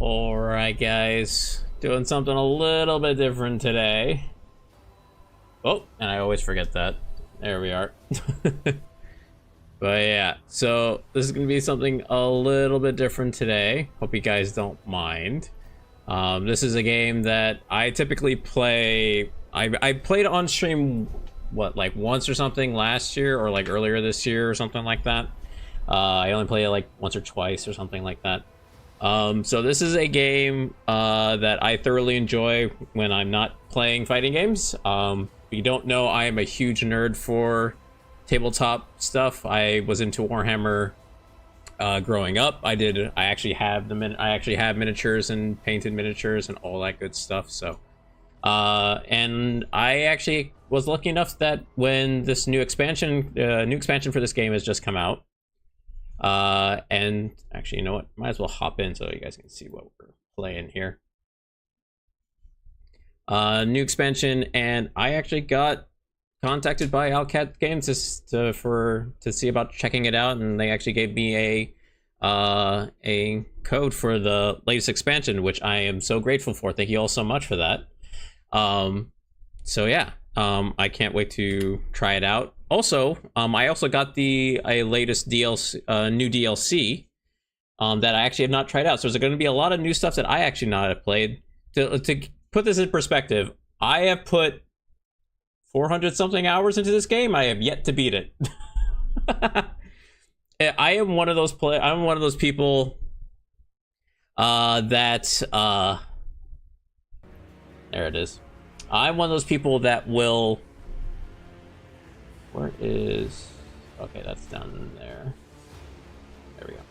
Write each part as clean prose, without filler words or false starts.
Alright guys, doing something a little bit different today. Oh, and I always forget that. There we are. But yeah, so this is gonna be something a little bit different today. Hope you guys don't mind. This is a game that I typically play. I played on stream, what, like once or something last year, or like earlier this year or something like that. I only played it like once or twice or something like that. So this is a game that I thoroughly enjoy when I'm not playing fighting games. If you don't know, I am a huge nerd for tabletop stuff. I was into Warhammer growing up. I actually have miniatures and painted miniatures and all that good stuff. So and I actually was lucky enough that when this new expansion for this game has just come out, and actually, you know what, might as well hop in so you guys can see what we're playing here. New expansion, and I actually got contacted by Owlcat Games to see about checking it out, and they actually gave me a code for the latest expansion, which I am so grateful for. Thank you all so much for that. So yeah, I can't wait to try it out. Also, I also got a latest DLC, new DLC, that I actually have not tried out. So there's going to be a lot of new stuff that I actually not have played. To put this in perspective, I have put 400 something hours into this game. I have yet to beat it. I am one of those I'm one of those people that there it is. I'm one of those people that will. Where is? Okay, that's down there. There we go.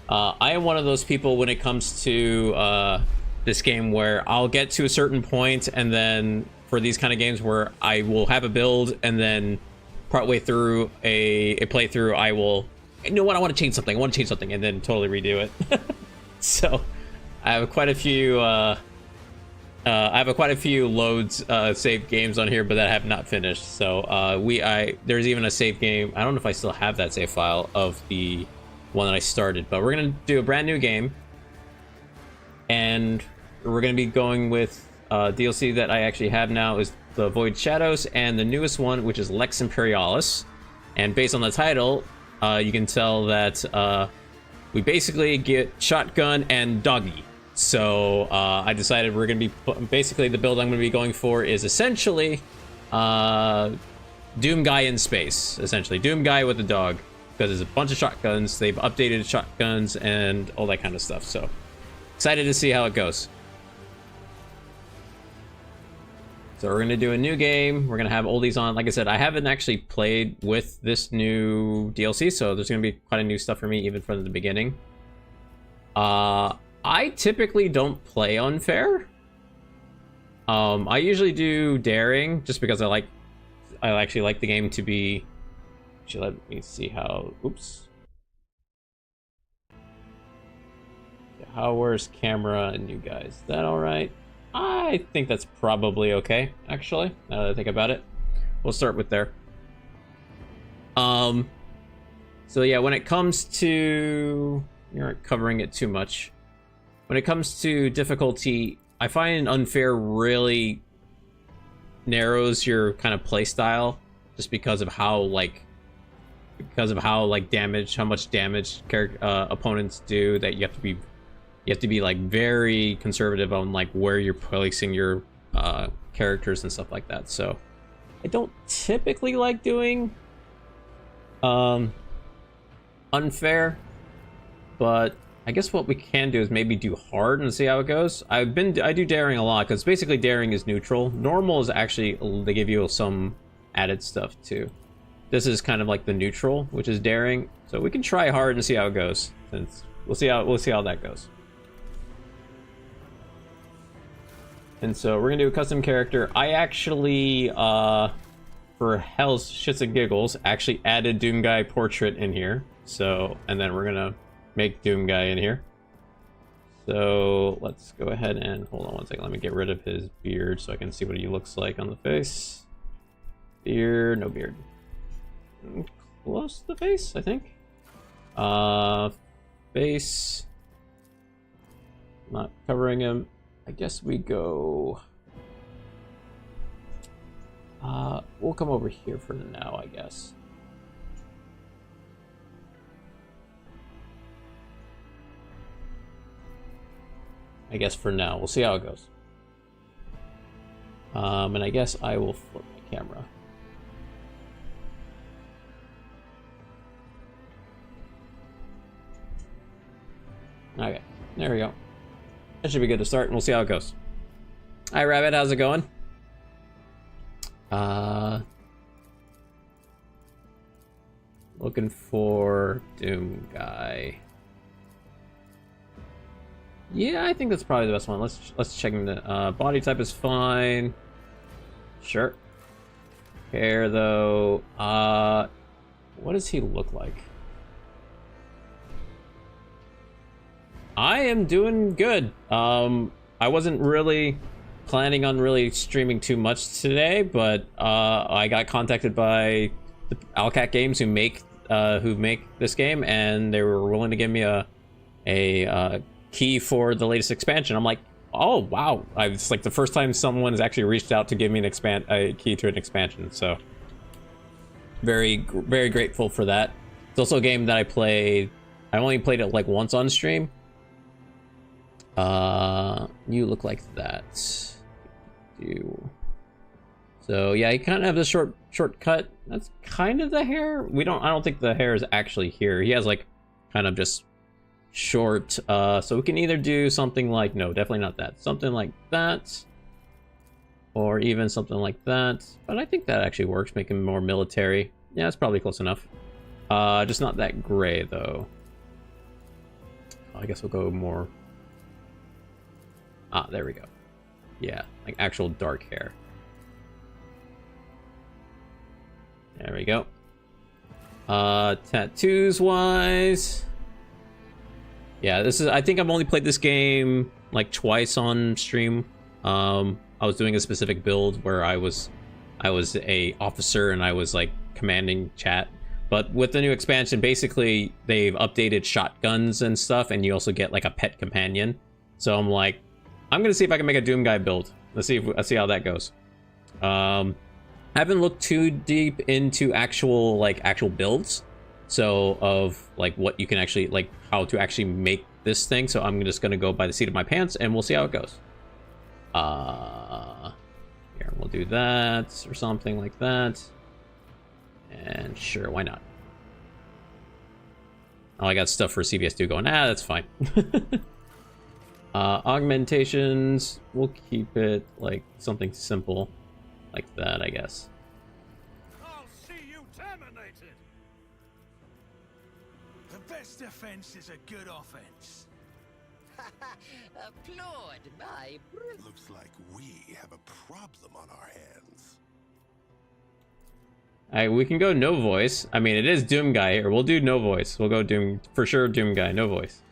I am one of those people when it comes to this game where I'll get to a certain point, and then for these kind of games where I will have a build, and then partway through a playthrough, I will, you know what, I want to change something. And then totally redo it. So I have quite a few. Quite a few loads saved games on here, but that I have not finished. So there's even a save game. I don't know if I still have that save file of the one that I started, but we're gonna do a brand new game, and we're gonna be going with DLC that I actually have now is the Void Shadows, and the newest one, which is Lex Imperialis. And based on the title, you can tell that we basically get shotgun and doggy. So I decided we're going to be basically the build I'm going to be going for is essentially Doom Guy in space. Essentially Doom Guy with a dog, because there's a bunch of shotguns. They've updated shotguns and all that kind of stuff. So excited to see how it goes. So we're going to do a new game. We're going to have oldies on. Like I said, I haven't actually played with this new DLC, so there's going to be quite a new stuff for me even from the beginning. I typically don't play unfair. I usually do daring just because I actually like the game to be. Actually, let me see how. Oops. Where's camera and you guys? Is that all right? I think that's probably okay. Actually, now that I think about it, we'll start with there. So yeah, when it comes to, you aren't covering it too much. When it comes to difficulty, I find unfair really narrows your kind of play style, just because of how damage, how much damage opponents do. That you have to be like very conservative on like where you're placing your characters and stuff like that. So I don't typically like doing unfair, but I guess what we can do is maybe do hard and see how it goes. I do daring a lot, because basically daring is neutral. Normal is actually, they give you some added stuff too. This is kind of like the neutral, which is daring. So we can try hard and see how it goes. Since we'll see how that goes. And so we're gonna do a custom character. I actually, for hell's shits and giggles, actually added Doom Guy portrait in here. So, and then we're gonna make Doom Guy in here. So let's go ahead and hold on one second. Let me get rid of his beard so I can see what he looks like on the face. Beard, no beard. Close to the face, I think. Face. Not covering him. I guess we go... we'll come over here for now, I guess. For now. We'll see how it goes. And I guess I will flip my camera. Okay, there we go. That should be good to start, and we'll see how it goes. Hi, Rabbit, how's it going? Looking for Doom Guy. Yeah, I think that's probably the best one. Let's check the body type is fine. Sure. Hair though. What does he look like? I am doing good. I wasn't really planning on really streaming too much today, but I got contacted by the Alcat Games who make this game, and they were willing to give me a key for the latest expansion. I'm like, oh wow! It's like the first time someone has actually reached out to give me a key to an expansion. So very grateful for that. It's also a game that I only played it like once on stream. You look like that. So yeah, you kind of have the shortcut. That's kind of the hair. I don't think the hair is actually here. He has like kind of just short. So we can either do something like, no, definitely not that. Something like that. Or even something like that. But I think that actually works, make him more military. Yeah, it's probably close enough. Just not that gray though. I guess we'll go more. Ah, there we go. Yeah, like actual dark hair. There we go. Tattoos wise. Yeah, I think I've only played this game like twice on stream. I was doing a specific build where I was a officer and I was like commanding chat. But with the new expansion, basically they've updated shotguns and stuff, and you also get like a pet companion. So I'm like, I'm gonna see if I can make a Doom Guy build. Let's see how that goes. I haven't looked too deep into actual builds, so of like what you can actually like how to actually make this thing. So I'm just gonna go by the seat of my pants, and we'll see how it goes. Here we'll do that or something like that, and sure, why not? Oh, I got stuff for CVS2 going. Ah, that's fine. Augmentations, we'll keep it like something simple like that, I guess. I'll see you terminated. The best defense is a good offense. Applaud my Looks like we have a problem on our hands. Alright, we can go no voice. I mean, it is Doom Guy here. We'll do no voice. We'll go Doom for sure. Doom Guy, no voice.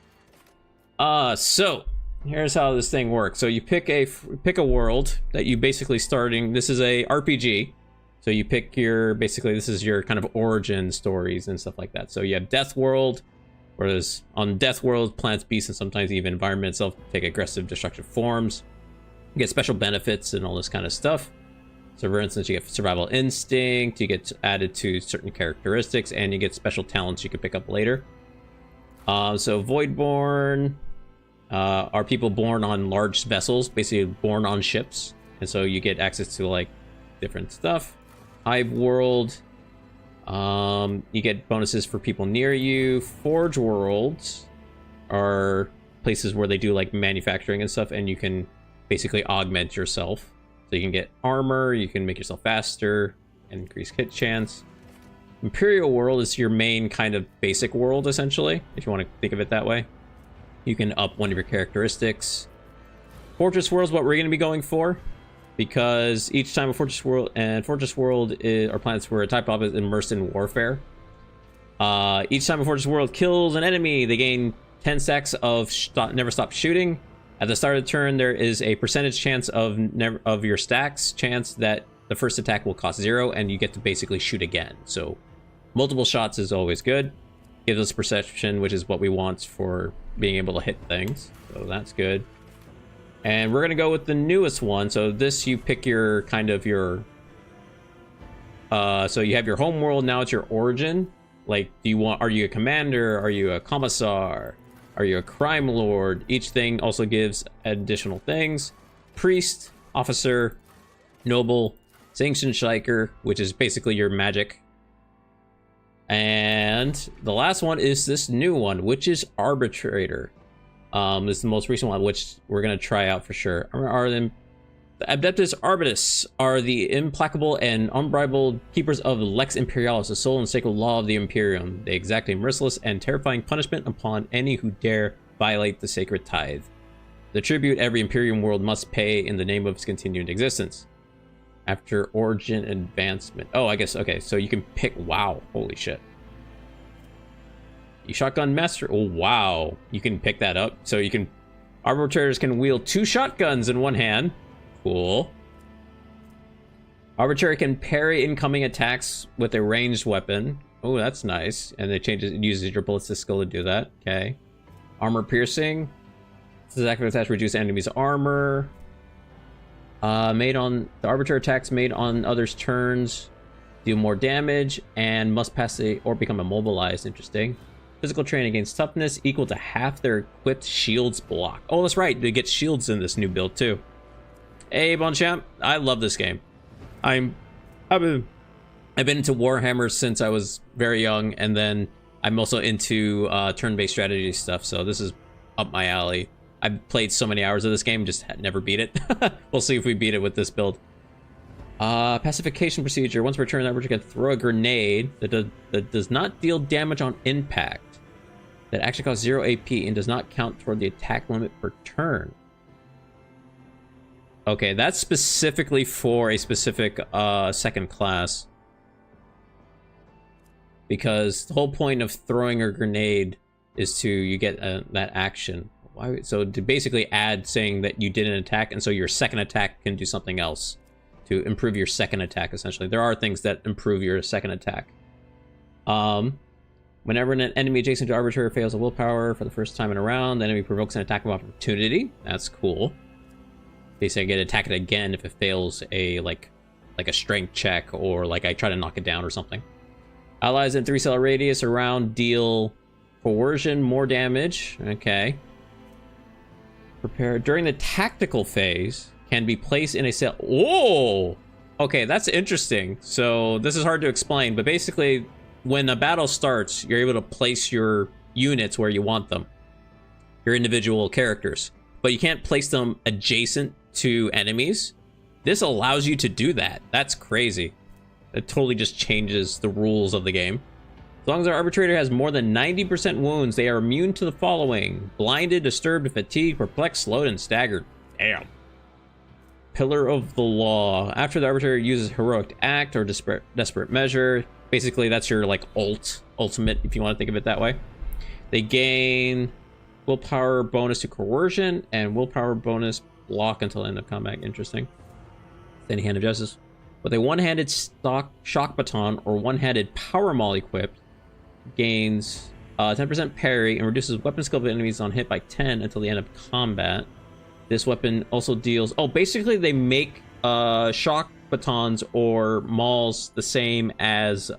So here's how this thing works. So you pick a world that you basically starting. This is a RPG. So you pick this is your kind of origin stories and stuff like that. So you have Death World, whereas on Death World, plants, beasts, and sometimes even environment itself take aggressive, destructive forms. You get special benefits and all this kind of stuff. So for instance, you get survival instinct, you get added to certain characteristics, and you get special talents you can pick up later. So Voidborn are people born on large vessels, basically born on ships, and so you get access to like different stuff. Hive World, you get bonuses for people near you. Forge Worlds are places where they do like manufacturing and stuff, and you can basically augment yourself. So you can get armor, you can make yourself faster, and increase hit chance. Imperial World is your main kind of basic world, essentially, if you want to think of it that way. You can up one of your characteristics. Fortress World is what we're going to be going for, because each time a Fortress World are planets where a type of is immersed in warfare. Each time a Fortress World kills an enemy, they gain 10 stacks of never stop shooting. At the start of the turn, there is a percentage chance of your stacks chance that the first attack will cost 0, and you get to basically shoot again. So multiple shots is always good. gives us perception, which is what we want for being able to hit things. So that's good. And we're going to go with the newest one. So this, you pick your kind of your... so you have your home world, now it's your origin. Like, are you a commander? Are you a commissar? Are you a crime lord? Each thing also gives additional things. Priest, officer, noble, sanctioned shiker, which is basically your magic. And the last one is this new one, which is arbitrator. This is the most recent one, which we're gonna try out for sure. The Adeptus Arbitus are the implacable and unbridled keepers of Lex Imperialis, the soul and sacred law of the Imperium. They exact a merciless and terrifying punishment upon any who dare violate the sacred tithe. The tribute every Imperium world must pay in the name of its continued existence. After origin advancement. Oh, I guess, okay, so you can pick, wow, holy shit. You shotgun master, oh wow, you can pick that up. So you can, arbitrators can wield 2 shotguns in one hand. Cool. Arbitrator can parry incoming attacks with a ranged weapon. Oh, that's nice. And it uses your ballistic skill to do that. Okay. Armor piercing. This is active attacks reduce enemies' armor. The arbitrator attacks made on others' turns do more damage and must pass or become immobilized. Interesting. Physical training against toughness equal to half their equipped shields block. Oh, that's right. They get shields in this new build too. Hey, Bonchamp, I love this game. I've been into Warhammer since I was very young, and then I'm also into turn-based strategy stuff. So this is up my alley. I've played so many hours of this game, just never beat it. We'll see if we beat it with this build. Pacification procedure. Once per turn, the arbitrator can throw a grenade that does not deal damage on impact. That actually costs 0 AP and does not count toward the attack limit per turn. Okay, that's specifically for a specific second class. Because the whole point of throwing a grenade is you get that action. So to basically add saying that you did an attack, and so your second attack can do something else to improve your second attack, essentially. There are things that improve your second attack. Whenever an enemy adjacent to arbitrator fails a willpower for the first time in a round, the enemy provokes an attack of opportunity. That's cool. Basically, I get attacked again if it fails a like a strength check, or like I try to knock it down or something. Allies in 3-cell radius around deal coercion more damage. Okay. Prepare during the tactical phase can be placed in a cell. Whoa! Okay, that's interesting. So this is hard to explain, but basically, when a battle starts, you're able to place your units where you want them, your individual characters, but you can't place them adjacent to enemies. This allows you to do that. That's crazy. It totally just changes the rules of the game. As long as our arbitrator has more than 90% wounds, they are immune to the following: blinded, disturbed, fatigued, perplexed, slowed, and staggered. Damn. Pillar of the law. After the arbitrator uses heroic act or desperate measure, basically that's your like ultimate, if you want to think of it that way. They gain willpower bonus to coercion and willpower bonus block until end of combat. Interesting. Steady hand of justice. With a one-handed shock baton or one-handed power maul equipped, gains 10% parry and reduces weapon skill of enemies on hit by 10 until the end of combat. This weapon also deals... Oh, basically they make shock batons or mauls the same as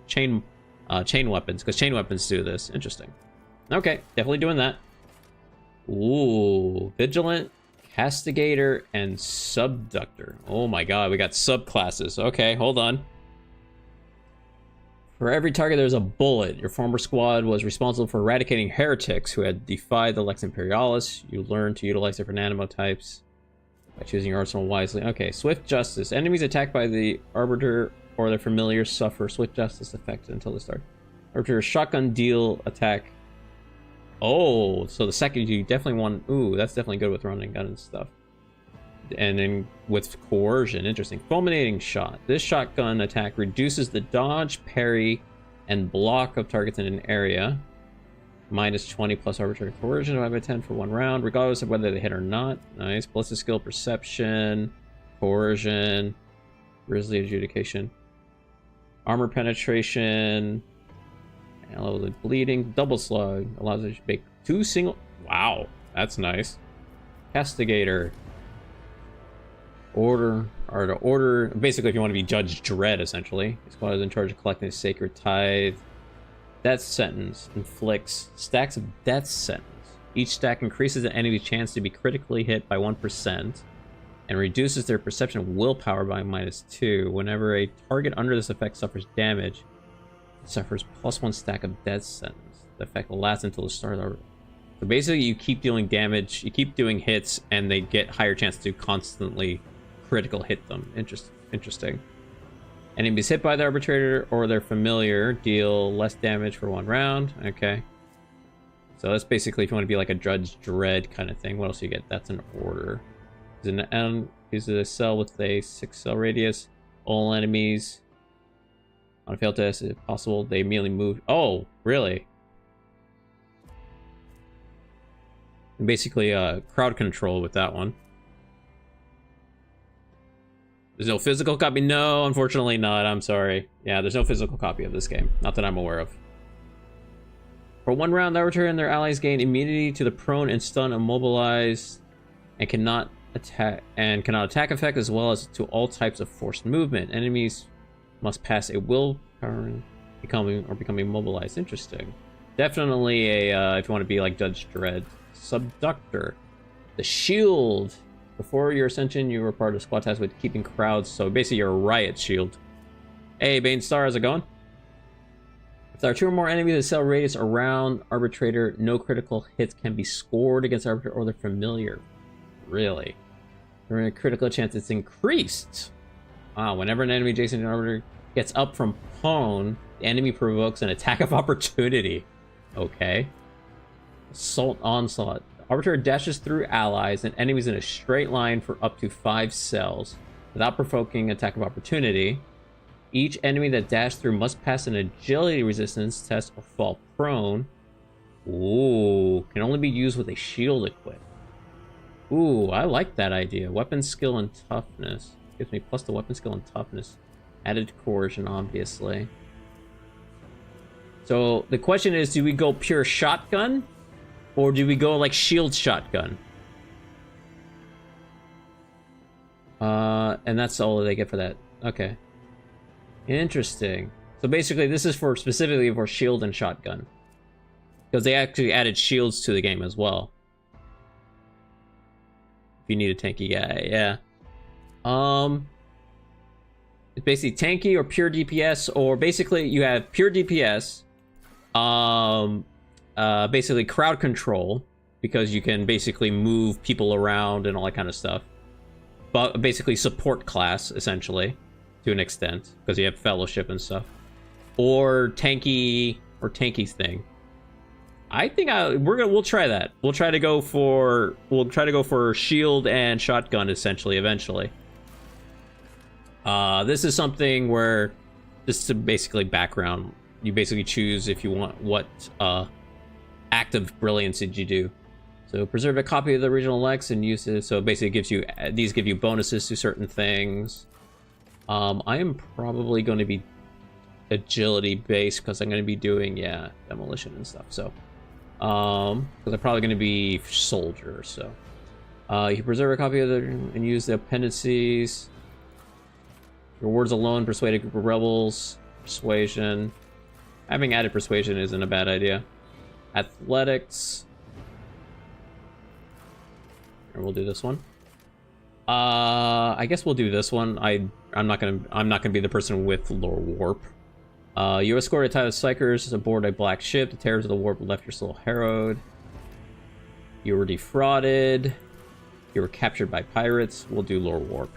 chain weapons, because chain weapons do this. Interesting. Okay, definitely doing that. Ooh, vigilant, castigator, and subductor. Oh my god, we got subclasses. Okay, hold on. For every target, there's a bullet. Your former squad was responsible for eradicating heretics who had defied the Lex Imperialis. You learn to utilize different animal types by choosing your arsenal wisely. Okay, swift justice. Enemies attacked by the arbiter or their familiars suffer swift justice effect until they start. Arbiter shotgun deal attack. Oh, so the second you definitely want... Ooh, that's definitely good with running gun and stuff. And then with coercion, interesting. Fulminating shot. This shotgun attack reduces the dodge, parry, and block of targets in an area. Minus 20 plus arbitrary coercion, divided by 10 for 1 round, regardless of whether they hit or not. Nice. Ballistic skill, perception, coercion, grisly adjudication, armor penetration, Yellow bleeding. Double slug allows you to make 2 single. Wow, that's nice. Castigator. Order, or to order. Basically, if you want to be Judge Dredd, essentially. This squad is in charge of collecting the sacred tithe. Death sentence inflicts stacks of death sentence. Each stack increases the enemy's chance to be critically hit by 1% and reduces their perception of willpower by -2. Whenever a target under this effect suffers damage, it suffers +1 stack of death sentence. The effect will last until the start of the... So basically, you keep dealing damage, you keep doing hits, and they get higher chance to constantly critical hit them. Interesting. Enemies hit by the arbitrator or their familiar deal less damage for 1 round. Okay. So that's basically if you want to be like a Judge Dredd kind of thing. What else do you get? That's an order. Is a cell with a 6-cell radius. All enemies on a failed test, if possible, they immediately move. Oh, really? And basically, crowd control with that one. There's no physical copy? No, unfortunately not. I'm sorry. Yeah, there's no physical copy of this game. Not that I'm aware of. For 1 round, the arbitrator and their allies gain immunity to the prone and stun immobilized and cannot attack effect, as well as to all types of forced movement. Enemies must pass a willpower becoming immobilized. Interesting. Definitely a if you want to be like Judge Dredd. Subductor. The shield. Before your ascension, you were part of squad task with keeping crowds, so basically you're a riot shield. Hey, Bane Star, how's it going? If there are 2 or more enemies that cell radius around arbitrator, no critical hits can be scored against arbitrator or their familiar. Really? During a critical chance, it's increased. Wow, whenever an enemy adjacent to an arbitrator gets up from prone, the enemy provokes an attack of opportunity. Okay. Assault onslaught. Arbitrator dashes through allies and enemies in a straight line for up to 5 cells without provoking attack of opportunity. Each enemy that dashed through must pass an agility resistance test or fall prone. Ooh, can only be used with a shield equipped. Ooh, I like that idea. Weapon skill and toughness. Gives me plus the weapon skill and toughness. Added coercion, obviously. So the question is, do we go pure shotgun? Or do we go like shield shotgun? And that's all they get for that. Okay. Interesting. So basically this is for specifically for shield and shotgun. Because they actually added shields to the game as well. If you need a tanky guy, yeah. It's basically tanky or pure DPS, or basically you have pure DPS. Basically crowd control, because you can basically move people around and all that kind of stuff. But basically support class, essentially, to an extent, because you have fellowship and stuff. Or tanky thing. I think we'll try that. We'll try to go for shield and shotgun, essentially, eventually. This is something where this is basically background. You basically choose if you want what act of brilliance did you do. So preserve a copy of the original Lex and use it. So basically these give you bonuses to certain things. I am probably going to be agility based because I'm going to be doing demolition and stuff. So because I'm probably going to be soldier. So you can preserve a copy of the and use the appendices. Rewards alone persuade a group of rebels. Persuasion. Having added persuasion isn't a bad idea. Athletics. And we'll do this one. I guess we'll do this one. I'm not gonna be the person with lore warp. You escort a tide of psychers aboard a black ship. The terrors of the warp left your soul harrowed. You were defrauded. You were captured by pirates. We'll do lore warp.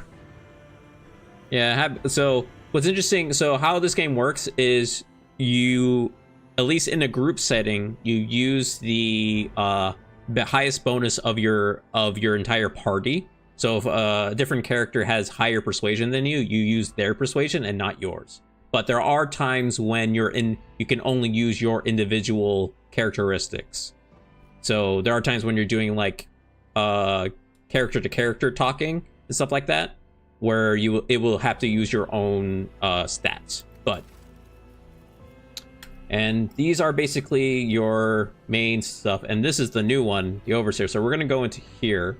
Yeah. So what's interesting? So how this game works is you, at least in a group setting, you use the highest bonus of your entire party. So if a different character has higher persuasion than you, you use their persuasion and not yours. But there are times when you can only use your individual characteristics. So there are times when you're doing like character to character talking and stuff like that, where it will have to use your own stats. But And these are basically your main stuff. And this is the new one, the Overseer. So we're going to go into here.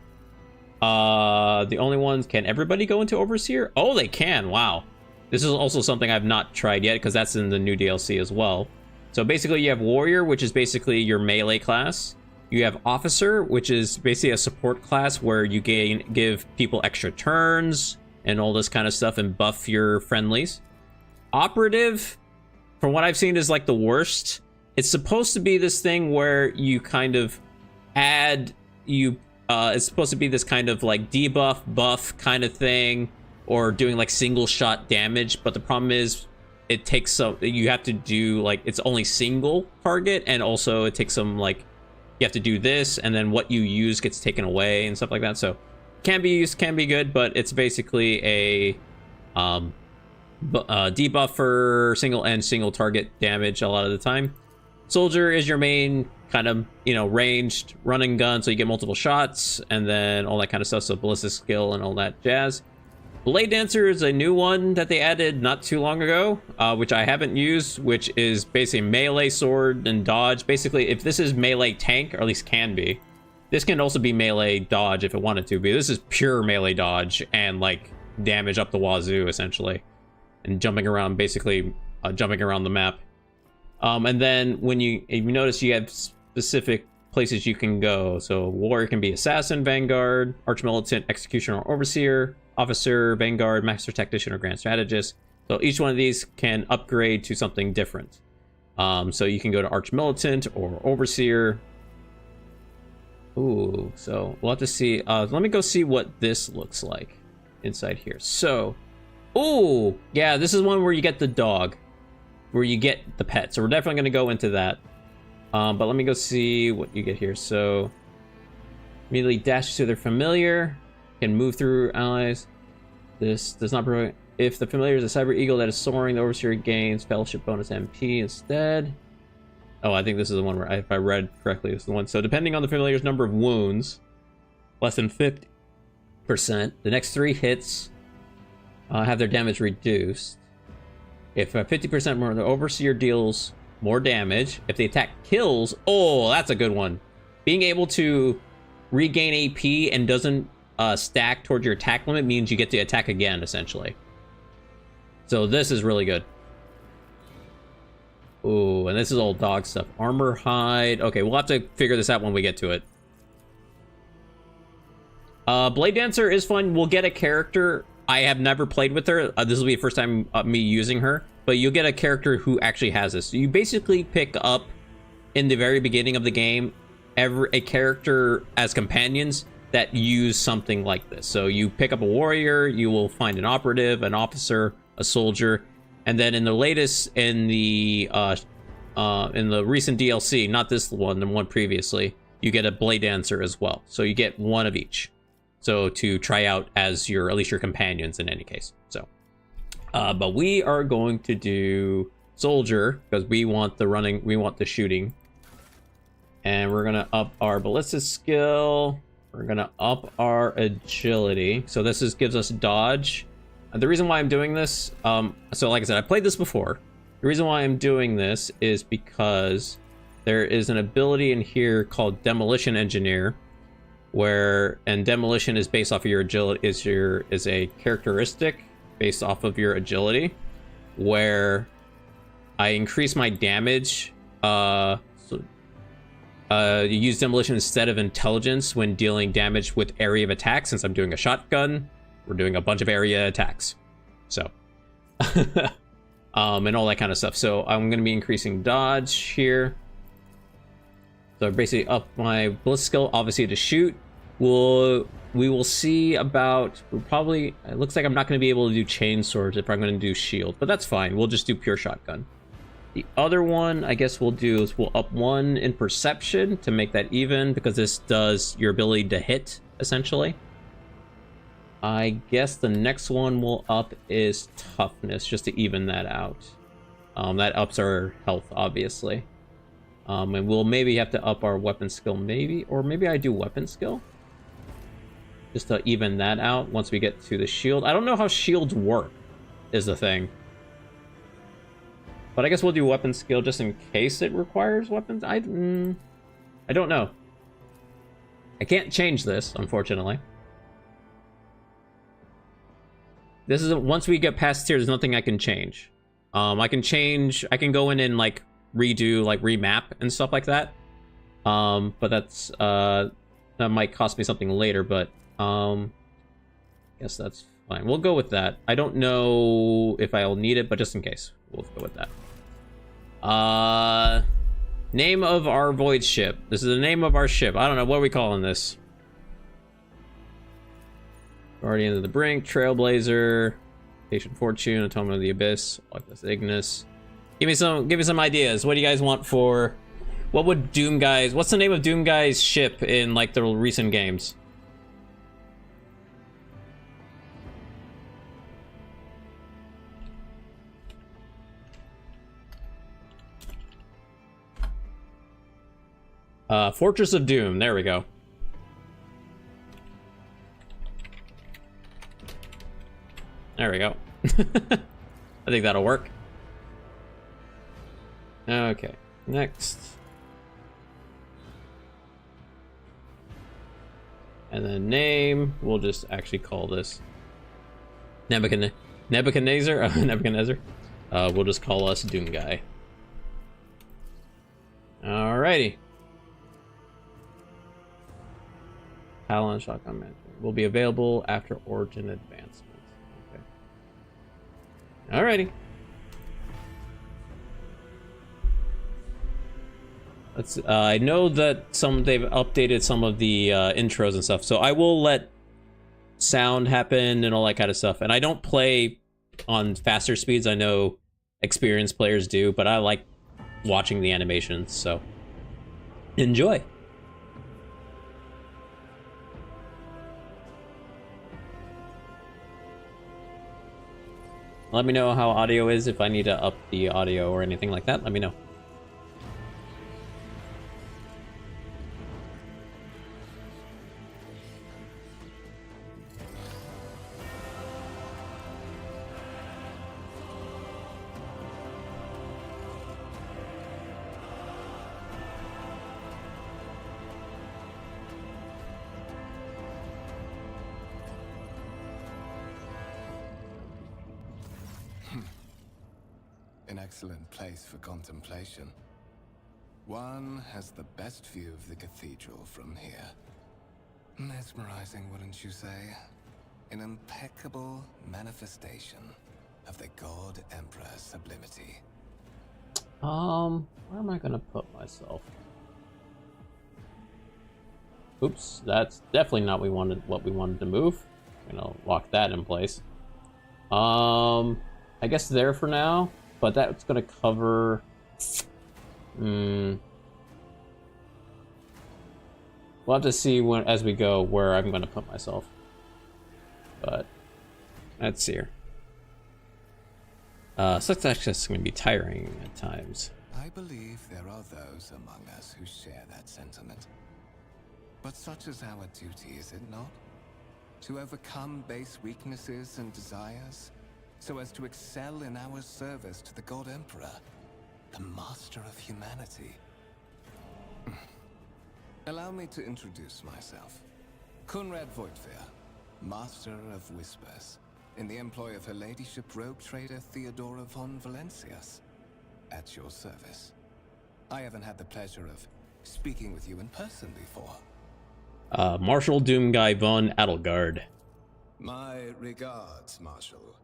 The only ones, can everybody go into Overseer? Oh, they can. Wow. This is also something I've not tried yet because that's in the new DLC as well. So basically you have Warrior, which is basically your melee class. You have Officer, which is basically a support class where you give people extra turns and all this kind of stuff and buff your friendlies. Operative, from what I've seen, is like the worst. It's supposed to be this thing where you kind of add, it's supposed to be this kind of like debuff, buff kind of thing, or doing like single shot damage. But the problem is it takes some, you have to do like, it's only single target, and also it takes some like, you have to do this, and then what you use gets taken away and stuff like that. So can be used, can be good, but it's basically a debuff for single target damage a lot of the time. Soldier is your main kind of, you know, ranged running gun, so you get multiple shots and then all that kind of stuff. So ballistic skill and all that jazz. Blade Dancer is a new one that they added not too long ago, which I haven't used, which is basically melee sword and dodge. Basically, if this is melee tank, or at least can be, this can also be melee dodge if it wanted to be. This is pure melee dodge and like damage up the wazoo essentially, and jumping around, basically jumping around the map. And then when if you notice, you have specific places you can go. So Warrior can be Assassin, Vanguard, Archmilitant, Executioner, or Overseer, Officer, Vanguard, Master Tactician, or Grand Strategist. So each one of these can upgrade to something different. So you can go to Archmilitant or Overseer. Ooh, so we'll have to see. Let me go see what this looks like inside here. So, ooh, yeah, this is one where you get the dog, where you get the pet. So we're definitely going to go into that. But let me go see what you get here. So immediately dash to their familiar, can move through allies. This does not provide, if the familiar is a cyber eagle that is soaring, the Overseer gains fellowship bonus MP instead. Oh, I think this is the one where, if I read correctly, this is the one. So depending on the familiar's number of wounds, less than 50%, the next 3 hits have their damage reduced. If 50% more, the Overseer deals more damage. If the attack kills, oh, that's a good one. Being able to regain AP and doesn't stack towards your attack limit means you get to attack again, essentially. So this is really good. Ooh, and this is all dog stuff. Armor hide. Okay, we'll have to figure this out when we get to it. Blade Dancer is fun. We'll get a character. I have never played with her. This will be the first time me using her. But you'll get a character who actually has this. So you basically pick up, in the very beginning of the game, a character as companions that use something like this. So you pick up a warrior, you will find an operative, an officer, a soldier, and then in the latest, in the recent DLC, not this one, the one previously, you get a Blade Dancer as well. So you get one of each. So to try out as your, at least your companions in any case. So, but we are going to do soldier because we want the running, we want the shooting, and we're gonna up our ballistic skill. We're gonna up our agility. So this gives us dodge. The reason why I'm doing this, so like I said, I played this before. The reason why I'm doing this is because there is an ability in here called Demolition Engineer, and demolition is based off of your agility, is a characteristic based off of your agility, where I increase my damage. You use demolition instead of intelligence when dealing damage with area of attack. Since I'm doing a shotgun, we're doing a bunch of area attacks. So, and all that kind of stuff. So I'm going to be increasing dodge here. So basically up my ballistic skill, obviously to shoot. We will see about, probably, it looks like I'm not going to be able to do chain swords if I'm going to do shield, but that's fine. We'll just do pure shotgun. The other one I guess we'll do is we'll up 1 in perception to make that even, because this does your ability to hit, essentially. I guess the next one we'll up is toughness, just to even that out. That ups our health, obviously. And we'll maybe have to up our weapon skill, maybe, or maybe I do weapon skill just to even that out once we get to the shield. I don't know how shields work, is the thing. But I guess we'll do weapon skill just in case it requires weapons. I don't know. I can't change this, unfortunately. This is once we get past here, there's nothing I can change. I can go in and like redo, like remap and stuff like that. But that's that might cost me something later, but guess that's fine. We'll go with that. I don't know if I'll need it, but just in case, we'll go with that. Name of our void ship. This is the name of our ship. I don't know, what are we calling this? Guardian of the Brink, Trailblazer, Patient Fortune, Atonement of the Abyss, Luckless Ignis. Give me some ideas. What do you guys want for... What would Doom Guys... What's the name of Doom Guys' ship in, like, the recent games? Fortress of Doom. There we go. There we go. I think that'll work. Okay, next. And then name, we'll just actually call this Nebuchadnezzar. Nebuchadnezzar. We'll just call us Doom Guy. Alrighty. Talon Shotgun Management will be available after Origin advancement. Okay. Alrighty. Let's. I know that they've updated some of the intros and stuff, so I will let sound happen and all that kind of stuff. And I don't play on faster speeds. I know experienced players do, but I like watching the animations. So enjoy. Let me know how audio is. If I need to up the audio or anything like that, let me know. An excellent place for contemplation. One has the best view of the cathedral from here. Mesmerizing, wouldn't you say? An impeccable manifestation of the God Emperor's sublimity. Where am I gonna put myself? Oops, that's definitely not what we wanted to move. I'm gonna lock that in place. I guess there for now. But that's gonna cover. We'll have to see as we go where I'm gonna put myself. But let's see here. Such access is gonna be tiring at times. I believe there are those among us who share that sentiment. But such is our duty, is it not? To overcome base weaknesses and desires, so as to excel in our service to the God Emperor, the master of humanity. Allow me to introduce myself. Conrad Voigtveer, master of whispers, in the employ of Her Ladyship rogue trader Theodora von Valencias, at your service. I haven't had the pleasure of speaking with you in person before. Marshal Doomguy von Adelgard. My regards, Marshal.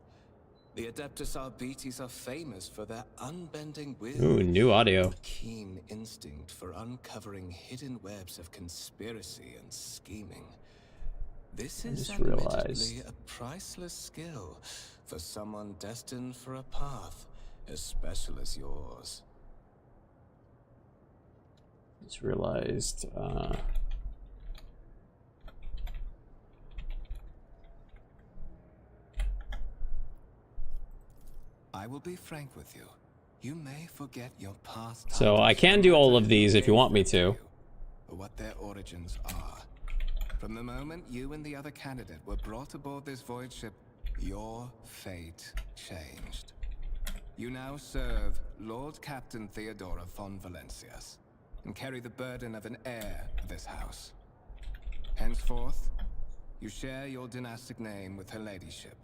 The Adeptus Arbites are famous for their unbending will. Ooh, new audio. And keen instinct for uncovering hidden webs of conspiracy and scheming. This is admittedly a priceless skill for someone destined for a path as special as yours. Just realized. I will be frank with you. You may forget your past. So I can do all of these if you want me to. What their origins are. From the moment you and the other candidate were brought aboard this void ship, your fate changed. You now serve Lord Captain Theodora von Valencius, and carry the burden of an heir of this house. Henceforth, you share your dynastic name with her ladyship.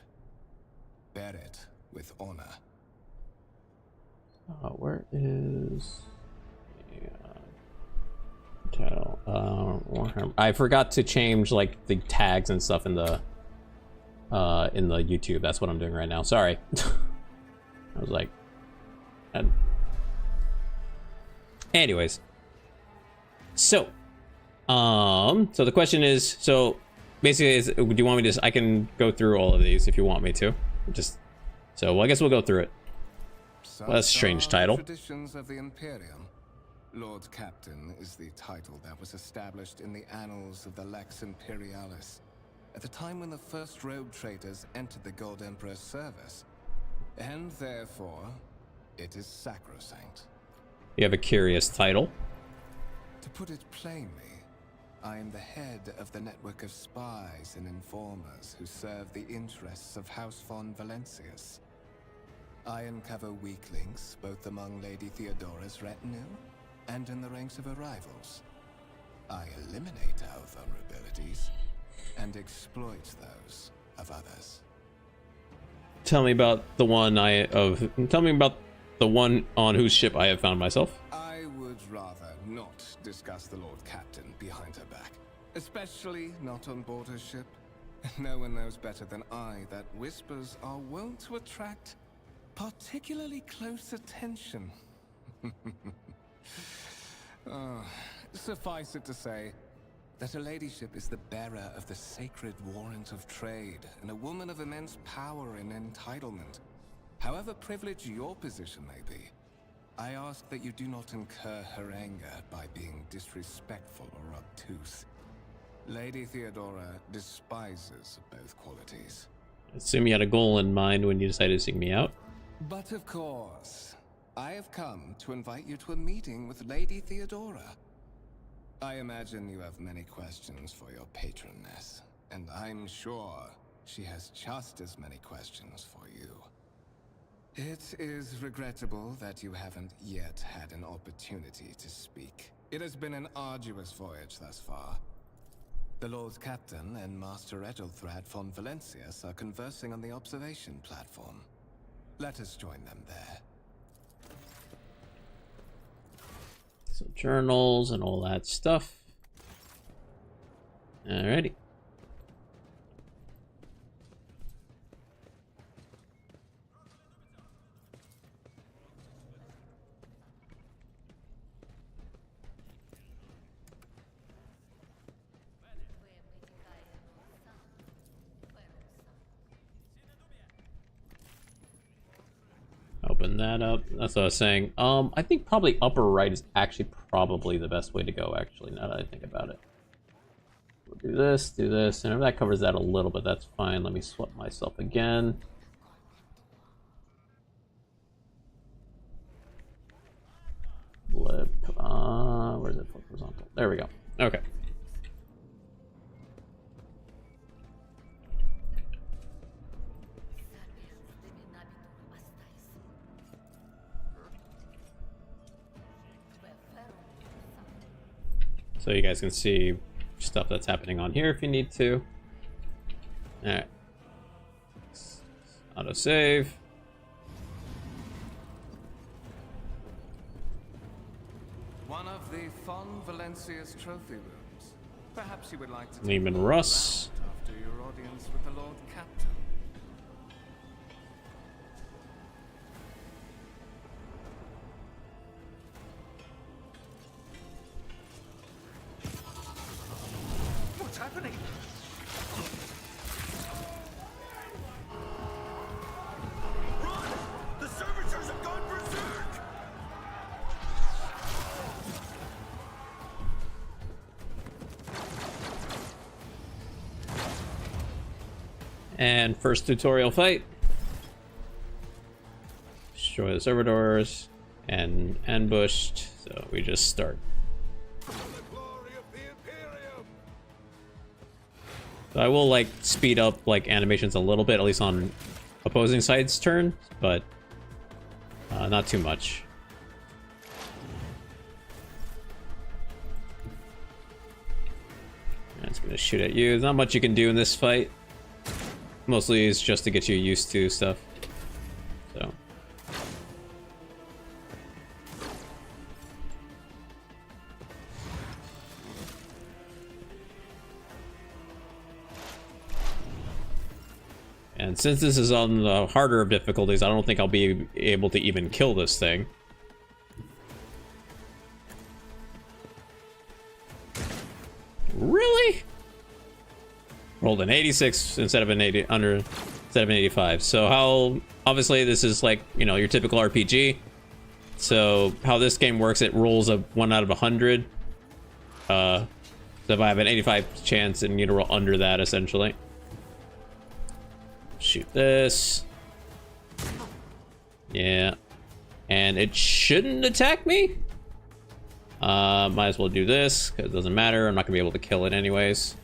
Bear it with honor. Where is the title? Warhammer. I forgot to change like the tags and stuff in the YouTube. That's what I'm doing right now. Sorry. I was like, anyways. So the question is, so basically, do you want me to? I can go through all of these if you want me to. Well, I guess we'll go through it. Well, that's a strange title. Traditions of the Imperium. Lord Captain is the title that was established in the annals of the Lex Imperialis at the time when the first rogue traders entered the Gold Emperor's service, and therefore, it is sacrosanct. You have a curious title. To put it plainly, I am the head of the network of spies and informers who serve the interests of House von Valencius. I uncover weak links both among Lady Theodora's retinue and in the ranks of her rivals. I eliminate our vulnerabilities and exploit those of others. Tell me about the one on whose ship I have found myself. I would rather not discuss the Lord Captain behind her back, especially not on board her ship. No one knows better than I that whispers are wont to attract particularly close attention. Suffice it to say that her ladyship is the bearer of the sacred warrant of trade and a woman of immense power and entitlement. However privileged your position may be, I ask that you do not incur her anger by being disrespectful or obtuse. Lady Theodora despises both qualities. I assume you had a goal in mind when you decided to seek me out. But of course, I have come to invite you to a meeting with Lady Theodora. I imagine you have many questions for your patroness, and I'm sure she has just as many questions for you. It is regrettable that you haven't yet had an opportunity to speak. It has been an arduous voyage thus far. The Lord Captain and Master Ethelthrad von Valencius are conversing on the observation platform. Let us join them there. So journals and all that stuff. Alrighty. Open that up. That's what I was saying. I think probably upper right is actually probably the best way to go, actually, now that I think about it. We'll do this, and if that covers that a little bit, that's fine. Let me swap myself again. Flip, where's it? Flip horizontal. There we go. Okay. So you guys can see stuff that's happening on here if you need to. Alright. Auto save. One of the von Valencius trophy rooms. Perhaps you would like to Lehman Russ. after your audience with the Lord Captain. What's happening? Run! The servitors have gone berserk! And first tutorial fight. Destroy the servitors and ambushed. So we just start. For the glory of the Imperium! So I will like speed up like animations a little bit, at least on opposing sides' turn, but Not too much. It's gonna shoot at you. There's not much you can do in this fight. Mostly it's just to get you used to stuff. So. And since this is on the harder of difficulties, I don't think I'll be able to even kill this thing. Really? Rolled an 86 instead of an 85. So how, obviously this is like, you know, your typical RPG. So how this game works, it rolls a 1 out of 100. So if I have an 85 chance, then you need to roll under that essentially. Shoot this. Yeah. And it shouldn't attack me. Might as well do this, because it doesn't matter. I'm not gonna be able to kill it anyways.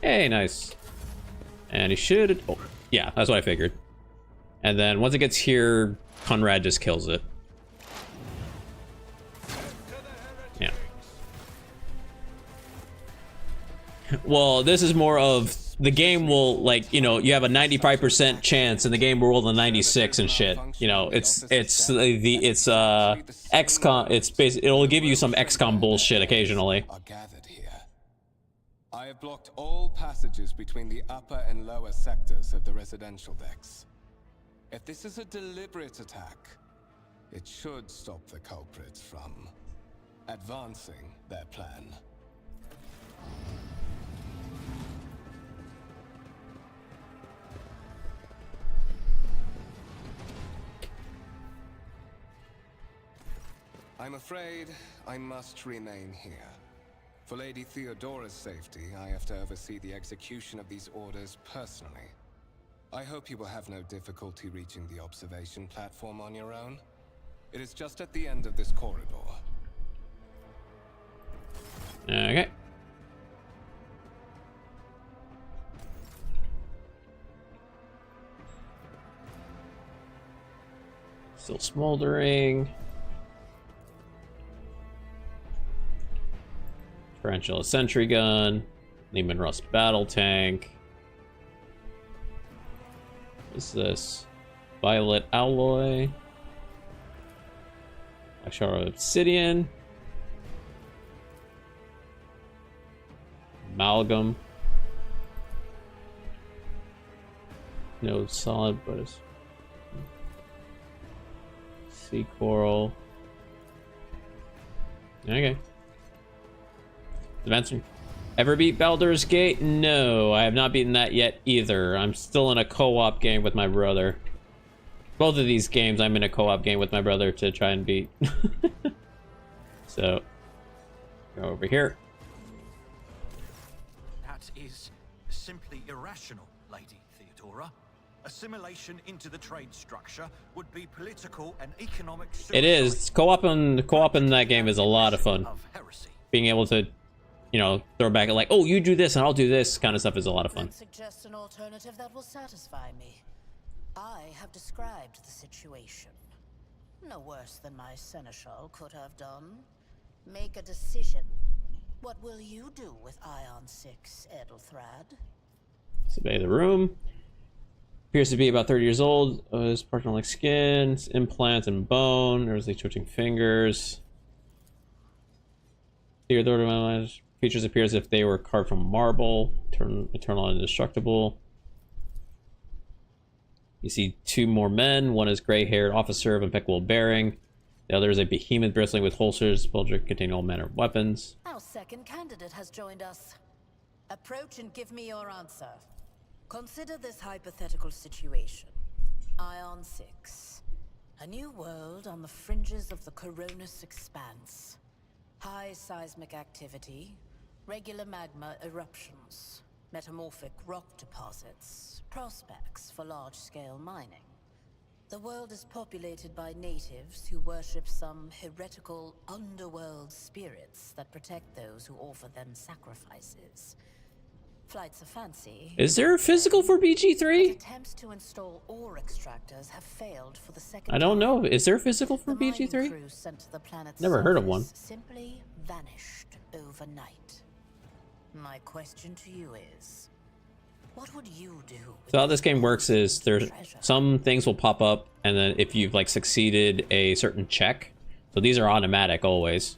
Hey, nice. And he should... Oh, yeah, that's what I figured. And then once it gets here, Conrad just kills it. Yeah. Well, this is more of... The game will, like, you know, you have a 95% chance and the game will roll a 96 and shit. You know, it's XCOM, it's basically, it'll give you some XCOM bullshit occasionally. I have blocked all passages between the upper and lower sectors of the residential decks. If this is a deliberate attack, it should stop the culprits from advancing their plan. I'm afraid I must remain here. For Lady Theodora's safety, I have to oversee the execution of these orders personally. I hope you will have no difficulty reaching the observation platform on your own. It is just at the end of this corridor. Okay. Still smoldering. Tarantula sentry gun, Lehman Rust battle tank. What's this? Violet alloy. Ashara obsidian. Amalgam. No solid, but it's sea coral. Okay. Advancing. Ever beat Baldur's Gate? No, I have not beaten that yet either. I'm still in a co-op game with my brother. Both of these games I'm in a co-op game with my brother to try and beat. So, go over here. That is simply irrational, Lady Theodora. Assimilation into the trade structure would be political and economic suicide. It is. Co-op in that game is a lot of fun. Being able to, you know, throw back at like, oh, you do this and I'll do this kind of stuff is a lot of fun. Suggest an alternative that will satisfy me. I have described the situation. No worse than my seneschal could have done. Make a decision. What will you do with Ion 6, Edelthrad? Survey the room. Appears to be about 30 years old. His partner like skin, implants and bone. There's like twitching fingers. Theodora features appear as if they were carved from marble, eternal and indestructible. You see two more men. One is gray-haired officer of impeccable bearing. The other is a behemoth bristling with holsters, bulging containing all manner of weapons. Our second candidate has joined us. Approach and give me your answer. Consider this hypothetical situation. Ion 6. A new world on the fringes of the Coronis expanse. High seismic activity, regular magma eruptions, metamorphic rock deposits, prospects for large-scale mining. The world is populated by natives who worship some heretical underworld spirits that protect those who offer them sacrifices. Flights of fancy. Is there a physical for But BG3? attempts to install ore extractors have failed for the second I don't time. know. Is there a physical for The mining BG3? crews sent to the planet's Never heard of surface one. Simply vanished overnight. My question to you is, what would you do? So how this game works is there's some things will pop up, and then if you've like succeeded a certain check, so these are automatic always.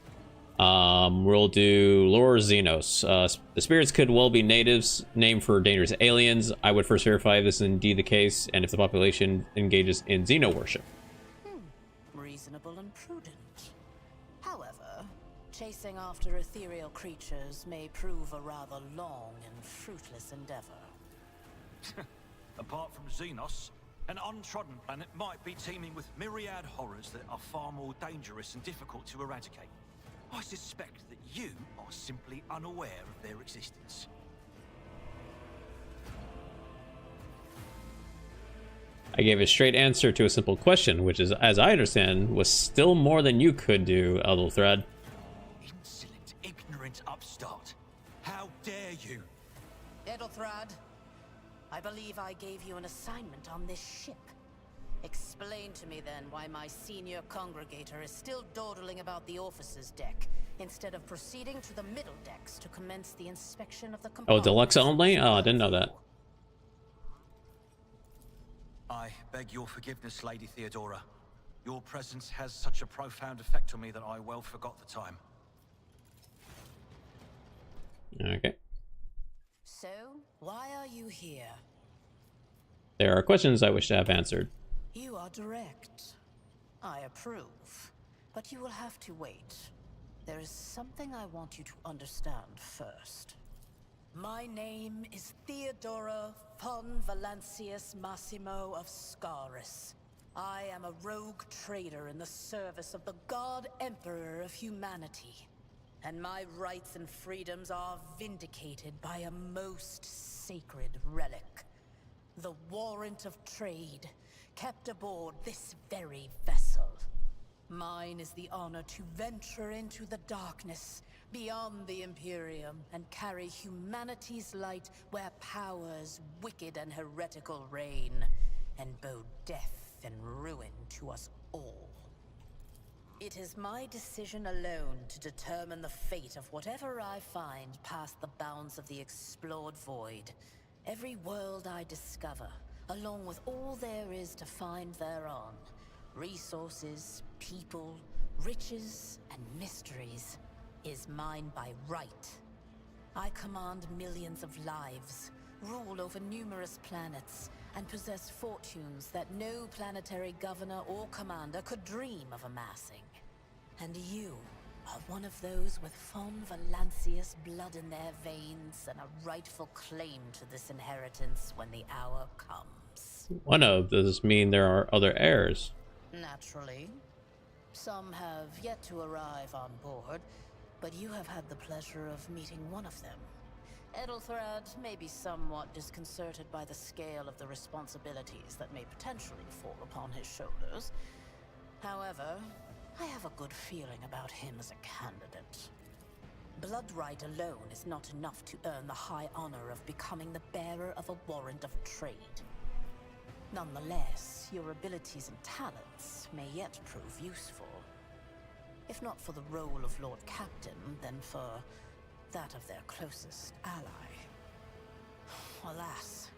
We'll do Lore Xenos. The spirits could well be natives, named for dangerous aliens. I would first verify if this is indeed the case, and if the population engages in Xeno worship. Reasonable and prudent. However, chasing after ethereal creatures may prove a rather long and fruitless endeavor. Apart from Xenos, an untrodden planet might be teeming with myriad horrors that are far more dangerous and difficult to eradicate. I suspect that you are simply unaware of their existence. I gave a straight answer to a simple question, which is, as I understand, was still more than you could do, Edelthred. Insolent, ignorant upstart. How dare you? Edelthrad, I believe I gave you an assignment on this ship. Explain to me then why my senior congregator is still dawdling about the officers' deck, instead of proceeding to the middle decks to commence the inspection of the Oh, compartments. deluxe only? Oh, I didn't know that. I beg your forgiveness, Lady Theodora. Your presence has such a profound effect on me that I well forgot the time. Okay. So, why are you here? There are questions I wish to have answered. You are direct. I approve. But you will have to wait. There is something I want you to understand first. My name is Theodora von Valancius Massimo of Scaris. I am a rogue trader in the service of the God Emperor of humanity. And my rights and freedoms are vindicated by a most sacred relic. The warrant of trade, kept aboard this very vessel. Mine is the honor to venture into the darkness, beyond the Imperium, and carry humanity's light where powers wicked and heretical reign, and bow death and ruin to us all. It is my decision alone to determine the fate of whatever I find past the bounds of the explored void. Every world I discover, along with all there is to find thereon, resources, people, riches, and mysteries, is mine by right. I command millions of lives, rule over numerous planets, and possess fortunes that no planetary governor or commander could dream of amassing. And you are one of those with von Valancius blood in their veins and a rightful claim to this inheritance when the hour comes. One of, does this mean there are other heirs? Naturally. Some have yet to arrive on board, but you have had the pleasure of meeting one of them. Edelthrad may be somewhat disconcerted by the scale of the responsibilities that may potentially fall upon his shoulders. However, I have a good feeling about him as a candidate. Blood right alone is not enough to earn the high honor of becoming the bearer of a warrant of trade. Nonetheless, your abilities and talents may yet prove useful. If not for the role of Lord Captain, then for that of their closest ally. Alas,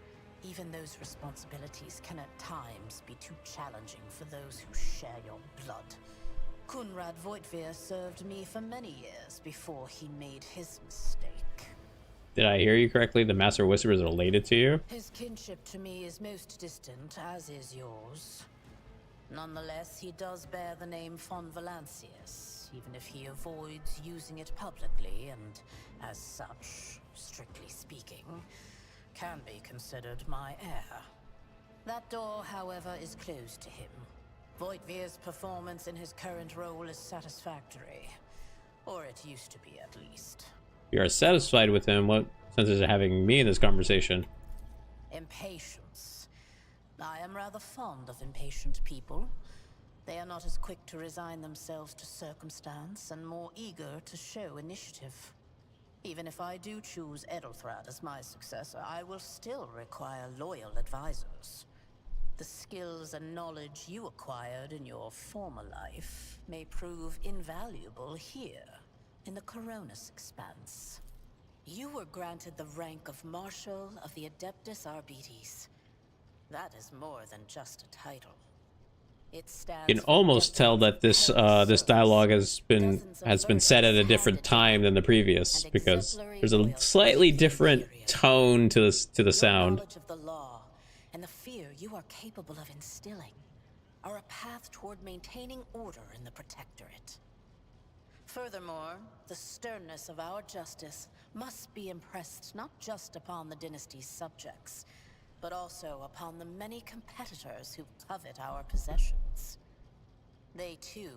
even those responsibilities can at times be too challenging for those who share your blood. Kunrad Voitvir served me for many years before he made his mistake. Did I hear you correctly? The Master Whisperer is related to you? His kinship to me is most distant, as is yours. Nonetheless, he does bear the name von Valancius, even if he avoids using it publicly, and as such, strictly speaking, can be considered my heir. That door, however, is closed to him. Voitvir's performance in his current role is satisfactory. Or it used to be, at least. You are satisfied with him. What sense is it having me in this conversation? Impatience. I am rather fond of impatient people. They are not as quick to resign themselves to circumstance and more eager to show initiative. Even if I do choose Edelthrad as my successor, I will still require loyal advisors. The skills and knowledge you acquired in your former life may prove invaluable here, in the Coronis Expanse. You were granted the rank of Marshal of the Adeptus Arbites. That is more than just a title. It stands You can almost tell that this this dialogue has been said at a different time than the previous, because there's a slightly different tone to the sound. Knowledge of the law and the fear you are capable of instilling are a path toward maintaining order in the Protectorate. Furthermore, the sternness of our justice must be impressed not just upon the dynasty's subjects, but also upon the many competitors who covet our possessions. They too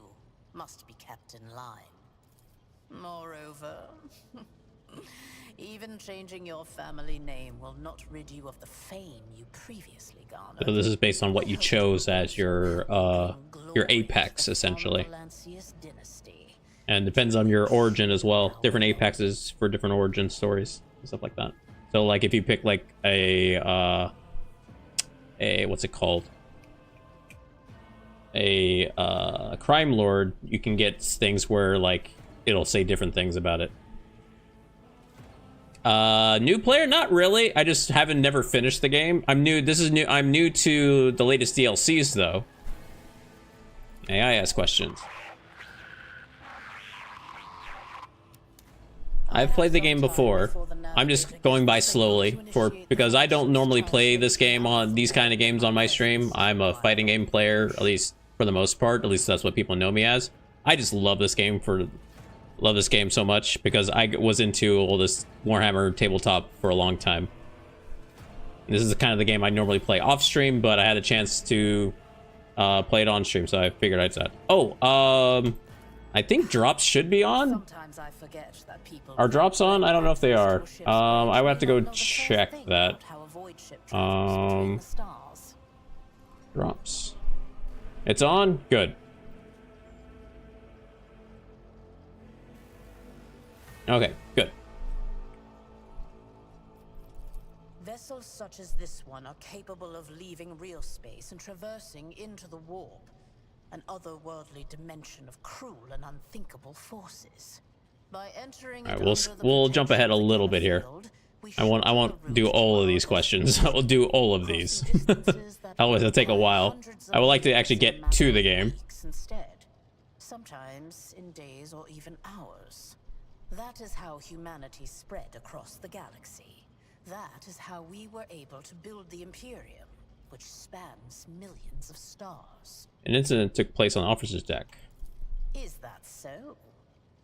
must be kept in line. Moreover, even changing your family name will not rid you of the fame you previously garnered. So this is based on what you chose as your apex, essentially. And depends on your origin as well. Different apexes for different origin stories and stuff like that. So like if you pick like a what's it called? A crime lord, you can get things where like it'll say different things about it. New player? Not really. I just never finished the game. I'm new. This is new. I'm new to the latest DLCs though. May I ask questions? I've played the game before. I'm just going by slowly because I don't normally play this game on these kind of games on my stream. I'm a fighting game player, at least for the most part. At least that's what people know me as. I just love this game so much because I was into all this Warhammer tabletop for a long time. This is the kind of the game I normally play off stream, but I had a chance to play it on stream, so I figured I'd set. Oh, I think drops should be on. Sometimes I forget that people Are drops on? I don't know if they are. I would have to go check that. Drops. It's on? Good. Okay, good. Vessels such as this one are capable of leaving real space and traversing into the warp, an otherworldly dimension of cruel and unthinkable forces. By entering All right, we'll jump ahead a little bit here. I won't do all of these questions. I will do all of these. Otherwise, it'll take a while. I would like to actually get to the game. Instead, sometimes in days or even hours. That is how humanity spread across the galaxy. That is how we were able to build the Imperium, which spans millions of stars. An incident took place on the officer's deck. Is that so?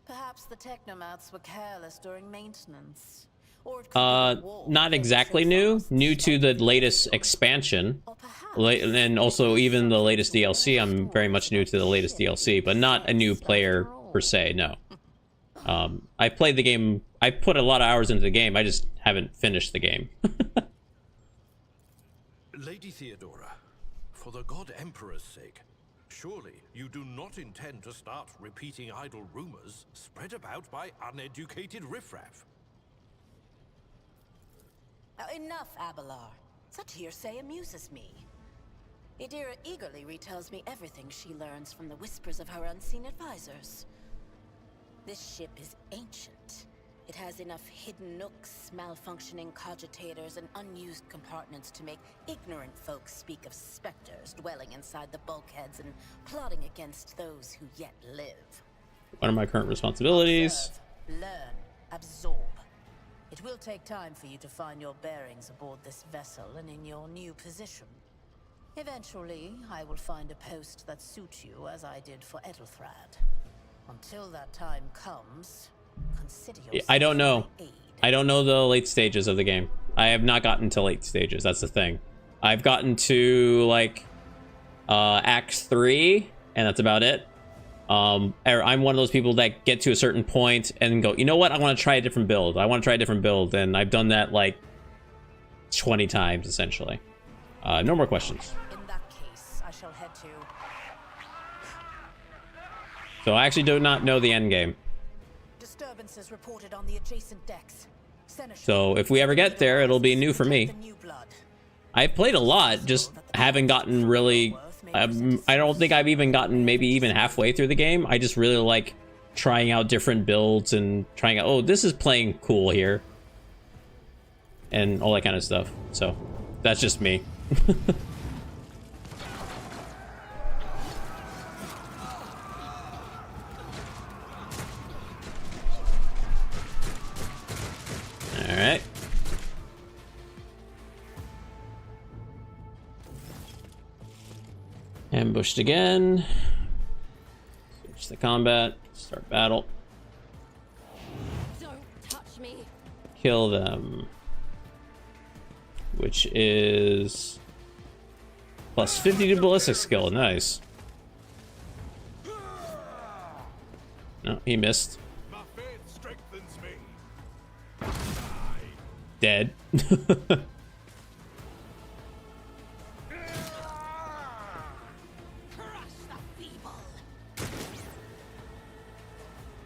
Perhaps the technomats were careless during maintenance. Or it could be the war Not exactly new. New to the latest expansion. And also even the latest DLC. I'm very much new to the latest DLC, but not a new player per se, no. I played the game. I put a lot of hours into the game. I just haven't finished the game. Lady Theodora, for the God Emperor's sake, surely you do not intend to start repeating idle rumors spread about by uneducated riffraff. Enough, Abelard. Such hearsay amuses me. Idira eagerly retells me everything she learns from the whispers of her unseen advisors. This ship is ancient. It has enough hidden nooks, malfunctioning cogitators, and unused compartments to make ignorant folks speak of specters dwelling inside the bulkheads and plotting against those who yet live. What are my current responsibilities? Observe, learn, absorb. It will take time for you to find your bearings aboard this vessel and in your new position. Eventually, I will find a post that suits you as I did for Edelthrad. Until that time comes, consider yourself I don't know. my aid. I don't know the late stages of the game. I have not gotten to late stages. That's the thing. I've gotten to like Act 3, and that's about it. I'm one of those people that get to a certain point and go, you know what? I want to try a different build. And I've done that like 20 times essentially. No more questions. In that case, I shall head to... So I actually do not know the end game. disturbances reported on the adjacent decks. Seneschal, So if we ever get there, it'll be new for me. the new blood. I've played a lot, just haven't gotten really... I don't think I've even gotten maybe even halfway through the game. I just really like trying out different builds and trying out, oh, this is playing cool here. And all that kind of stuff. So, that's just me. Alright. Ambushed again. Switch the combat. Start battle. Don't touch me. Kill them. Which is plus 50 to ballistic skill. Nice. No, he missed. My faith strengthens me. Dead.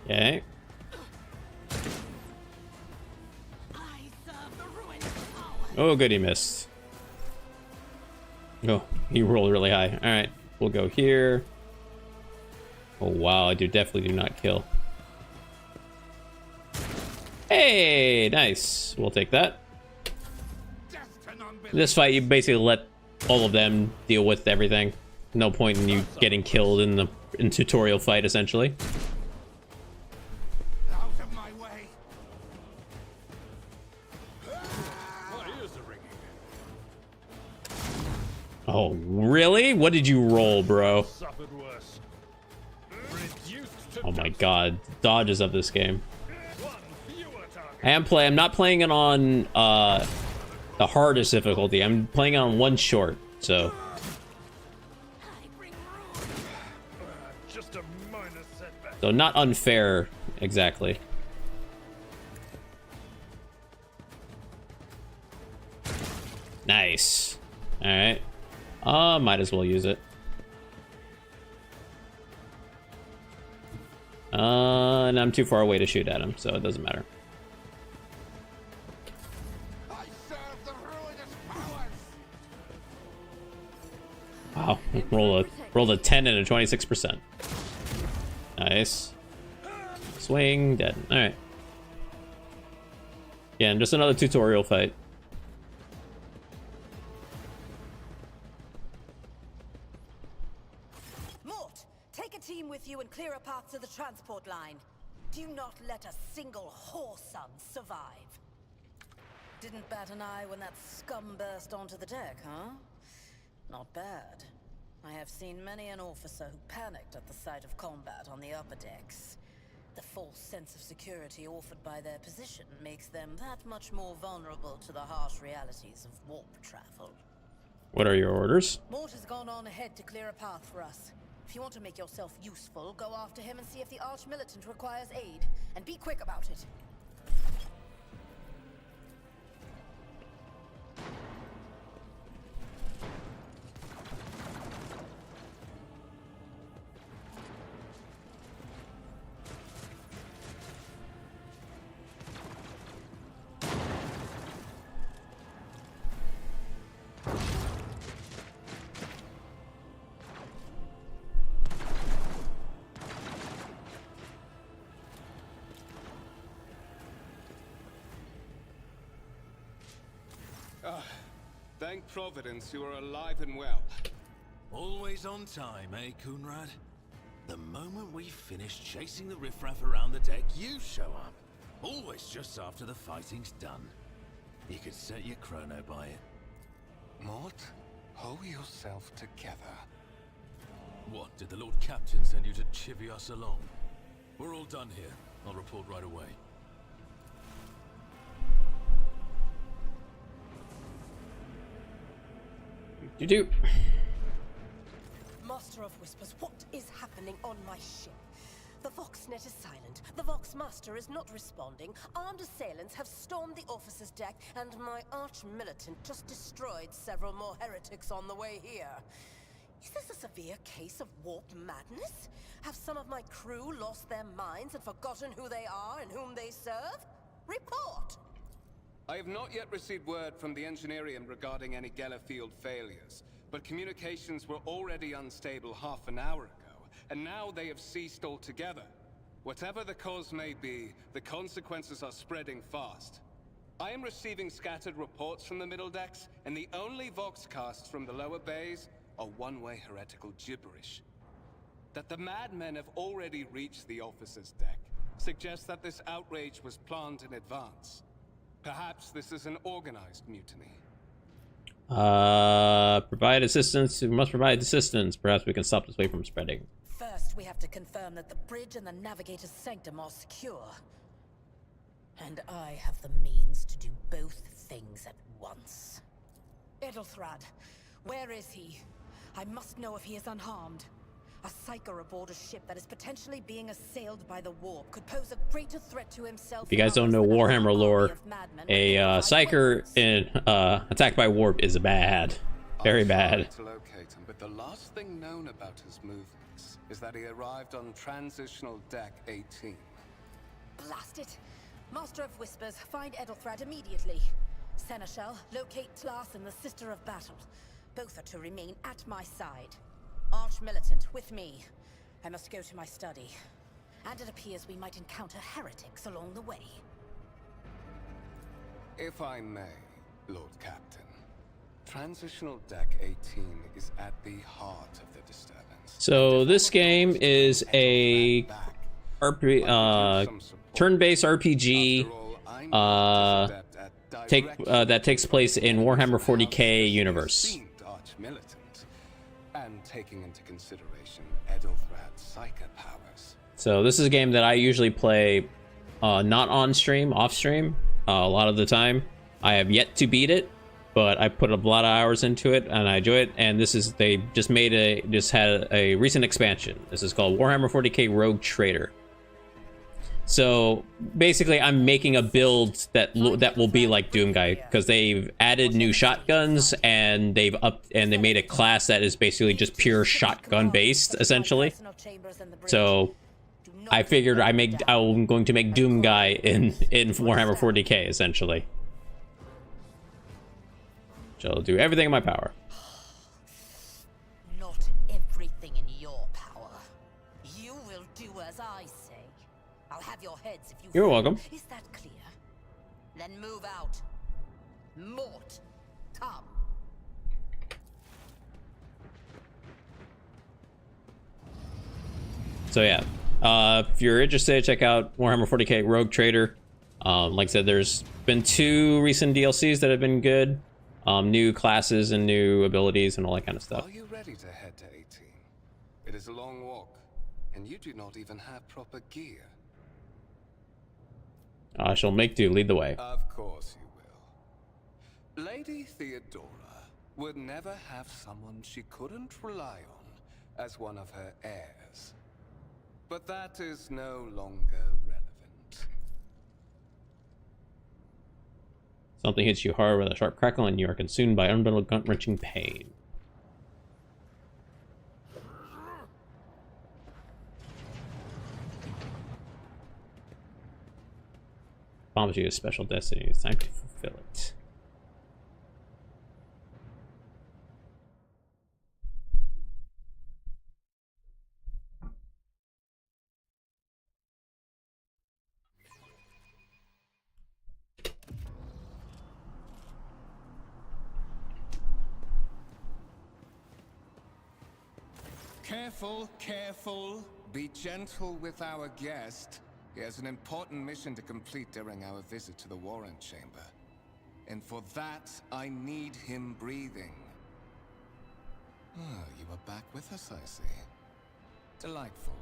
Okay. Oh, good, he missed. Oh, he rolled really high. All right, we'll go here. Oh wow, I definitely do not kill. Hey, nice. We'll take that. This fight, you basically let all of them deal with everything. No point in you getting killed in the tutorial fight, essentially. Out of my way. My ears are ringing. Oh, really? What did you roll, bro? Suffered worse. Reduced to Oh my god, dodges of this game. one fewer target. I'm not playing it on the hardest difficulty. I'm playing it on one short, so Just a minor setback. not unfair exactly. Nice. All right. Might as well use it. And I'm too far away to shoot at him, so it doesn't matter. I serve the ruinous powers. Wow, rolled a 10 and a 26%. Nice. Swing, dead. All right. Yeah, and just another tutorial fight. Mort, take a team with you and clear a path to the transport line. Do not let a single whoreson survive. Didn't bat an eye when that scum burst onto the deck, huh? Not bad. I have seen many an officer who panicked at the sight of combat on the upper decks. The false sense of security offered by their position makes them that much more vulnerable to the harsh realities of warp travel. What are your orders? Mort has gone on ahead to clear a path for us. If you want to make yourself useful, go after him and see if the Arch-Militant requires aid. And be quick about it. Thank Providence you are alive and well. Always on time, eh, Kunrad? The moment we finish chasing the riffraff around the deck, you show up. Always just after the fighting's done. You could set your chrono by it. Mort, hold yourself together. What, did the Lord Captain send you to chivvy us along? We're all done here. I'll report right away. You do. Master of Whispers, what is happening on my ship? The Voxnet is silent. The Voxmaster is not responding. Armed assailants have stormed the officer's deck, and my arch-militant just destroyed several more heretics on the way here. Is this a severe case of warp madness? Have some of my crew lost their minds and forgotten who they are and whom they serve? Report! I have not yet received word from the Engineerium regarding any Geller field failures, but communications were already unstable half an hour ago, and now they have ceased altogether. Whatever the cause may be, the consequences are spreading fast. I am receiving scattered reports from the middle decks, and the only voxcasts from the lower bays are one-way heretical gibberish. That the madmen have already reached the officer's deck suggests that this outrage was planned in advance. Perhaps this is an organized mutiny. Provide assistance. We must provide assistance. Perhaps we can stop this wave from spreading. First, we have to confirm that the bridge and the navigator's sanctum are secure. And I have the means to do both things at once. Edelthrad, where is he? I must know if he is unharmed. A psyker aboard a ship that is potentially being assailed by the warp could pose a greater threat to himself. If you guys don't know Warhammer lore, a psyker in attacked by warp is bad, very bad. To locate him, but the last thing known about his movements is that he arrived on transitional deck 18. Blast it! Master of Whispers, find Edelthrad immediately. Seneschal, locate Tlas and the Sister of Battle. Both are to remain at my side. Arch-militant, with me. I must go to my study. And it appears we might encounter heretics along the way. If I may, Lord Captain. Transitional deck 18 is at the heart of the disturbance. So this game is a turn-based RPG that takes place in Warhammer 40k universe. And taking into consideration Edelthrad's psychic powers. So this is a game that I usually play not on stream, off stream, a lot of the time. I have yet to beat it, but I put a lot of hours into it and I enjoy it. And this is, they just had a recent expansion. This is called Warhammer 40k Rogue Trader. So basically I'm making a build that will be like Doomguy, because they've added new shotguns and they made a class that is basically just pure shotgun based essentially. So I figured I'm going to make Doomguy in Warhammer 40k essentially. So I'll do everything in my power. Not everything in your power. You will do as I say. I'll have your heads if you... You're welcome. Is that clear? Then move out. Mort, come. So yeah, if you're interested, check out Warhammer 40k Rogue Trader. Like I said, there's been 2 recent DLCs that have been good. New classes and new abilities and all that kind of stuff. Are you ready to head to 18? It is a long walk, and you do not even have proper gear. I shall make do. Lead the way. Of course you will. Lady Theodora would never have someone she couldn't rely on as one of her heirs. But that is no longer relevant. Something hits you hard with a sharp crackle and you are consumed by unbridled gut-wrenching pain. Promise you a special destiny. It's time to fulfill it. Careful, careful. Be gentle with our guest. He has an important mission to complete during our visit to the Warrant Chamber. And for that, I need him breathing. Oh, you are back with us, I see. Delightful.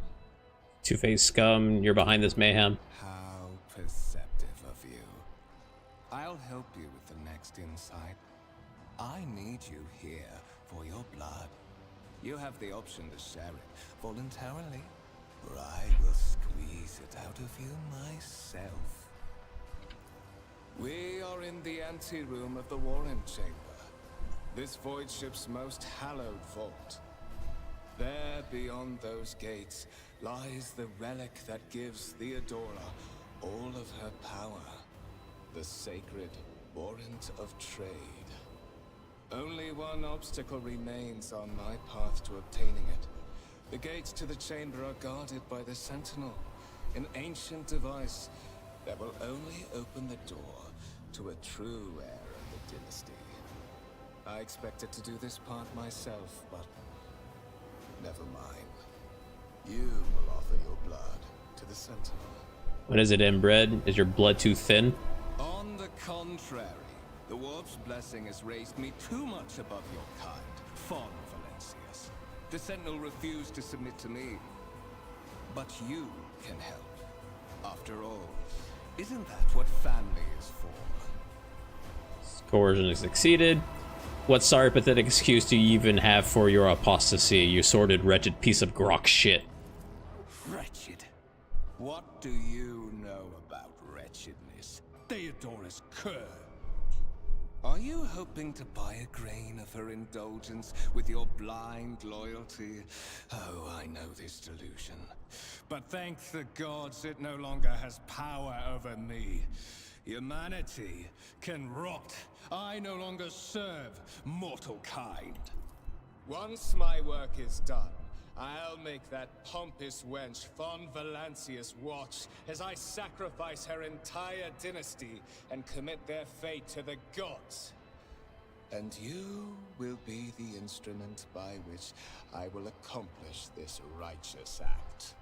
Two-faced scum, you're behind this mayhem. How perceptive of you. I'll help you with the next insight. I need you here for your blood. You have the option to share it voluntarily, or I will squeeze it out of you myself. We are in the anteroom of the Warrant Chamber. This void ship's most hallowed vault. There, beyond those gates, lies the relic that gives Theodora all of her power. The sacred warrant of trade. Only one obstacle remains on my path to obtaining it. The gates to the chamber are guarded by the Sentinel, an ancient device that will only open the door to a true heir of the dynasty. I expected to do this part myself, but never mind. You will offer your blood to the Sentinel. What is it, inbred? Is your blood too thin? On the contrary, the Warp's blessing has raised me too much above your kind, Fon Valencius. The Sentinel refused to submit to me, but you can help. After all, isn't that what family is for? Coercion is succeeded. What sorry pathetic excuse do you even have for your apostasy, you sordid, wretched piece of grok shit? Wretched? What do you know about wretchedness? Theodora's cur. Are you hoping to buy a grain of her indulgence with your blind loyalty? Oh, I know this delusion. But thank the gods it no longer has power over me. Humanity can rot. I no longer serve mortal kind. Once my work is done, I'll make that pompous wench Fon Valencius watch as I sacrifice her entire dynasty and commit their fate to the gods. And you will be the instrument by which I will accomplish this righteous act.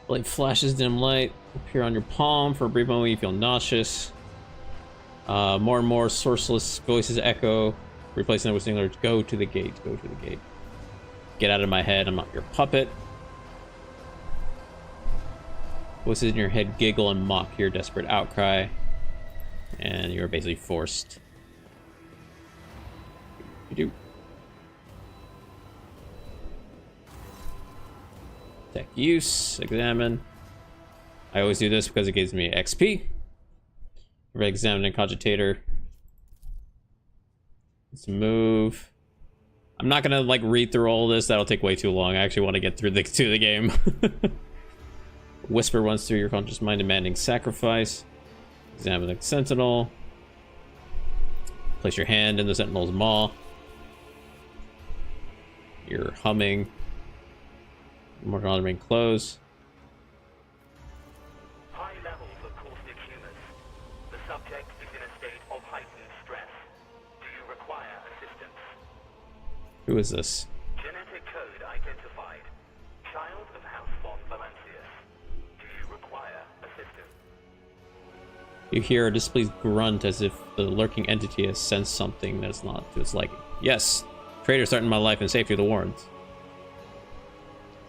Blade flashes dim light appear on your palm. For a brief moment you feel nauseous. More and more sourceless voices echo, replacing it with singular, go to the gate, go to the gate. Get out of my head, I'm not your puppet. Voices in your head giggle and mock your desperate outcry. And you're basically forced. You do. Tech use, examine. I always do this because it gives me XP. Examine and cogitator. Let's move. I'm not gonna like read through all this. That'll take way too long. I actually want to get through the game. Whisper runs through your conscious mind, demanding sacrifice. Examine the Sentinel. Place your hand in the Sentinel's maw. You're humming. More remain close. High levels of caustic humus. The subject is in a state of heightened stress. Do you require assistance? Who is this? Genetic code identified. Child of House Fon Valencius. Do you require assistance? You hear a displeased grunt as if the lurking entity has sensed something that's not to its liking. Yes, traitor threatened my life and safety of the Warrens.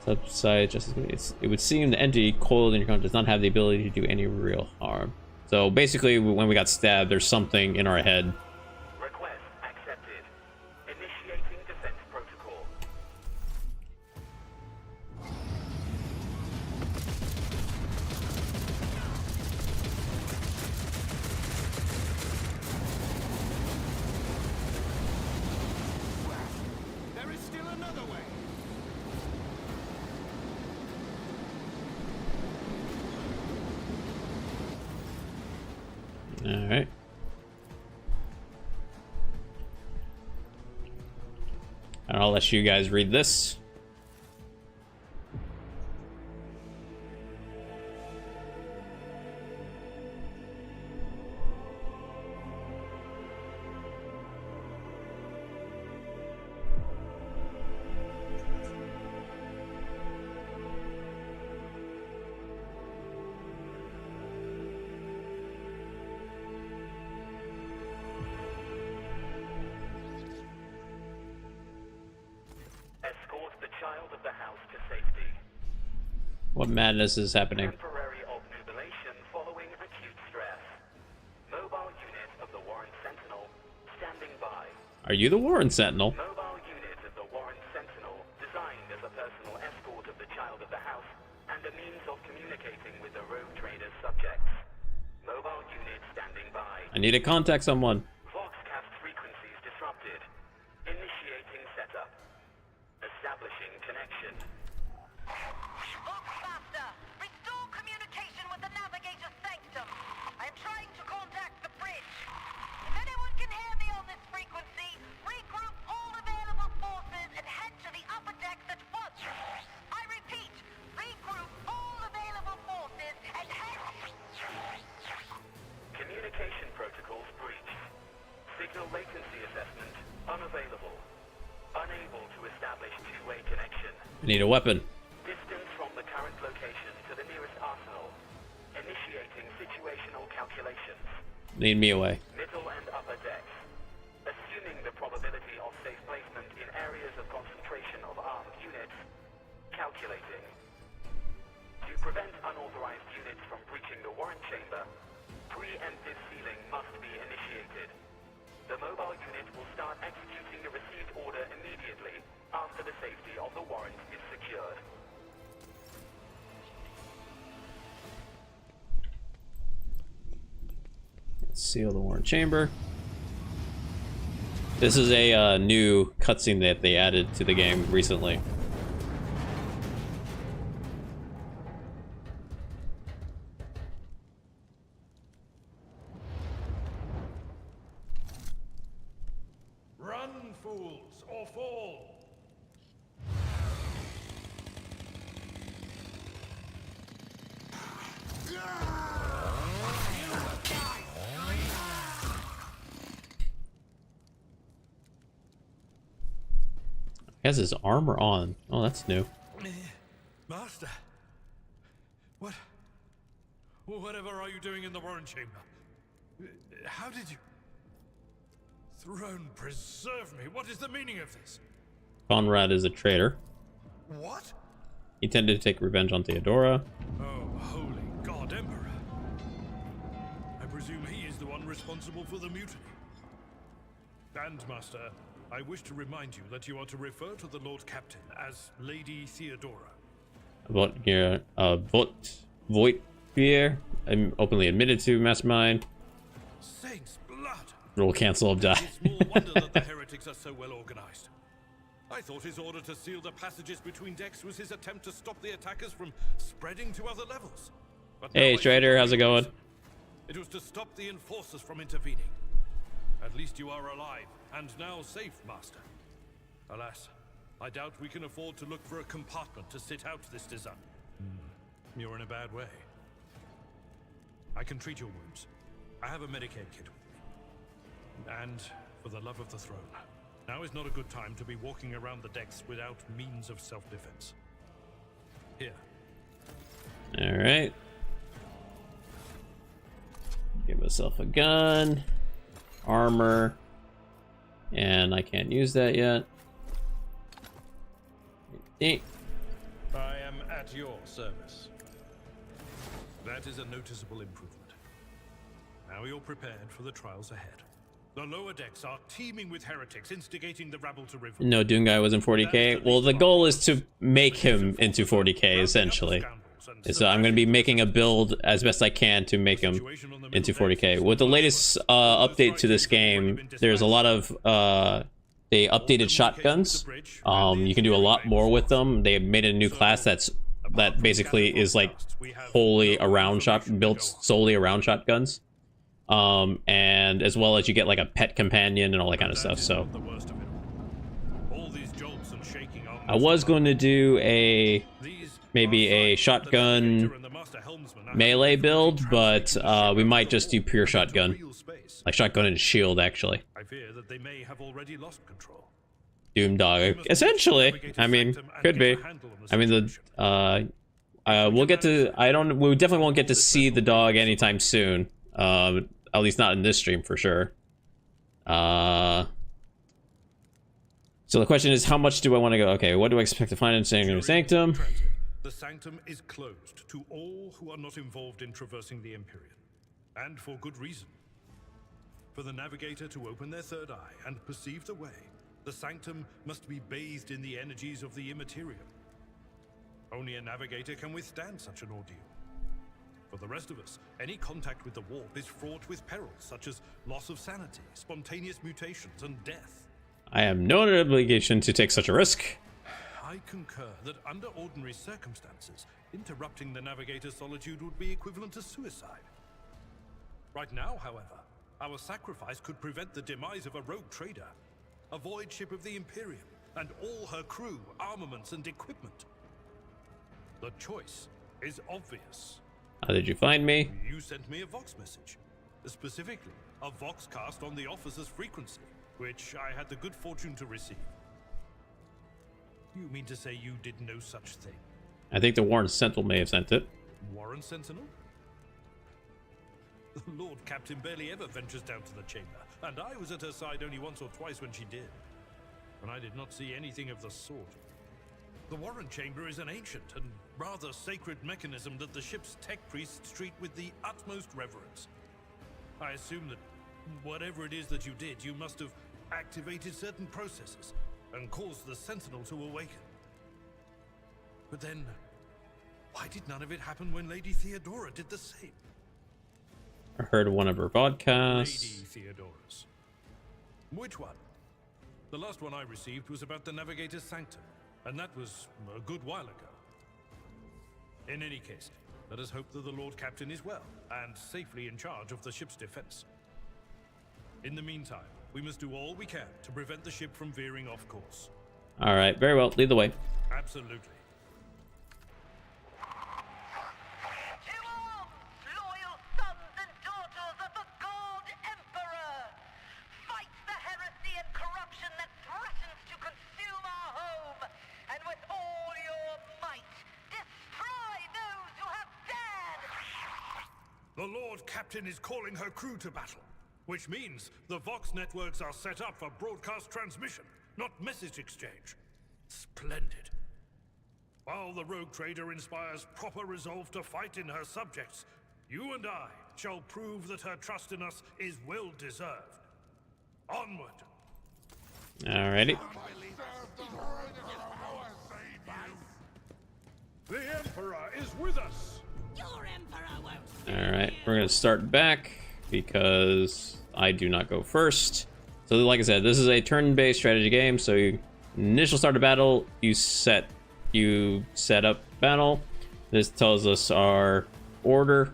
Subside justice. It would seem the entity coiled in your conscience does not have the ability to do any real harm. So basically, when we got stabbed, there's something in our head. Request accepted. Initiating defense protocol. There is still another way. All right. And I'll let you guys read this. Escort the child of the house to safety. What madness is happening? Temporary obnubilation following acute stress. Mobile unit of the Warren Sentinel standing by. Are you the Warren Sentinel? Mobile unit of the Warren Sentinel designed as a personal escort of the child of the house and a means of communicating with the rogue trader's subjects. Mobile unit standing by. I need to contact someone. Voxcast frequencies disrupted. Initiate connection. Faster! Restore communication with the navigator's sanctum. I am trying to contact the bridge. If anyone can hear me on this frequency, regroup all available forces and head to the upper decks at once. I repeat, regroup all available forces and head... Communication protocols breached. Signal latency assessment unavailable. Unable to establish two-way connection. I need a weapon. Distance from the current location to the nearest arsenal. Initiating situational calculations. Lead me away. Middle and upper decks. Assuming the probability of safe placement in areas of concentration of armed units. Calculating. To prevent unauthorized units from breaching the warrant chamber, preemptive sealing must be initiated. The mobile unit will start executing the received order immediately after the safety of the warrant is secured. Seal the warrant chamber. This is a new cutscene that they added to the game recently. Run, fools, or fall! He has his armor on. Oh, that's new. Master, whatever are you doing in the warrant chamber? How did you... Throne preserve me, what is the meaning of this? Conrad is a traitor. What? He intended to take revenge on Theodora. Oh, holy God, Emperor. I presume he is the one responsible for the mutiny. And, Master, I wish to remind you that you are to refer to the Lord Captain as Lady Theodora. Voigtbier, I'm openly admitted to Mastermind. Saints' blood! Roll cancel of die. It's small wonder that the heretics are so well organized. I thought his order to seal the passages between decks was his attempt to stop the attackers from spreading to other levels. But Hey, Strider, how's it going? It was to stop the enforcers from intervening. At least you are alive, and now safe, Master. Alas, I doubt we can afford to look for a compartment to sit out this disaster. You're in a bad way. I can treat your wounds. I have a Medicaid kit with me. And, for the love of the throne, now is not a good time to be walking around the decks without means of self-defense. Here. Alright. Give myself a gun. Armor. And I can't use that yet. I am at your service. That is a noticeable improvement. Now you're prepared for the trials ahead. The lower decks are teeming with heretics, instigating the rabble to revolt. No, Doom Guy was in 40k. Well, the goal is to make him into 40k, essentially. So I'm going to be making a build as best I can to make him into 40k. With the latest update to this game, there's a lot of... they updated shotguns. You can do a lot more with them. They made a new class that basically is like wholly around built solely around shotguns. And as well as you get like a pet companion and all that kind of stuff. So I was going to do maybe a shotgun melee build, but we might just do pure shotgun, like shotgun and shield actually. I fear that they may have already lost control. Doom Dog, essentially. I mean, could be. I mean, we'll get to. We definitely won't get to see the dog anytime soon. At least not in this stream for sure. So the question is, how much do I want to go? Okay, what do I expect to find in Sanctum? The Sanctum is closed to all who are not involved in traversing the Empyrean, and for good reason. For the Navigator to open their third eye and perceive the way, the Sanctum must be bathed in the energies of the Immaterial. Only a Navigator can withstand such an ordeal. For the rest of us, any contact with the warp is fraught with perils such as loss of sanity, spontaneous mutations, and death. I have no obligation to take such a risk. I concur that under ordinary circumstances, interrupting the navigator's solitude would be equivalent to suicide. Right now, however, our sacrifice could prevent the demise of a rogue trader, a void ship of the Imperium, and all her crew, armaments, and equipment. The choice is obvious. How did you find me? You sent me a Vox message. Specifically, a Vox cast on the officer's frequency, which I had the good fortune to receive. You mean to say you did no such thing? I think the Warren Sentinel may have sent it. Warren Sentinel? The Lord Captain barely ever ventures down to the chamber, and I was at her side only once or twice when she did. And I did not see anything of the sort. The Warren Chamber is an ancient and rather sacred mechanism that the ship's tech priests treat with the utmost reverence. I assume that whatever it is that you did, you must have activated certain processes and caused the Sentinel to awaken. But then, why did none of it happen when Lady Theodora did the same? I heard one of her vodcasts. Lady Theodora's. Which one? The last one I received was about the Navigator's Sanctum, and that was a good while ago. In any case, let us hope that the Lord Captain is well, and safely in charge of the ship's defense. In the meantime, we must do all we can to prevent the ship from veering off course. Alright, very well. Lead the way. Absolutely. To arms, loyal sons and daughters of the God Emperor! Fight the heresy and corruption that threatens to consume our home, and with all your might, destroy those who have dared! The Lord Captain is calling her crew to battle, which means the Vox networks are set up for broadcast transmission, not message exchange. Splendid. While the rogue trader inspires proper resolve to fight in her subjects, you and I shall prove that her trust in us is well deserved. Onward. Alrighty. The Emperor is with us. Your Emperor won't. Alright, we're going to start back because I do not go first. So like I said, this is a turn-based strategy game, so you initial start of battle, you set up battle. This tells us our order.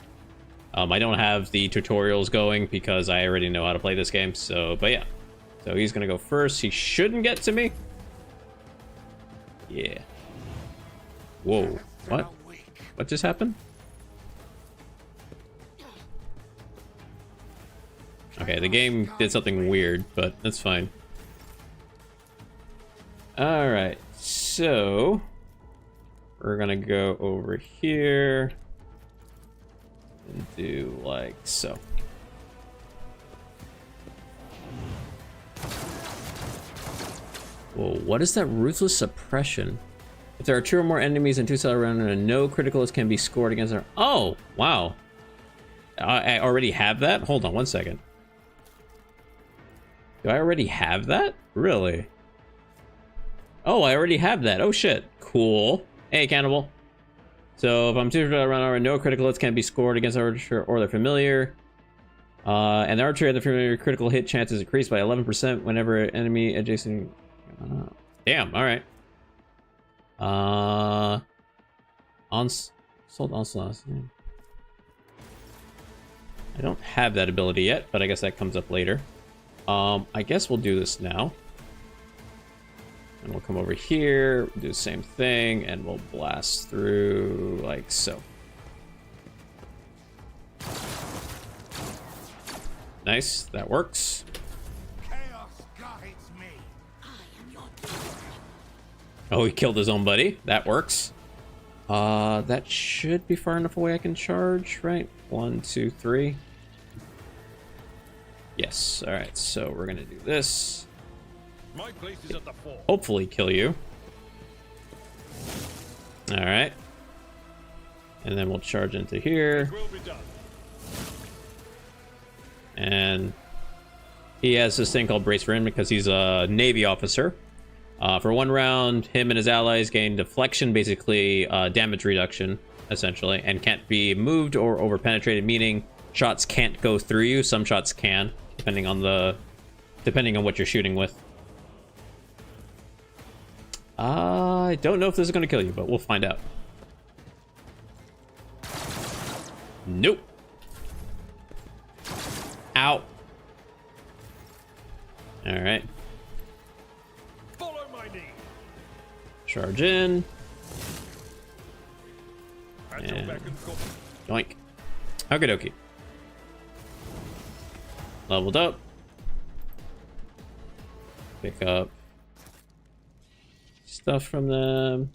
I don't have the tutorials going because I already know how to play this game, so but yeah. So he's gonna go first. He shouldn't get to me. Yeah. Whoa. What? What just happened? Okay, the game did something weird, but that's fine. Alright, so we're gonna go over here and do like so. Whoa, what is that ruthless suppression? If there are 2 or more enemies and 2 cell around and no criticals can be scored against our... Oh, wow. I already have that? Hold on one second. Do I already have that? Really? Oh, I already have that. Oh shit. Cool. Hey, cannibal. So if I'm 2 around our no critical hits can be scored against our archer or their familiar. And the archer and the familiar critical hit chances increase by 11% whenever enemy adjacent... damn, alright. Assault Onslaught. I don't have that ability yet, but I guess that comes up later. I guess we'll do this now. And we'll come over here, do the same thing, and we'll blast through like so. Nice, that works. Chaos guides me. Oh, he killed his own buddy. That works. That should be far enough away I can charge, right? 1, 2, 3. Yes, alright, so we're gonna do this. My place is at the fore. Hopefully kill you. Alright. And then we'll charge into here. Will be done. And he has this thing called Brace for Him because he's a Navy officer. For 1 round, him and his allies gain deflection, basically damage reduction, essentially, and can't be moved or over-penetrated, meaning shots can't go through you. Some shots can, depending on what you're shooting with. I don't know if this is going to kill you, but we'll find out. Nope. Ow. All right. Follow my lead. Charge in. At your And beck and call. yoink. Okie dokie. Leveled up. Pick up stuff from them.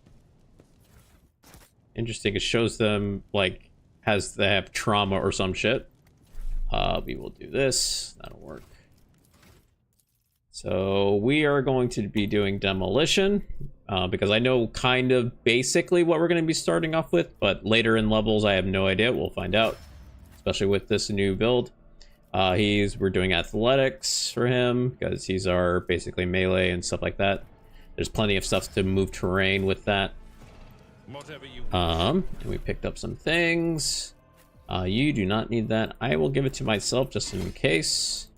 Interesting. It shows them like they have trauma or some shit. We will do this. That'll work. So we are going to be doing demolition because I know kind of basically what we're going to be starting off with, but later in levels I have no idea. We'll find out, especially with this new build. We're doing athletics for him because he's our basically melee and stuff like that. There's plenty of stuff to move terrain with that. Whatever you And we picked up some things. You do not need that. I will give it to myself just in case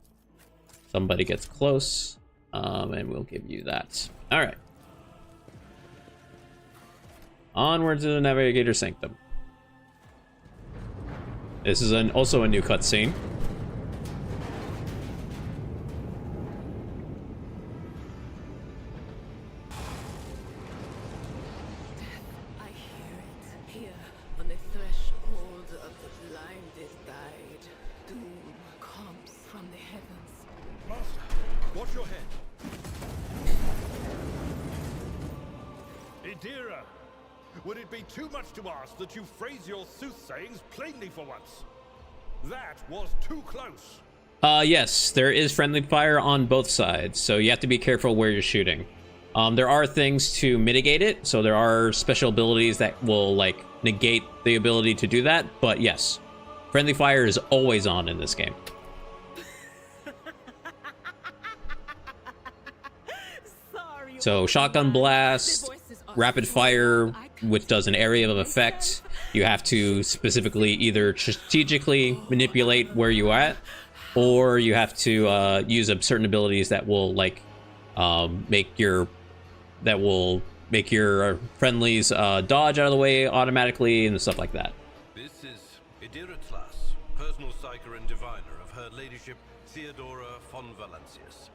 somebody gets close. And we'll give you that. All right. Onward to the Navigator Sanctum. This is also a new cutscene. I hear it here on the threshold of the blinded guide. Doom comes from the heavens. Master, watch your head. Idira, would it be too much to ask that you phrase your soothsayings plainly for once? That was too close. Yes, there is friendly fire on both sides, so you have to be careful where you're shooting. There are things to mitigate it, so there are special abilities that will, like, negate the ability to do that, but yes, friendly fire is always on in this game. So shotgun blast, rapid fire, which does an area of effect. You have to specifically either strategically manipulate where you're at, or you have to use certain abilities that will make your friendlies dodge out of the way automatically and stuff like that. This is Idira Tlas, personal psyker and diviner of Her Ladyship Theodora von Valancius.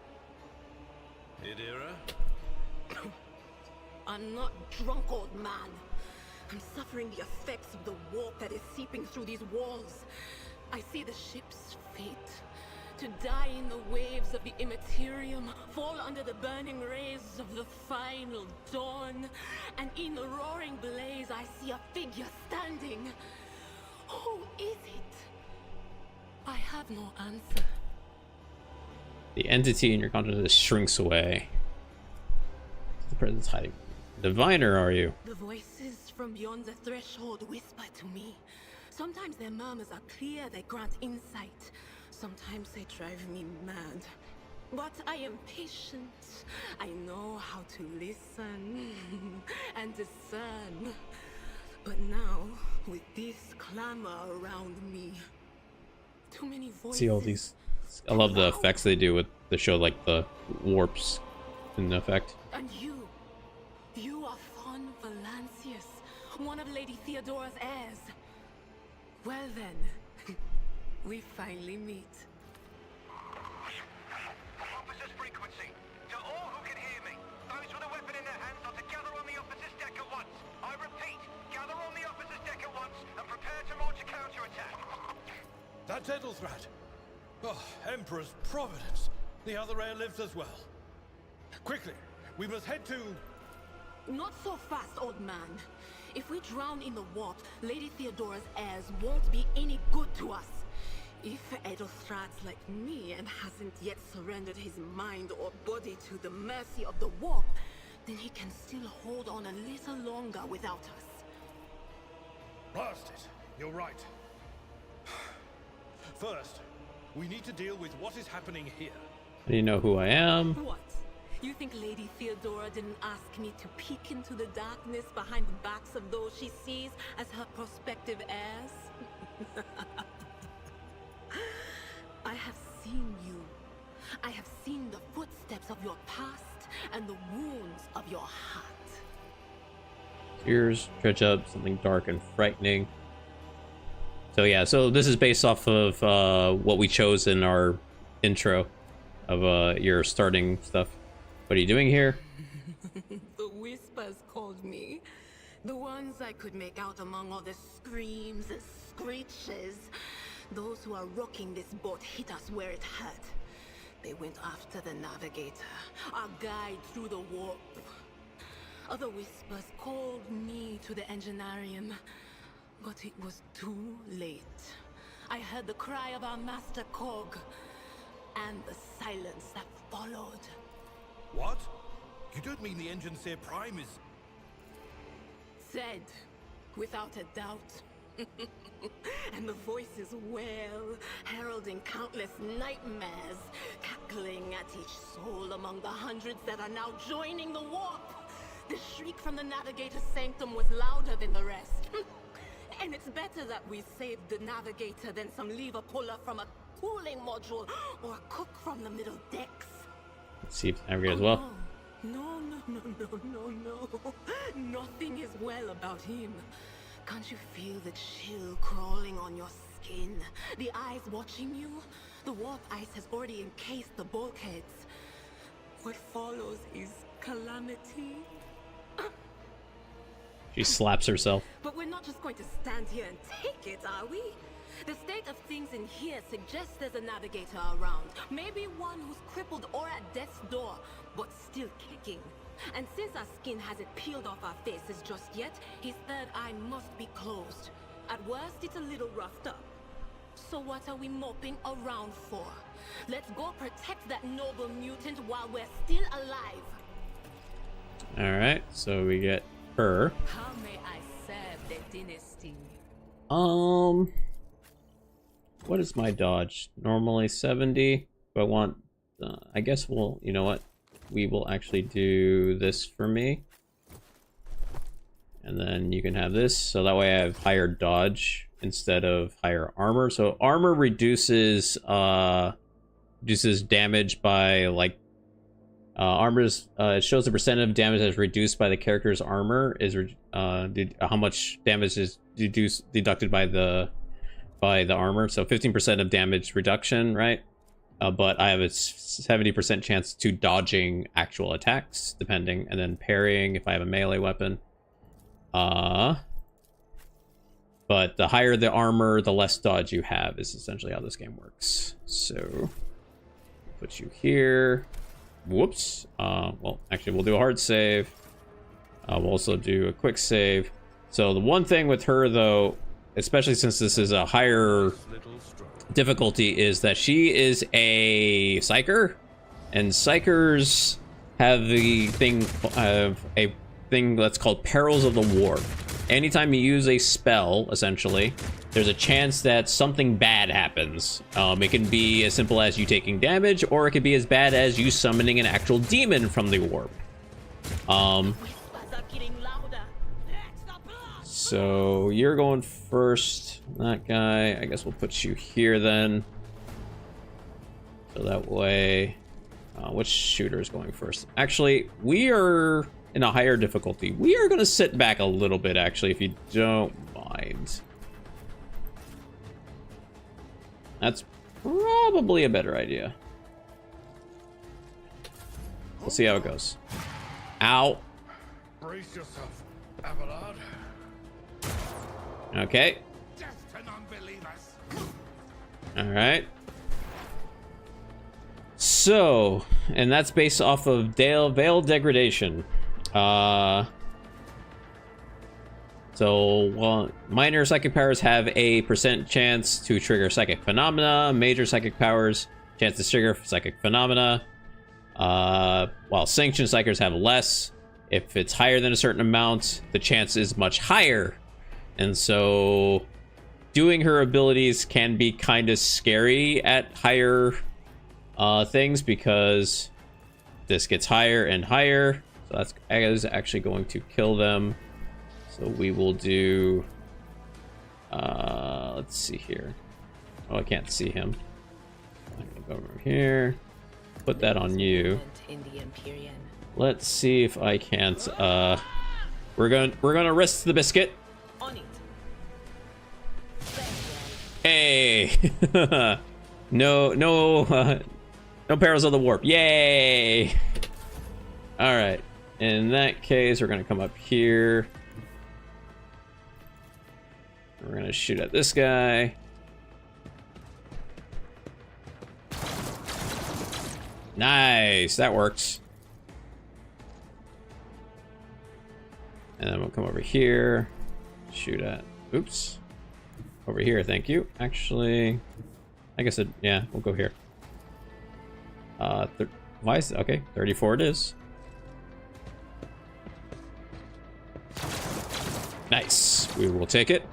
Idira? I'm not drunk, old man. I'm suffering the effects of the warp that is seeping through these walls. I see the ship's fate. To die in the waves of the immaterium, fall under the burning rays of the final dawn. And in the roaring blaze, I see a figure standing. Who is it? I have no answer. The entity in your consciousness shrinks away. The presence hiding. Diviner, are you? The voices from beyond the threshold whisper to me. Sometimes their murmurs are clear, they grant insight. Sometimes they drive me mad. But I am patient. I know how to listen and discern. But now, with this clamor around me, too many voices. See all these. I love the effects they do with the show, like the warps in effect. And you are von Valancius, one of Lady Theodora's heirs. Well then, we finally meet. Officers frequency. To all who can hear me, those with a weapon in their hands are to gather on the officers' deck at once. I repeat, gather on the officers' deck at once and prepare to launch a counterattack. That's Edelthrat. Oh, Emperor's Providence. The other heir lives as well. Quickly, we must head to... Not so fast, old man. If we drown in the warp, Lady Theodora's heirs won't be any good to us. If Edelthrat's like me and hasn't yet surrendered his mind or body to the mercy of the warp, then he can still hold on a little longer without us. Blast it. You're right. First, we need to deal with what is happening here. Do you know who I am? What? You think Lady Theodora didn't ask me to peek into the darkness behind the backs of those she sees as her prospective heirs? I have seen you. I have seen the footsteps of your past and the wounds of your heart. Tears, dredge up, something dark and frightening. So yeah, so this is based off of what we chose in our intro of your starting stuff. What are you doing here? The whispers called me. The ones I could make out among all the screams and screeches. Those who are rocking this boat hit us where it hurt. They went after the navigator, our guide through the warp. Other whispers called me to the engineerium, but it was too late. I heard the cry of our master Cog, and the silence that followed. What? You don't mean the Enginseer Prime is... Said, without a doubt. And the voices wail, heralding countless nightmares, cackling at each soul among the hundreds that are now joining the warp. The shriek from the Navigator's sanctum was louder than the rest. And it's better that we saved the Navigator than some lever puller from a cooling module or a cook from the middle decks. Let's see if Navigator as well. No. Nothing is well about him. Can't you feel the chill crawling on your skin? The eyes watching you? The warp ice has already encased the bulkheads. What follows is calamity. She slaps herself. But we're not just going to stand here and take it, are we? The state of things in here suggests there's a navigator around. Maybe one who's crippled or at death's door, but still kicking. And since our skin hasn't peeled off our faces just yet, his third eye must be closed. At worst, it's a little roughed up. So what are we moping around for? Let's go protect that noble mutant while we're still alive. Alright, so we get her. How may I serve the dynasty? What is my dodge? Normally 70. If I want, I guess we'll, you know what? We will actually do this for me. And then you can have this, so that way I have higher dodge instead of higher armor. So armor reduces damage by like armors. It shows the percent of damage that's reduced by the character's armor is how much damage is deducted by the armor. So 15% of damage reduction, right? But I have a 70% chance to dodging actual attacks, depending, and then parrying if I have a melee weapon. But the higher the armor, the less dodge you have, is essentially how this game works. So, put you here. Whoops. Well, actually, we'll do a hard save. We'll also do a quick save. So the one thing with her, though, especially since this is a higher difficulty, is that she is a psyker, and psykers have the thing of a thing that's called perils of the warp. Anytime you use a spell, essentially, there's a chance that something bad happens. It can be as simple as you taking damage, or it could be as bad as you summoning an actual demon from the warp. So you're going first, that guy. I guess we'll put you here then. So that way, which shooter is going first? Actually, we are in a higher difficulty. We are going to sit back a little bit, actually, if you don't mind. That's probably a better idea. We'll see how it goes. Ow. Brace yourself, Abelard. Okay. All right. So, and that's based off of Veil Degradation. So, well, minor psychic powers have a % chance to trigger psychic phenomena. Major psychic powers, chance to trigger psychic phenomena. While sanctioned psychers have less. If it's higher than a certain amount, the chance is much higher. And so, doing her abilities can be kind of scary at higher things, because this gets higher and higher. So that is actually going to kill them. So we will do, let's see here. Oh, I can't see him. I'm gonna go over here, put that on you. Let's see if I can't We're gonna risk the biscuit. On it. Hey. No perils of the warp. Yay. All right. In that case, we're gonna come up here. We're gonna shoot at this guy. Nice, that works. And then we'll come over here, shoot at, oops. Over here, thank you. Actually, I guess yeah, we'll go here. Why is it, okay, 34 it is. Nice, we will take it.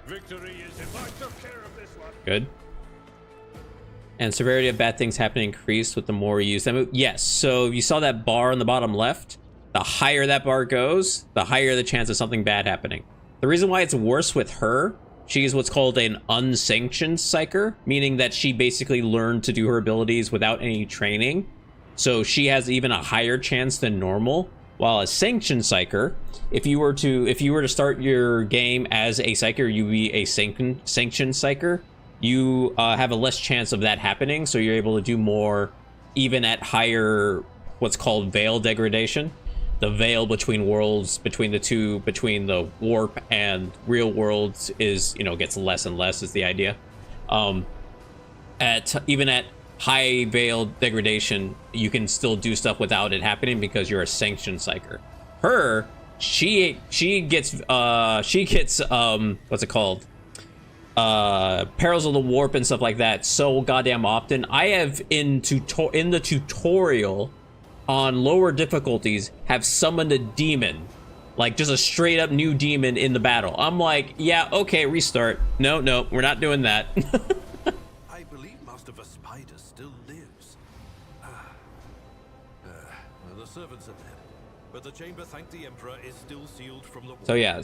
Victory is if I took care of this one. Good. And severity of bad things happening increased with the more you use them. Yes, so you saw that bar on the bottom left. The higher that bar goes, the higher the chance of something bad happening. The reason why it's worse with her, she is what's called an unsanctioned psyker, meaning that she basically learned to do her abilities without any training. So she has even a higher chance than normal. While a sanctioned psyker, if you were to start your game as a psyker, you be a sanctioned psyker. You have a less chance of that happening, so you're able to do more even at higher what's called veil degradation. The veil between worlds, between the warp and real worlds is, gets less and less is the idea. Even at high veil degradation, you can still do stuff without it happening because you're a sanctioned psyker. Her, she gets what's it called? Perils of the warp and stuff like that so goddamn often. I have in the tutorial on lower difficulties have summoned a demon, like just a straight up new demon in the battle. I'm like, yeah, okay, restart. No, we're not doing that. I believe Master Vespider still lives. The servants are dead, but the chamber, thank the Emperor, is still sealed from the war. So yeah,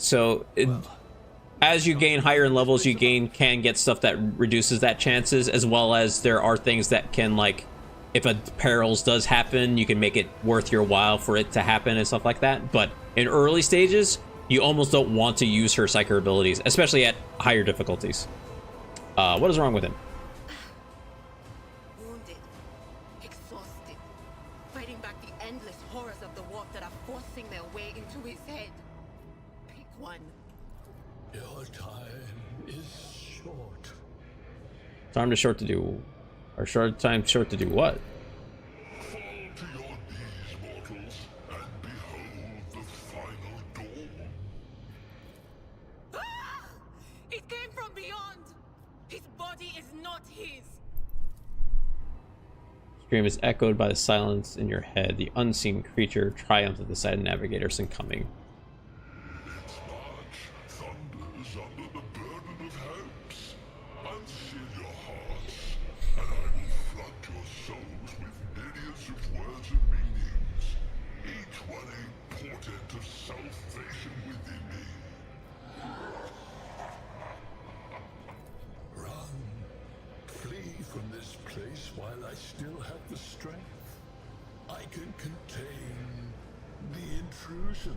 as you gain higher in levels, you can get stuff that reduces that chances, as well as there are things that can, like, if a perils does happen, you can make it worth your while for it to happen and stuff like that. But in early stages, you almost don't want to use her psyker abilities, especially at higher difficulties. What is wrong with him? Wounded, exhausted, fighting back the endless horrors of the warp that are forcing their way into his head. Pick one. Your time is short. Time short to do what? Fall to your knees, mortals, and behold the final dawn. Ah! It came from beyond. His body is not his. Scream is echoed by the silence in your head. The unseen creature triumphs at the sight of navigators incoming. Its march thunders under the burden of hopes. Unseal your hearts, and I will flood your souls with myriads of words and meanings, each one a portent of salvation within me. Run, flee from this place while I still have the strength. I can contain the intrusion,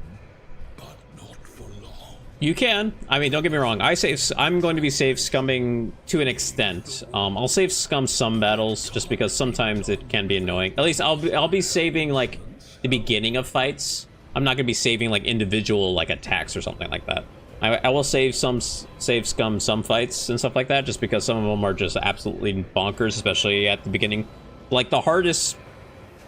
but not for long. You can. I mean, don't get me wrong. I'm going to be save scumming to an extent. I'll save scum some battles just because sometimes it can be annoying. At least I'll be saving like the beginning of fights. I'm not gonna be saving like individual like attacks or something like that. I will save scum some fights and stuff like that, just because some of them are just absolutely bonkers, especially at the beginning. Like the hardest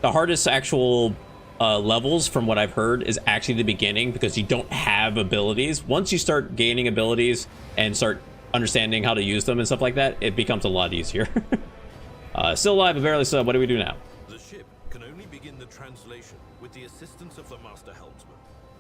actual levels, from what I've heard, is actually the beginning, because you don't have abilities. Once you start gaining abilities and start understanding how to use them and stuff like that, it becomes a lot easier. Still alive, but barely so. What do we do now? The ship can only begin the translation with the assistance of the Master Helmsman,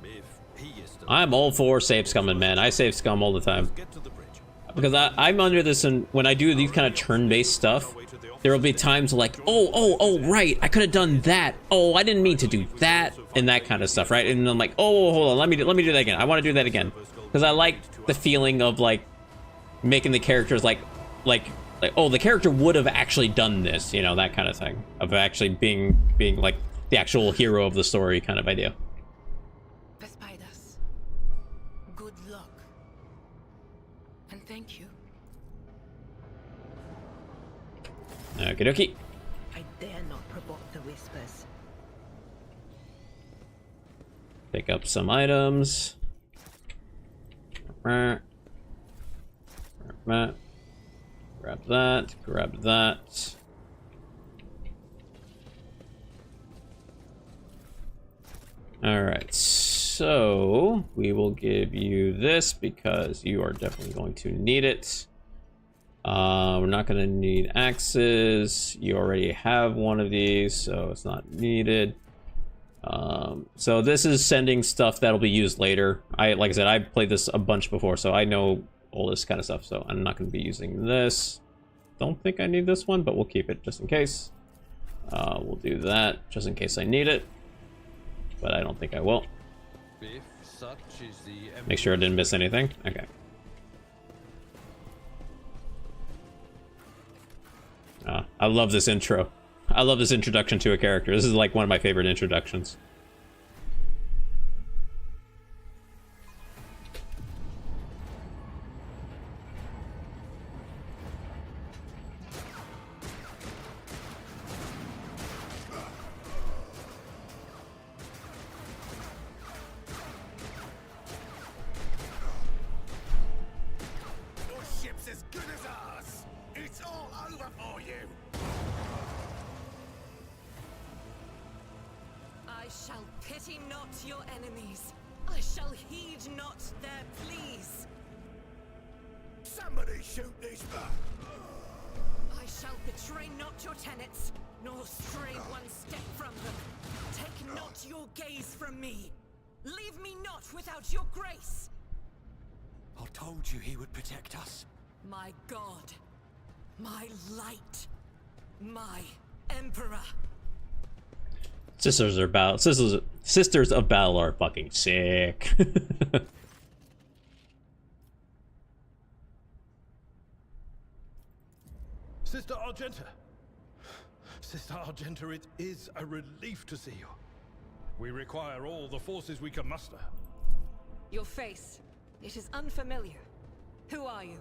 if he is still... I'm all for save scumming, man. I save scum all the time. Get to the bridge. Because I'm under this, and when I do these kind of turn-based stuff, there will be times like, oh, right, I could have done that. Oh, I didn't mean to do that, and that kind of stuff, right? And I'm like, oh, hold on, let me do that again. I want to do that again, because I like the feeling of like making the characters like, oh, the character would have actually done this, you know, that kind of thing, of actually being like the actual hero of the story kind of idea. Spiders. Good luck. And thank you. Okie dokie. I dare not provoke the whispers. Pick up some items. Grab that. Grab that. Alright, so we will give you this because you are definitely going to need it. We're not going to need axes. You already have one of these, so it's not needed. So this is sending stuff that'll be used later. Like I said, I played this a bunch before, so I know all this kind of stuff, so I'm not going to be using this. Don't think I need this one, but we'll keep it just in case. We'll do that just in case I need it, but I don't think I will. If such is the Make sure I didn't miss anything. Okay. I love this intro. I love this introduction to a character. This is like one of my favorite introductions. Your ship's as good as ours. It's all over for you. I shall pity not your enemies. I shall heed not their pleas. Somebody shoot these. I shall betray not your tenets, nor stray one step from them. Take not your gaze from me. Leave me not without your grace. I told you he would protect us. My God, my light, my Emperor. Sisters of Battle are fucking sick. Sister Argenta. Sister Argenta, it is a relief to see you. We require all the forces we can muster. Your face, it is unfamiliar. Who are you?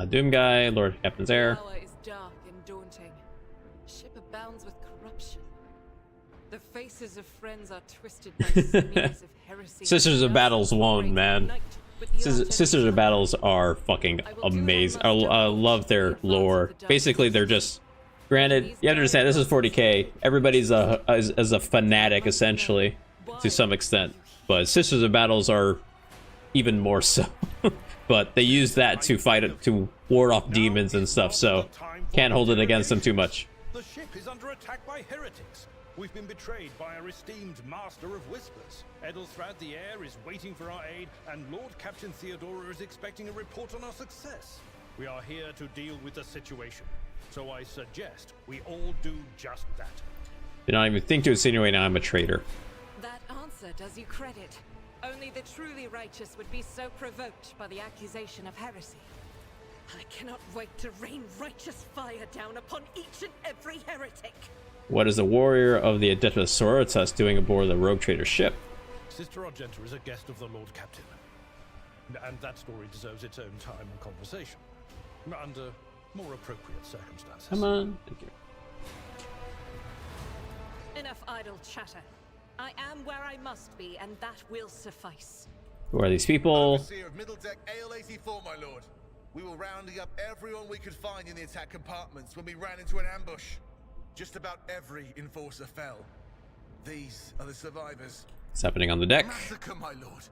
Doom Guy, Lord Captain's Heir. The hour is dark and daunting. Ship abounds with corruption. The faces of friends are twisted by smears of heresy. Sisters of Battles won, man. Sisters of Battles are fucking amazing. I love their lore. Basically, they're just... Granted, you have to understand, this is 40k. Everybody's a fanatic, essentially, to some extent. But Sisters of Battles are even more so. But they use that to fight it, to ward off demons and stuff, so can't hold it against them too much. The ship is under attack by heretics. We've been betrayed by our esteemed Master of Whispers. Edelthrad the Heir is waiting for our aid, and Lord Captain Theodora is expecting a report on our success. We are here to deal with the situation, so I suggest we all do just that. Do not even think to insinuate I'm a traitor. That answer does you credit. Only the truly righteous would be so provoked by the accusation of heresy. I cannot wait to rain righteous fire down upon each and every heretic. What is the warrior of the Adeptus Sororitas doing aboard the rogue trader ship? Sister Argenta is a guest of the Lord Captain, and that story deserves its own time and conversation, under more appropriate circumstances. Come on. Thank you. Enough idle chatter. I am where I must be, and that will suffice. Who are these people? Overseer of Middle Deck AL-84, my lord. We were rounding up everyone we could find in the attack compartments when we ran into an ambush. Just about every enforcer fell. These are the survivors. What's happening on the deck? Massacre, my lord.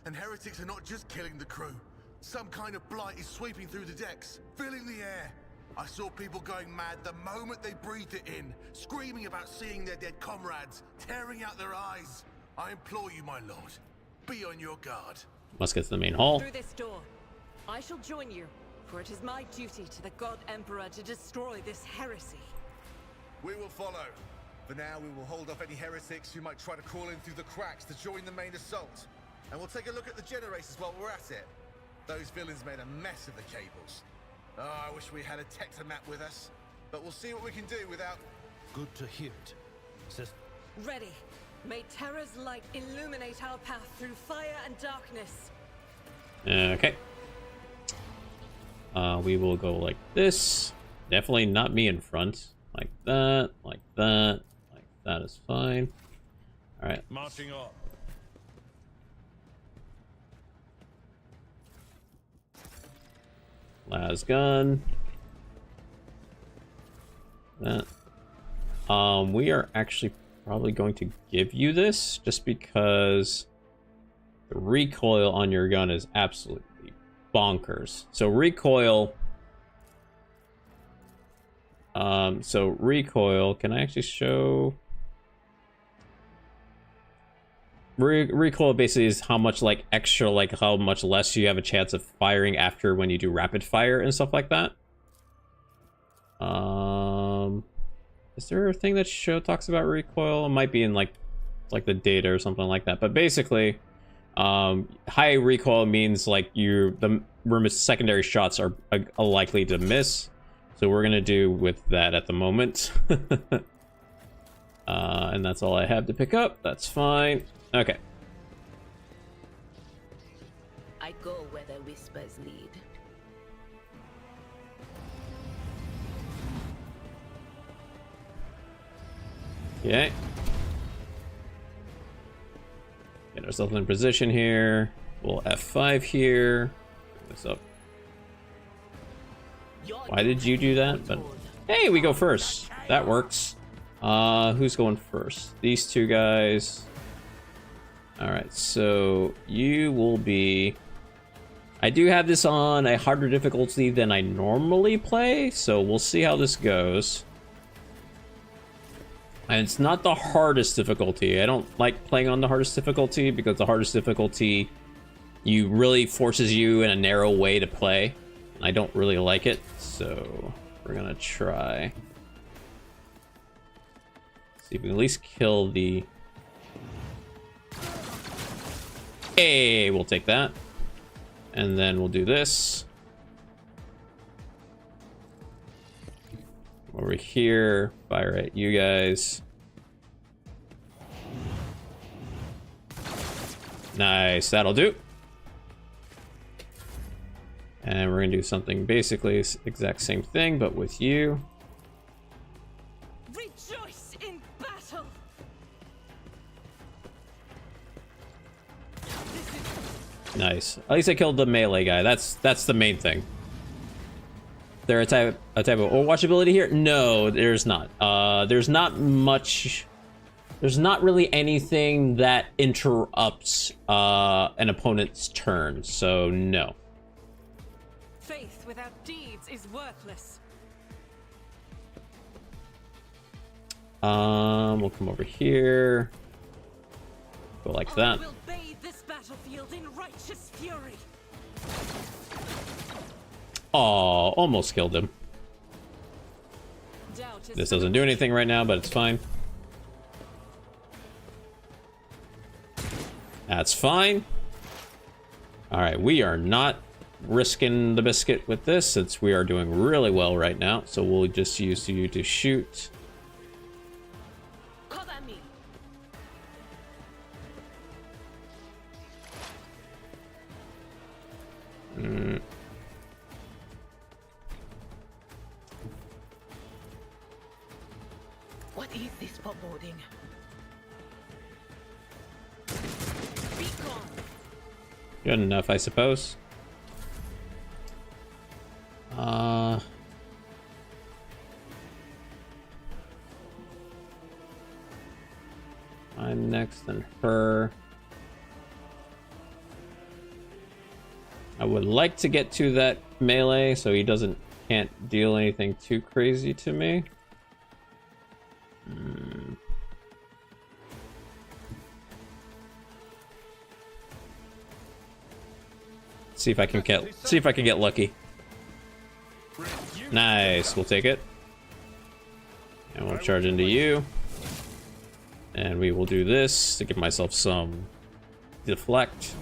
And heretics are not just killing the crew. Some kind of blight is sweeping through the decks, filling the air. I saw people going mad the moment they breathed it in, screaming about seeing their dead comrades, tearing out their eyes. I implore you, my lord, be on your guard. Let's get to the main hall. Through this door, I shall join you, for it is my duty to the God Emperor to destroy this heresy. We will follow. For now, we will hold off any heretics who might try to crawl in through the cracks to join the main assault. And we'll take a look at the generators while we're at it. Those villains made a mess of the cables. Oh, I wish we had a Tectomat with us. But we'll see what we can do without Good to hear it. Sister. Ready. May Terra's light illuminate our path through fire and darkness. Okay. We will go like this. Definitely not me in front. Like that, like that, like that is fine. All right. Marching on. Last gun. That. We are actually probably going to give you this just because the recoil on your gun is absolutely bonkers. So recoil. Can I actually show? Recoil basically is how much like extra, like how much less you have a chance of firing after when you do rapid fire and stuff like that. Is there a thing that talks about recoil? It might be in like the data or something like that. But basically, high recoil means like the secondary shots are likely to miss. So we're gonna do with that at the moment. And that's all I have to pick up. That's fine. Okay. I go where the whispers lead. Okay. Get ourselves in position here. We'll F5 here. Pick this up. Why did you do that? But hey, we go first. That works. Who's going first? These two guys. All right, so you will be... I do have this on a harder difficulty than I normally play, so we'll see how this goes. And it's not the hardest difficulty. I don't like playing on the hardest difficulty because the hardest difficulty really forces you in a narrow way to play. I don't really like it, so we're gonna try. See if we can at least kill the... Hey, we'll take that. And then we'll do this. Over here, fire at you guys. Nice, that'll do. And we're gonna do something basically exact same thing, but with you. Rejoice in battle. Nice. At least I killed the melee guy. That's the main thing. There a type of Overwatch ability here? No, there's not. There's not much. There's not really anything that interrupts an opponent's turn. So no. Faith without deeds is worthless. We'll come over here. Go like that. I will bathe this battlefield in righteous fury. Oh, almost killed him. This doesn't do anything right now, but it's fine. That's fine. All right, we are not risking the biscuit with this since we are doing really well right now. So we'll just use you to shoot. Cover me. What is this foreboding? Be gone. Good enough, I suppose. I'm next and her. I would like to get to that melee so he can't deal anything too crazy to me. See if I can get lucky. Nice, we'll take it. And we'll charge into you. And we will do this to give myself some deflect.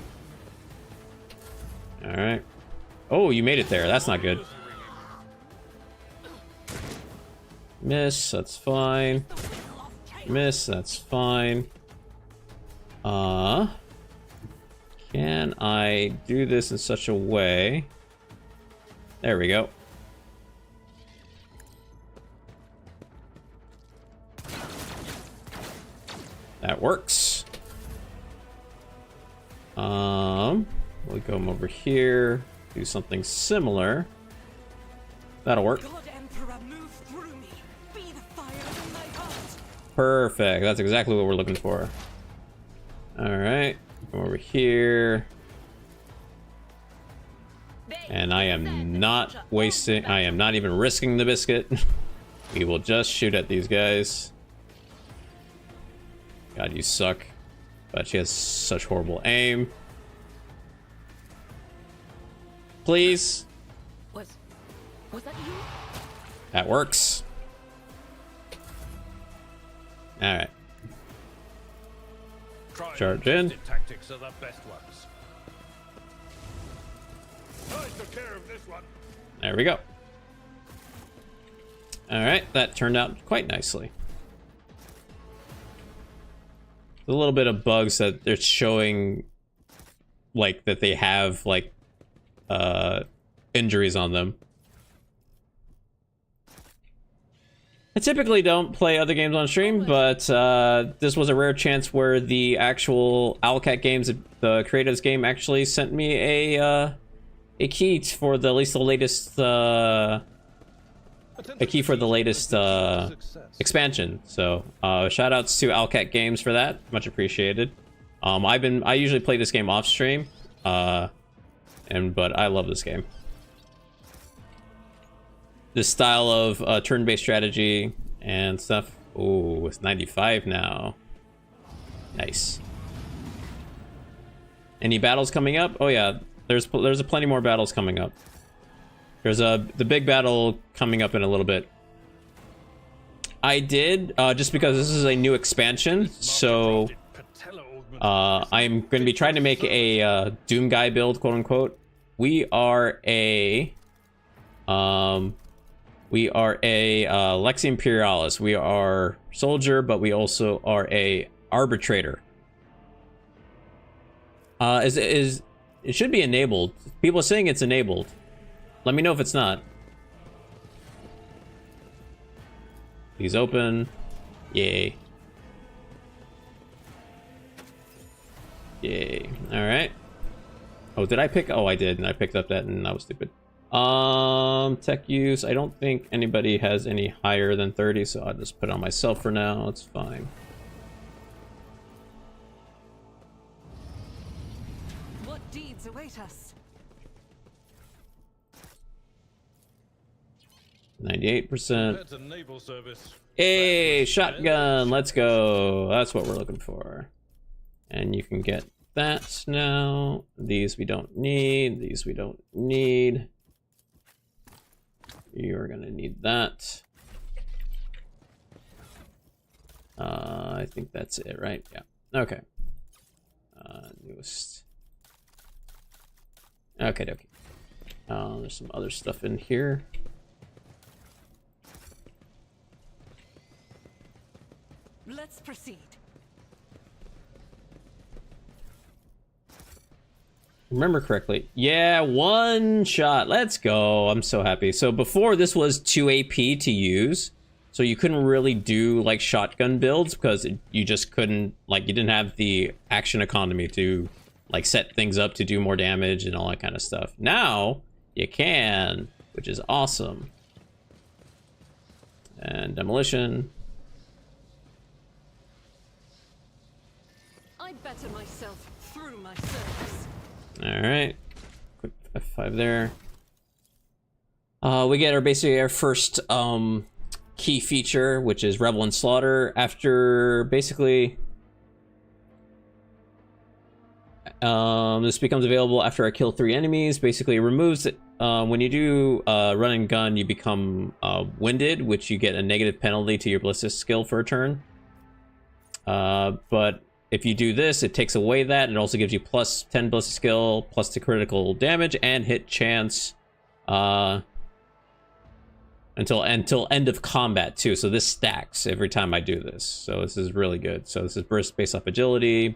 Miss, that's fine. Miss, that's fine. Can I do this in such a way? There we go. That works. We'll go over here, do something similar. That'll work. Perfect. That's exactly what we're looking for. All right, come over here. And I am not wasting, I am not even risking the biscuit. We will just shoot at these guys. God, you suck. But she has such horrible aim. Please. Was that you? That works. All right. Charge in. Tactics are the best ones. I took care of this one. There we go. All right, that turned out quite nicely. A little bit of bugs that they're showing, like that they have like injuries on them. I typically don't play other games on stream, but this was a rare chance where the actual Owlcat Games, the creators game, actually sent me a key for the, at least the latest a key for the latest expansion. So shout outs to Owlcat Games for that, much appreciated. I usually play this game off stream, but I love this game. This style of turn-based strategy and stuff. Oh, it's 95 now. Nice. Any battles coming up? Oh yeah, there's plenty more battles coming up. There's the big battle coming up in a little bit. I did just because this is a new expansion, so I'm going to be trying to make a Doom guy build, quote unquote. We are a Lex Imperialis. We are soldier, but we also are a arbitrator. It should be enabled. People are saying it's enabled. Let me know if it's not. Please open. Yay. Yay. All right. Oh, did I pick? Oh, I did, and I picked up that, and I was stupid. Tech use. I don't think anybody has any higher than 30, so I'll just put it on myself for now. It's fine. What deeds await us? 98%. Hey, shotgun. Let's go. That's what we're looking for. And you can get that now. These we don't need. These we don't need. You're gonna need that. I think that's it, right? Yeah. Okay. Newest. Okay, okay. There's some other stuff in here. Let's proceed. Remember correctly. Yeah, one shot. Let's go. I'm so happy. So before, this was 2 AP to use, so you couldn't really do like shotgun builds because you just couldn't, like, you didn't have the action economy to like set things up to do more damage and all that kind of stuff. Now you can, which is awesome. And demolition. I better myself through my service. All right, quick F5 there. We get basically our first key feature, which is Revel and Slaughter. After basically, this becomes available after I kill 3 enemies. Basically, it removes it. When you do run and gun, you become winded, which you get a negative penalty to your ballistic skill for a turn. But if you do this, it takes away that. It also gives you plus 10 ballistic skill, plus to critical damage and hit chance. until end of combat too. So this stacks every time I do this. So this is really good. So this is burst based off agility,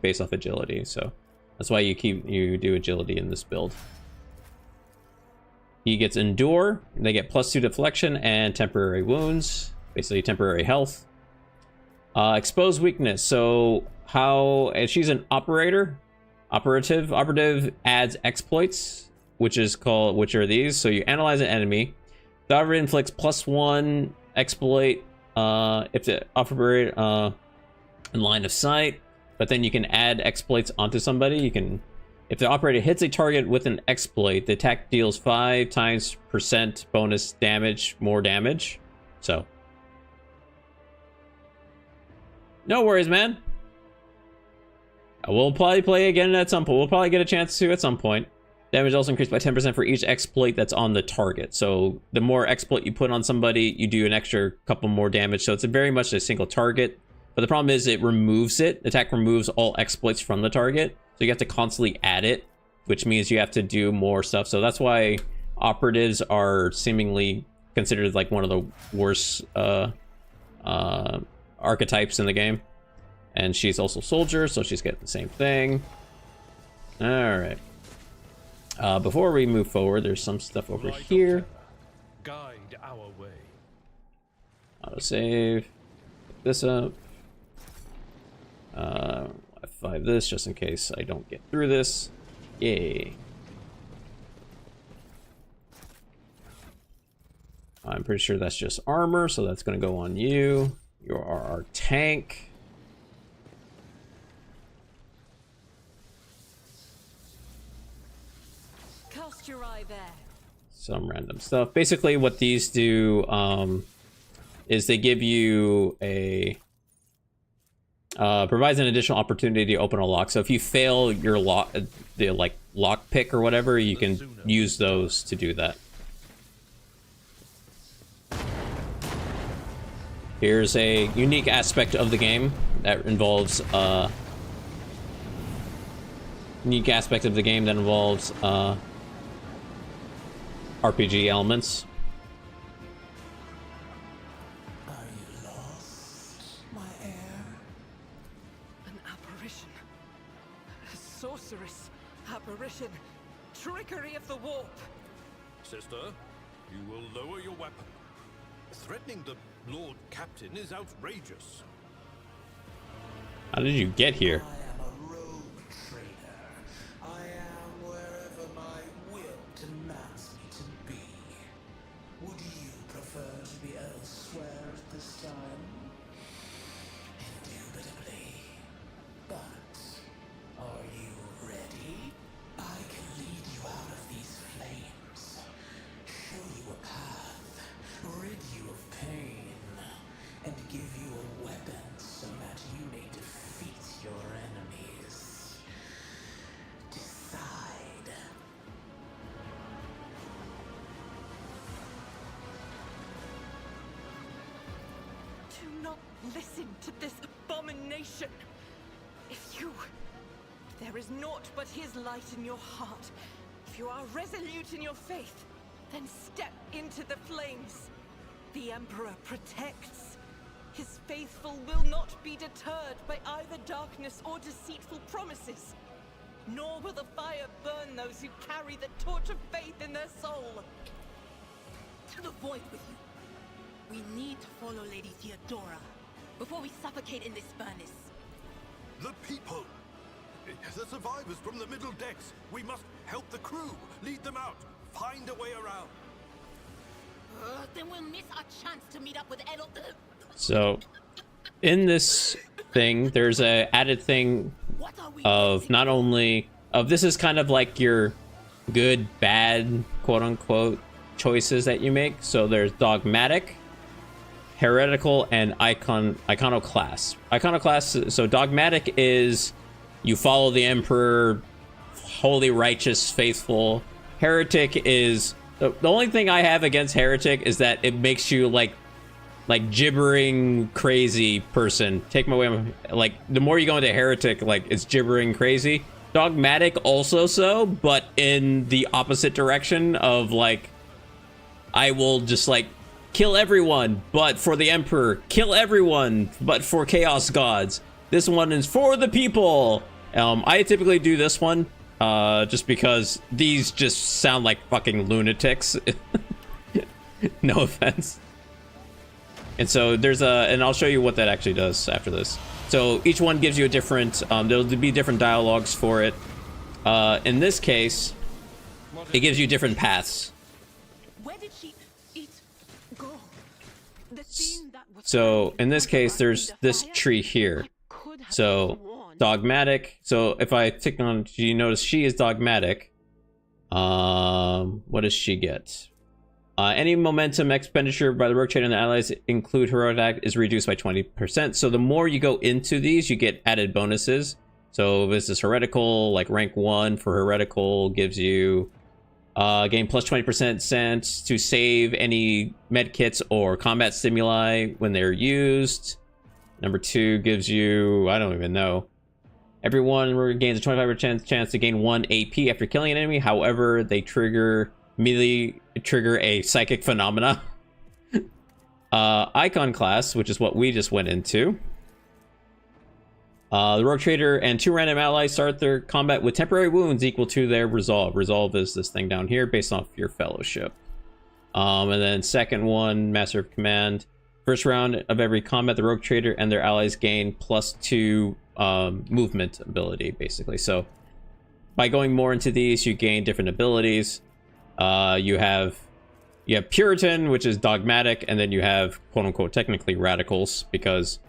So that's why you do agility in this build. He gets endure. They get +2 deflection and temporary wounds, basically temporary health. Exposed weakness. So and she's an operative adds exploits, which are these. So you analyze an enemy. The operator inflicts +1 exploit if the operator in line of sight, but then you can add exploits onto somebody. If the operator hits a target with an exploit, the attack deals 5% bonus damage, more damage. So no worries, man. We'll probably play again at some point. We'll probably get a chance to at some point. Damage also increased by 10% for each exploit that's on the target. So the more exploit you put on somebody, you do an extra couple more damage. So it's very much a single target. But the problem is it removes it. The attack removes all exploits from the target. So you have to constantly add it, which means you have to do more stuff. So that's why operatives are seemingly considered like one of the worst archetypes in the game. And she's also soldier, so she's getting the same thing. All right. Before we move forward, there's some stuff over here. Guide our way. Autosave. Pick this up. F5 this just in case I don't get through this. Yay. I'm pretty sure that's just armor, so that's going to go on you. You are our tank. Cast your eye there. Some random stuff. Basically, what these do is they give you a provides an additional opportunity to open a lock. So if you fail your lock pick or whatever, you can use those to do that. Here's a unique aspect of the game that involves RPG elements. Are you lost, my heir? An apparition. A sorceress. Apparition. Trickery of the warp. Sister, you will lower your weapon. Threatening the Lord Captain is outrageous. How did you get here? I am a rogue trader. I am wherever my will demands me to be. Would you prefer to be elsewhere at this time? Indubitably. But are you ready? I can lead you out of these flames, show you a path, rid you of pain, and give you a weapon so that you may defeat your enemies. Decide. Do not listen to this abomination. If there is naught but his light in your heart, if you are resolute in your faith, then step into the flames. The Emperor protects. His faithful will not be deterred by either darkness or deceitful promises. Nor will the fire burn those who carry the torch of faith in their soul. To the void with you. We need to follow Lady Theodora before we suffocate in this furnace. The people! The survivors from the middle decks! We must help the crew! Lead them out! Find a way around! Then we'll miss our chance to meet up with Edel. So, in this thing, there's a added thing of not only of this is kind of like your good, bad, quote unquote, choices that you make. So there's dogmatic, heretical, and iconoclast. Iconoclast. So dogmatic is you follow the Emperor, holy, righteous, faithful. Heretic is the only thing I have against heretic is that it makes you like gibbering crazy person. Take my way. Like the more you go into heretic, like it's gibbering crazy. Dogmatic also so, but in the opposite direction of like I will just like kill everyone, but for the Emperor. Kill everyone, but for Chaos Gods. This one is for the people. I typically do this one, just because these just sound like fucking lunatics. No offense. And so there's and I'll show you what that actually does after this. So each one gives you a different, there'll be different dialogues for it. In this case, it gives you different paths. Where did she go? The scene that was So in this case, there's this tree here. So dogmatic. So if I tick on, you notice she is dogmatic. What does she get? Any momentum expenditure by the Rogue Trader and the allies include heroic act is reduced by 20%. So the more you go into these, you get added bonuses. So this is heretical, like rank 1 for heretical gives you gain plus 20% sense to save any medkits or combat stimuli when they're used. Number 2 gives you, I don't even know. Everyone gains a 25% chance to gain 1 AP after killing an enemy. However, they immediately trigger a psychic phenomena. Icon class, which is what we just went into. The Rogue Trader and 2 random allies start their combat with temporary wounds equal to their resolve. Resolve is this thing down here based off your fellowship. And then second one, Master of Command. First round of every combat, the Rogue Trader and their allies gain +2 movement ability, basically. So by going more into these, you gain different abilities. You have Puritan, which is dogmatic, and then you have quote-unquote technically radicals, because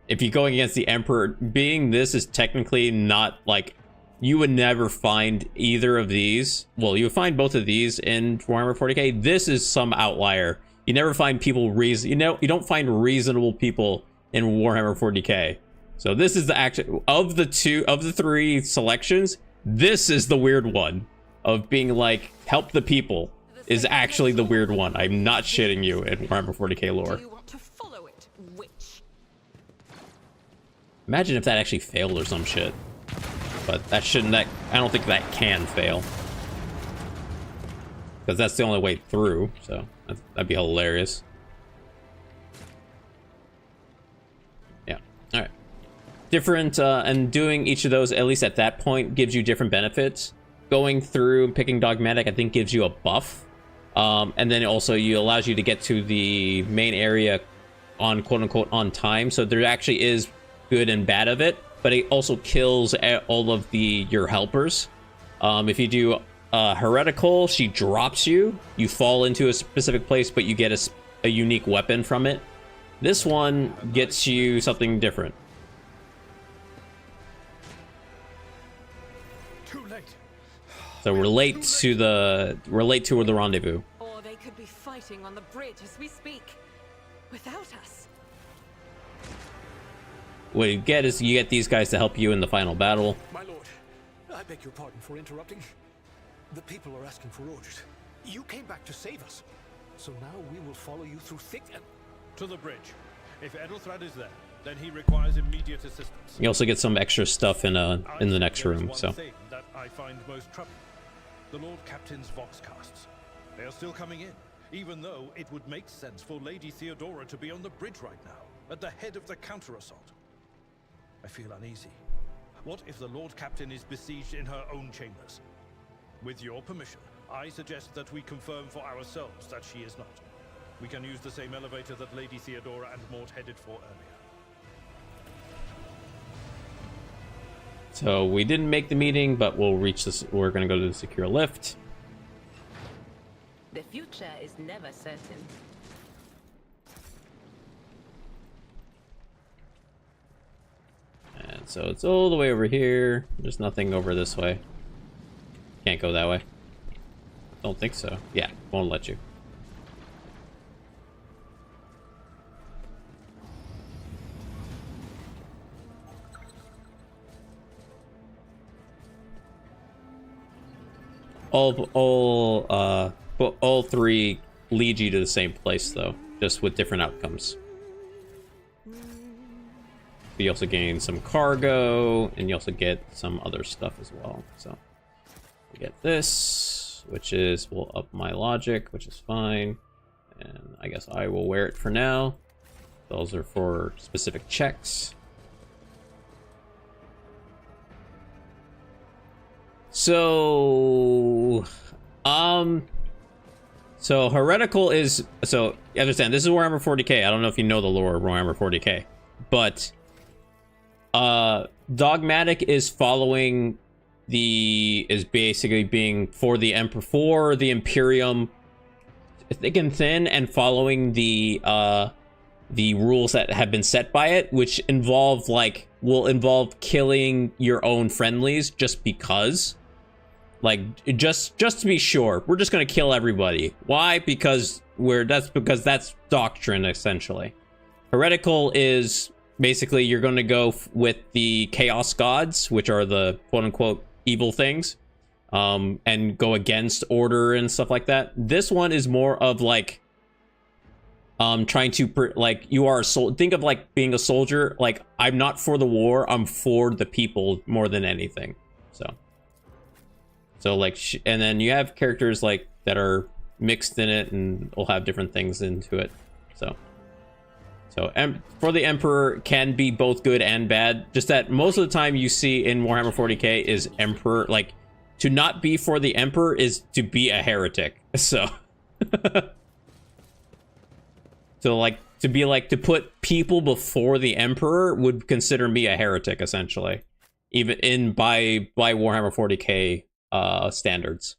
if you're going against the Emperor, being this is technically not like, you would never find either of these. Well, you would find both of these in Warhammer 40k. This is some outlier. You never find people you don't find reasonable people in Warhammer 40k. So this is the actual of the 3 selections. This is the weird one of being like help the people is actually the weird one. I'm not shitting you in Warhammer 40k lore. Do you want to follow it, witch? Imagine if that actually failed or some shit. But that shouldn't. I don't think that can fail. Because that's the only way through. So that'd be hilarious. Yeah. All right. Different and doing each of those at least at that point gives you different benefits. Going through and picking dogmatic, I think, gives you a buff. And then also allows you to get to the main area on quote-unquote on time. So there actually is good and bad of it, but it also kills all of your helpers. If you do heretical, she drops you. You fall into a specific place, but you get a unique weapon from it. This one gets you something different. So we're late to the rendezvous. Or they could be fighting on the bridge as we speak, without us. What you get is you get these guys to help you in the final battle. My lord, I beg your pardon for interrupting. The people are asking for orders. You came back to save us, so now we will follow you through thick and... To the bridge. If Edelthrad is there, then he requires immediate assistance. You also get some extra stuff in the next room. So. One thing that I find most troubling. The Lord Captain's Voxcasts. They are still coming in, even though it would make sense for Lady Theodora to be on the bridge right now, at the head of the counter-assault. I feel uneasy. What if the Lord Captain is besieged in her own chambers? With your permission, I suggest that we confirm for ourselves that she is not. We can use the same elevator that Lady Theodora and Mort headed for earlier. So we didn't make the meeting, but we'll reach this. We're going to go to the secure lift. The future is never certain. And so it's all the way over here. There's nothing over this way. Can't go that way. Don't think so. Yeah, won't let you. All 3 lead you to the same place, though, just with different outcomes. You also gain some cargo, and you also get some other stuff as well. So we get this, which will up my logic, which is fine. And I guess I will wear it for now. Those are for specific checks. So, so heretical is, so you understand, this is Warhammer 40k. I don't know if you know the lore of Warhammer 40k, but dogmatic is following is basically being for the Emperor, for the Imperium, thick and thin, and following the rules that have been set by it, which involve will involve killing your own friendlies just because. Like, just to be sure, we're just gonna kill everybody. Why? Because that's doctrine, essentially. Heretical is basically you're gonna go with the chaos gods, which are the quote-unquote evil things, and go against order and stuff like that. This one is more of like trying to you are a think of like being a soldier. Like, I'm not for the war, I'm for the people more than anything. So like, and then you have characters like that are mixed in it and will have different things into it. So for the Emperor can be both good and bad. Just that most of the time you see in Warhammer 40k is Emperor, like, to not be for the Emperor is to be a heretic. So so like to put people before the Emperor would consider me a heretic, essentially, even by Warhammer 40k standards.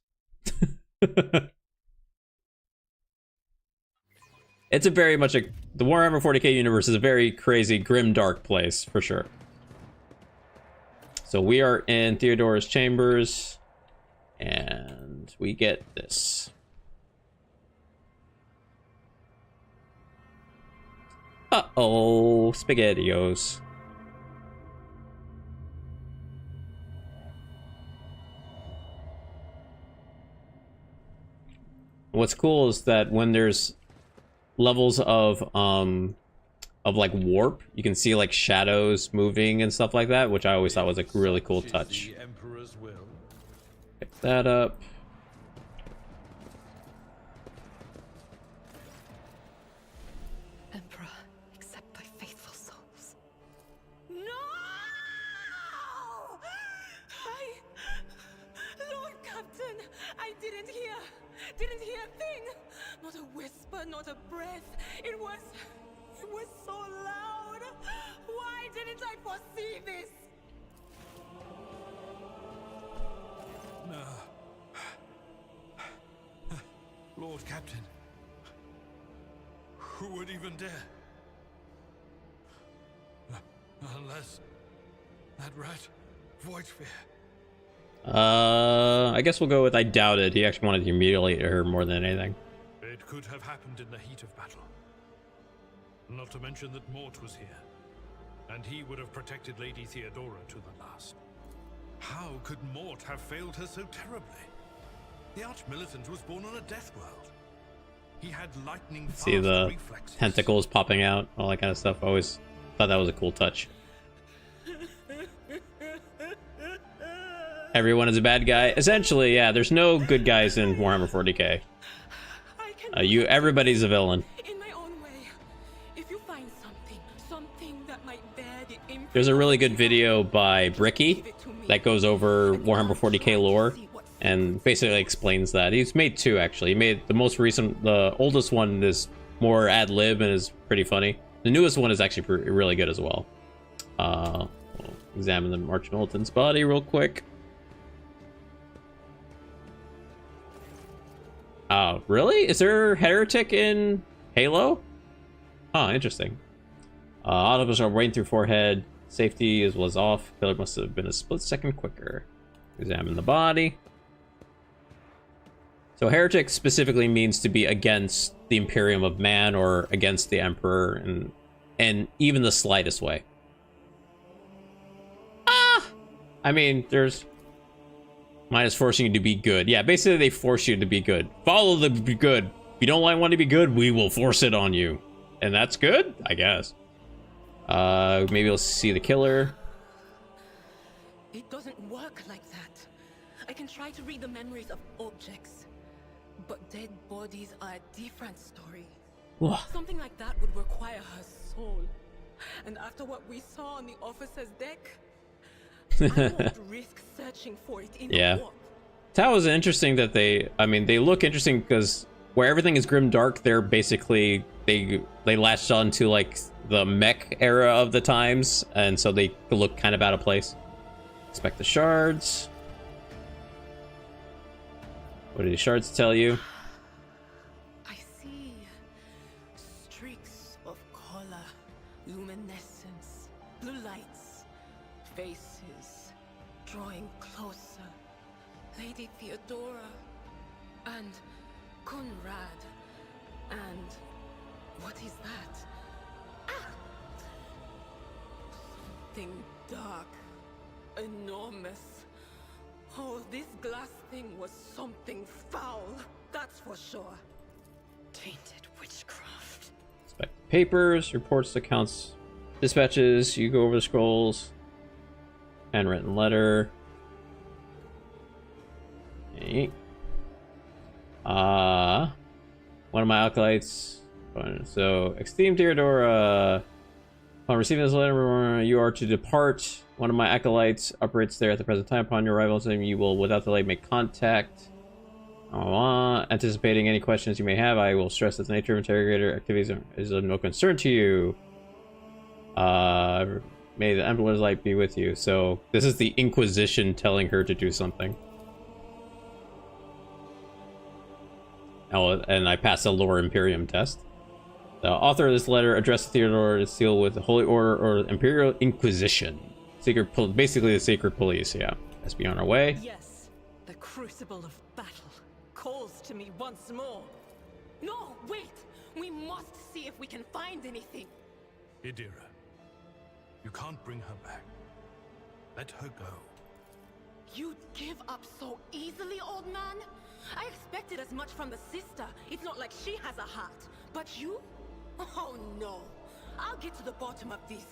It's a very much the Warhammer 40k universe is a very crazy, grim, dark place for sure. So we are in Theodora's chambers, and we get this. Uh-oh, SpaghettiOs. What's cool is that when there's levels of like warp, you can see like shadows moving and stuff like that, which I always thought was a really cool touch. Pick that up. Emperor, accept thy faithful souls. No! Lord Captain, I didn't hear a thing. Not a whisper, not a breath. It was so loud. Why didn't I foresee this? No. Lord Captain. Who would even dare? Unless that rat, Voidsphere. I guess we'll go with I doubt it. He actually wanted to humiliate her more than anything. It could have happened in the heat of battle. Not to mention that Mort was here, and he would have protected Lady Theodora to the last. How could Mort have failed her so terribly? The Arch-Militant was born on a death world. He had lightning fast See the reflexes. tentacles popping out, all that kind of stuff. I always thought that was a cool touch. Everyone is a bad guy. Essentially, yeah, there's no good guys in Warhammer 40k. Everybody's a villain. In my own way. If you find something that might bear the impact. There's a really good video by Bricky that goes over Warhammer 40k lore and basically explains that. He's made two, actually. He made the oldest one is more ad-lib and is pretty funny. The newest one is actually really good as well. We'll examine the Arch-Militant's body real quick. Oh, really? Is there heretic in Halo? Oh, interesting. Autos are rain through forehead. Safety was off. Killer must have been a split second quicker. Examine the body. So heretic specifically means to be against the Imperium of Man or against the Emperor and even the slightest way. I mean, there's minus forcing you to be good. Yeah, basically they force you to be good. Follow the good. If you don't want to be good, we will force it on you. And that's good, I guess. Maybe we'll see the killer. It doesn't work like that. I can try to read the memories of objects, But dead bodies are a different story. Whoa. Something like that would require her soul. And after what we saw on the officer's deck, I won't risk searching for it in the warp. That was interesting that they look interesting because where everything is grim dark, they're basically, they latched on to like the mech era of the times, and so they look kind of out of place. Inspect the shards. What do the shards tell you? I see streaks of color, luminescence, blue lights, faces drawing closer. Lady Theodora and Conrad and what is that? Ah! Something dark, enormous. Oh, this glass thing was something foul, that's for sure. Tainted witchcraft. Inspect papers, reports, accounts, dispatches. You go over the scrolls. Handwritten letter. Okay. One of my acolytes. So, esteemed Theodora, upon receiving this letter, you are to depart. One of my acolytes operates there at the present time. Upon your arrival, you will, without delay, make contact. Anticipating any questions you may have, I will stress that the nature of interrogator activities is of no concern to you. May the Emperor's light be with you. So, this is the Inquisition telling her to do something. Oh, and I passed the Lore Imperium test. The author of this letter addressed Theodore to seal with the Holy Order or Imperial Inquisition. Basically the Sacred Police, yeah. Let's be on our way. Yes, the crucible of battle calls to me once more. No, wait! We must see if we can find anything. Idira, you can't bring her back. Let her go. You'd give up so easily, old man? I expected as much from the sister. It's not like she has a heart. But you? Oh no. I'll get to the bottom of this.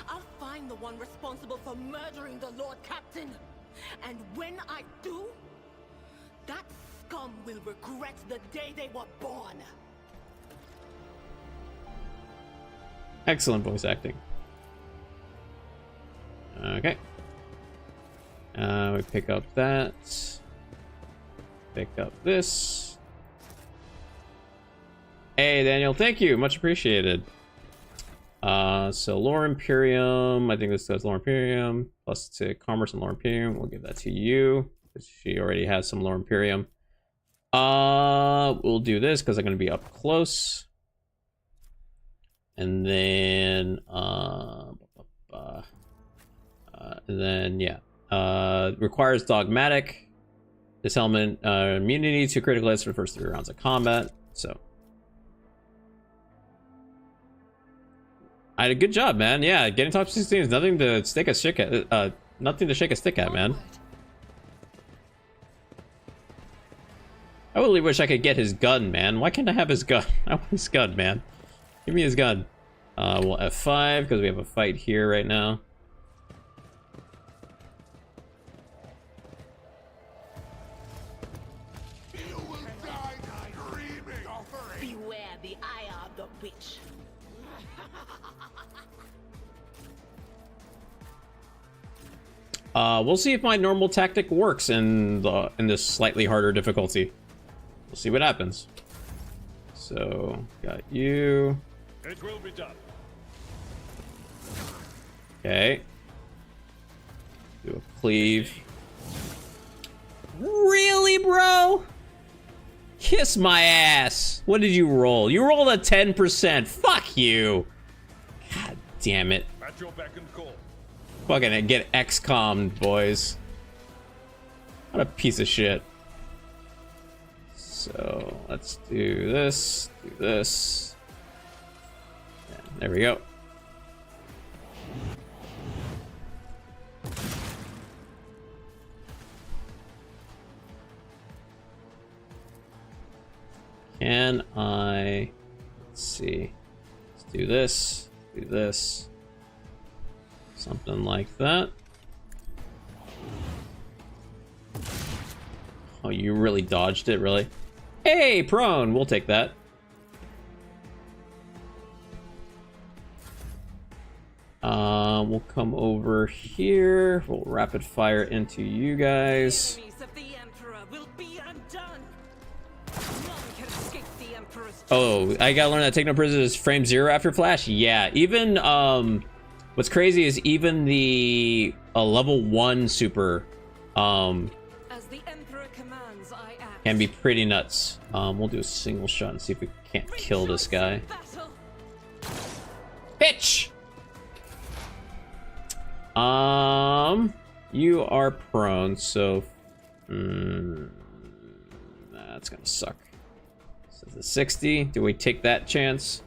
I'll find the one responsible for murdering the Lord Captain. And when I do, that scum will regret the day they were born. Excellent voice acting. Okay. We pick up that. Pick up this. Hey, Daniel, thank you. Much appreciated. So Lore Imperium. I think this does Lore Imperium. Plus to Commerce and Lore Imperium. We'll give that to you, because she already has some Lore Imperium. We'll do this, because I'm going to be up close. And then... requires dogmatic. This element immunity to critical hits for the first 3 rounds of combat. So I had a good job, man. Yeah, getting top 16 is nothing to stick a stick at. Nothing to shake a stick at, man. I really wish I could get his gun, man. Why can't I have his gun? I want his gun, man. Give me his gun. We'll F5 because we have a fight here right now. We'll see if my normal tactic works in this slightly harder difficulty. We'll see what happens. So, got you. It will be done. Okay. Do a cleave. Really, bro? Kiss my ass. What did you roll? You rolled a 10%. Fuck you. God damn it. At your beck and call. Fucking get XCOM'd, boys. What a piece of shit. So, let's do this. Do this. Yeah, there we go. Can I... Let's see. Let's do this. Do this. Something like that. Oh, you really dodged it, really? Hey, prone. We'll take that. We'll come over here. We'll rapid fire into you guys. Oh, I gotta learn that take no prisoners is frame 0 after flash. Yeah, even what's crazy is even the level 1 super As the Emperor commands, I act. can be pretty nuts. We'll do a single shot and see if we can't kill this guy. Bitch! You are prone, so that's gonna suck. So the 60. Do we take that chance?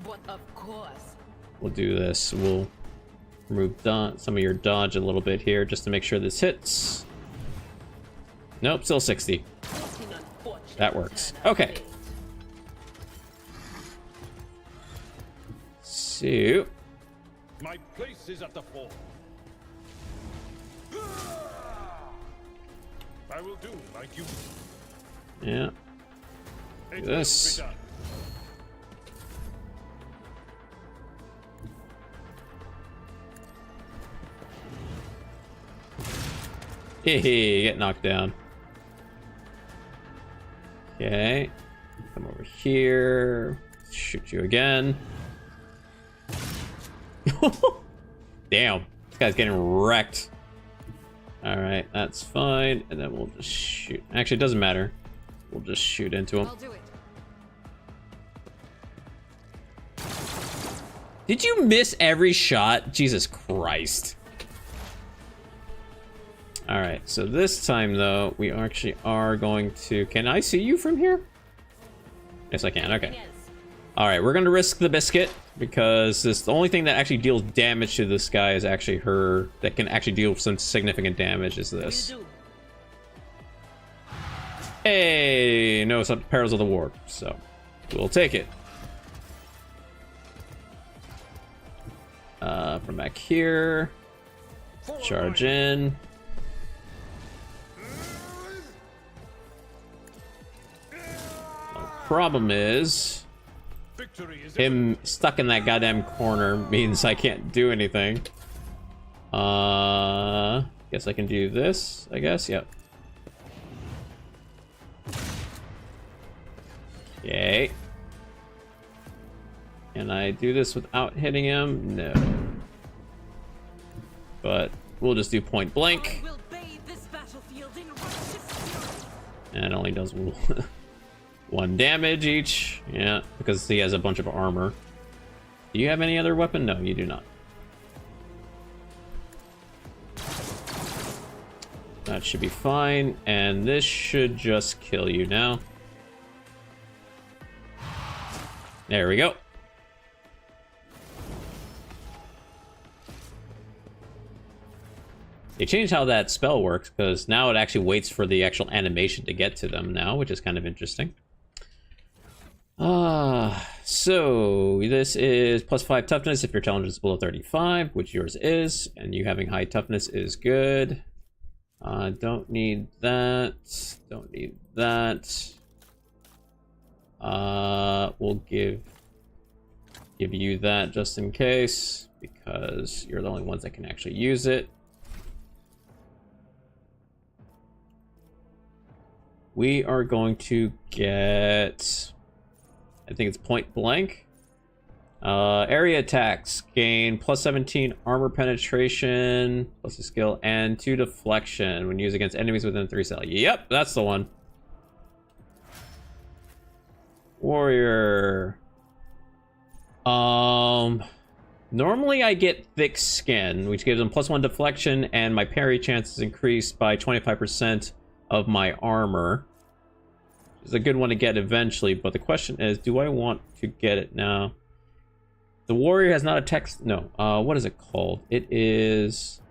But of course. We'll do this. We'll remove some of your dodge a little bit here just to make sure this hits. Nope, still 60. That works. Okay. So My place is at the fore. I will do like you. yeah. Do this. Hey, get knocked down. Okay. Come over here. Shoot you again. Damn. This guy's getting wrecked. Alright, that's fine. And then we'll just shoot. Actually, it doesn't matter. We'll just shoot into him. I'll do it. Did you miss every shot? Jesus Christ. Alright, so this time though, we actually are going to... Can I see you from here? Yes, I can. Okay. Alright, we're going to risk the biscuit because this the only thing that actually deals damage to this guy is actually her that can actually deal some significant damage is this. Hey, no, it's not Perils of the War, so we'll take it. From back here, charge in. The problem is him stuck in that goddamn corner means I can't do anything. Guess I can do this, I guess. Yep. Okay. Can I do this without hitting him? No. But we'll just do point blank. And it only does one damage each. Yeah, because he has a bunch of armor. Do you have any other weapon? No, you do not. That should be fine. And this should just kill you now. There we go. They changed how that spell works because now it actually waits for the actual animation to get to them now, which is kind of interesting. So this is +5 toughness if your challenge is below 35, which yours is, and you having high toughness is good. Don't need that. Don't need that. We'll give you that just in case because you're the only ones that can actually use it. We are going to get, I think it's point blank. Area attacks gain +17 armor penetration, plus a skill, and 2 deflection when used against enemies within 3 cell. Yep, that's the one. Warrior. Normally I get thick skin, which gives them +1 deflection, and my parry chance is increased by 25% of my armor. It's a good one to get eventually, but the question is, do I want to get it now? The warrior has not a text. No, what is it called? It is.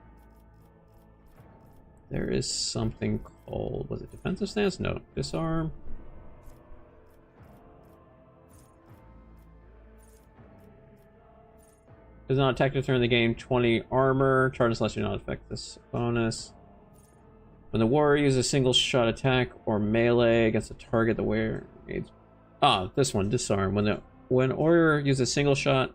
There is something called. Was it defensive stance? No, disarm. Does not attack to turn the game 20 armor. Charges unless you not affect this bonus. When the warrior uses a single shot attack or melee against a target, the warrior needs... Ah, this one, disarm. When warrior uses a single shot,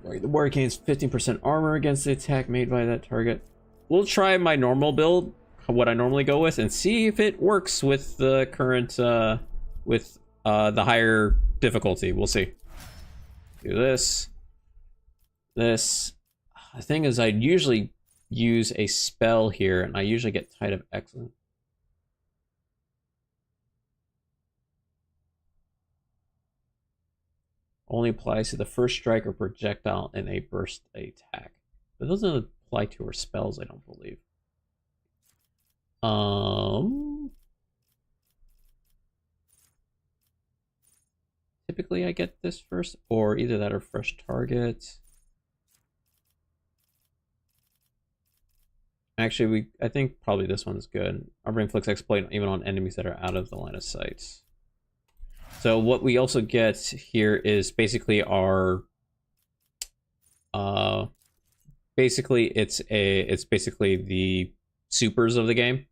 the warrior gains 15% armor against the attack made by that target. We'll try my normal build, what I normally go with, and see if it works with the current, with the higher difficulty. We'll see. Do this. This. The thing is, I usually use a spell here, and I usually get Tide of Excellence. Only applies to the first strike or projectile in a burst attack. But those doesn't apply to her spells, I don't believe. Typically I get this first, or either that or fresh target. Actually, I think probably this one's good. Armor inflicts exploit even on enemies that are out of the line of sight. So what we also get here is basically our basically it's basically the supers of the game.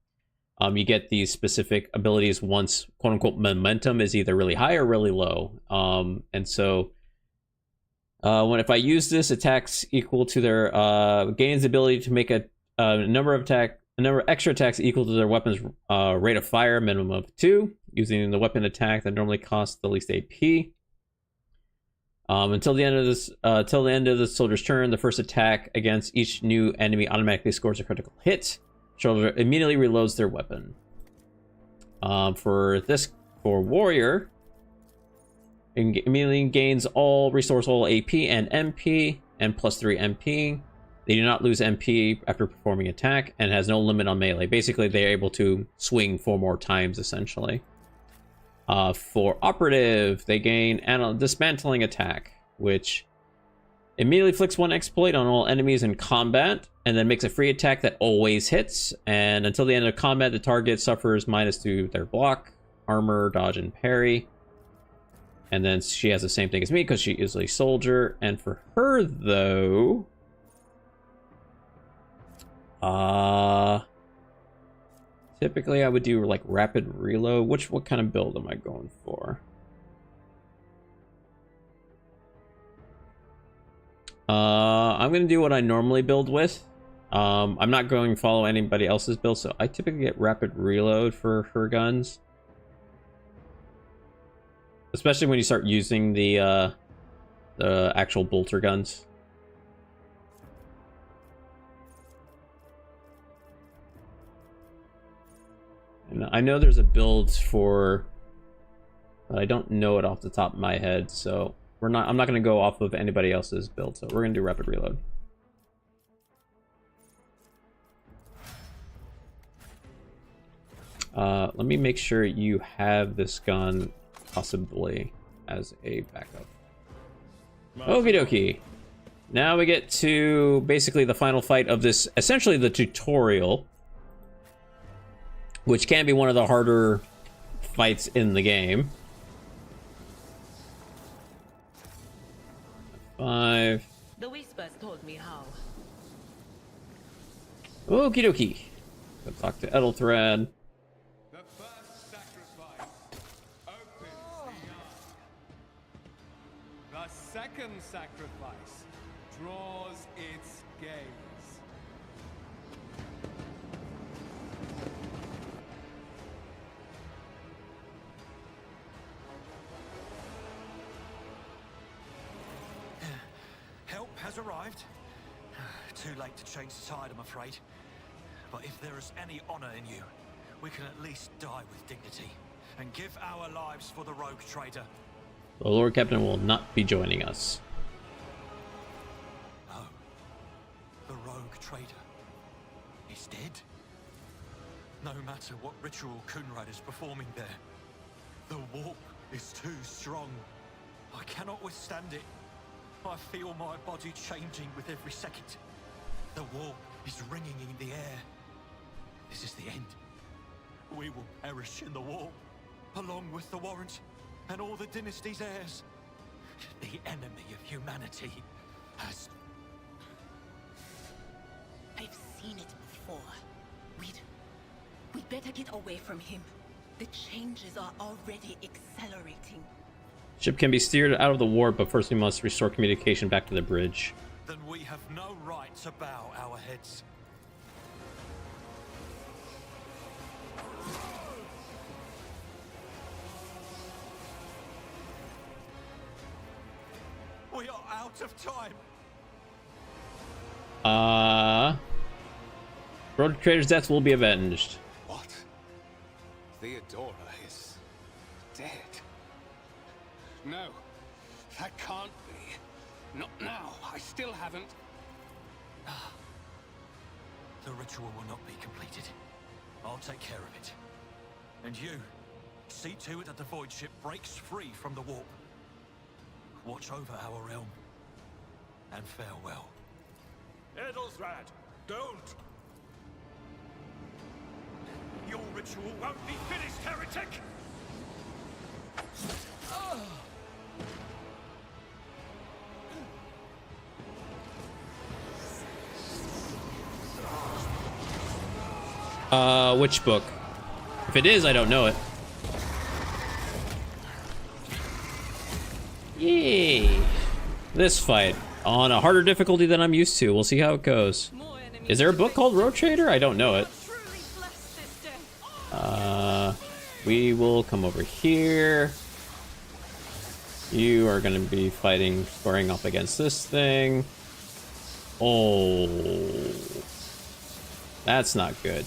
You get these specific abilities once quote unquote momentum is either really high or really low. And so if I use this, attacks equal to their gains the ability to make a number of extra attacks equal to their weapon's rate of fire, minimum of 2, using the weapon attack that normally costs the least AP. Until the end of the soldier's turn, the first attack against each new enemy automatically scores a critical hit. Soldier immediately reloads their weapon. For warrior, immediately restores all AP and MP and +3 MP. They do not lose MP after performing attack and has no limit on melee. Basically, they're able to swing 4 more times, essentially. For operative, they gain dismantling attack, which immediately inflicts 1 exploit on all enemies in combat, and then makes a free attack that always hits. And until the end of combat, the target suffers -2 their block, armor, dodge, and parry. And then she has the same thing as me because she is a soldier. And for her, though, typically I would do like rapid reload. What kind of build am I going for? I'm gonna do what I normally build with. I'm not going to follow anybody else's build, so I typically get rapid reload for her guns. Especially when you start using the actual bolter guns. And I know there's a build for, but I don't know it off the top of my head, so I'm not going to go off of anybody else's build, so we're going to do rapid reload. Let me make sure you have this gun possibly as a backup. Okie dokie. Now we get to basically the final fight of this, essentially the tutorial, which can be one of the harder fights in the game. 5. The whispers told me how. Okie dokie. Go talk to Edelthred. The first sacrifice opens the eye. The second sacrifice draws its gaze. Help has arrived. Too late to change the tide, I'm afraid. But if there is any honor in you, we can at least die with dignity and give our lives for the rogue trader. The Lord Captain will not be joining us. No. The rogue trader is dead. No matter what ritual Kunrad is performing there, the warp is too strong. I cannot withstand it. I feel my body changing with every second. The warp is ringing in the air. This is the end. We will perish in the warp, along with the warrant and all the dynasty's heirs. The enemy of humanity has... I've seen it before. We'd We'd better get away from him. The changes are already accelerating. Ship can be steered out of the warp, but first we must restore communication back to the bridge. Then we have no right to bow our heads. We are out of time. Road Trader's death will be avenged. What? Theodora is dead. No, that can't be. Not now. I still haven't. The ritual will not be completed. I'll take care of it. And you, see to it that the void ship breaks free from the warp. Watch over our realm. And farewell. Edelstrad, don't! Your ritual won't be finished, heretic! Which book? If it is, I don't know it. Yay! This fight on a harder difficulty than I'm used to. We'll see how it goes. Is there a book called Road Trader? I don't know it. We will come over here. You are going to be fighting, squaring up against this thing. Oh, that's not good.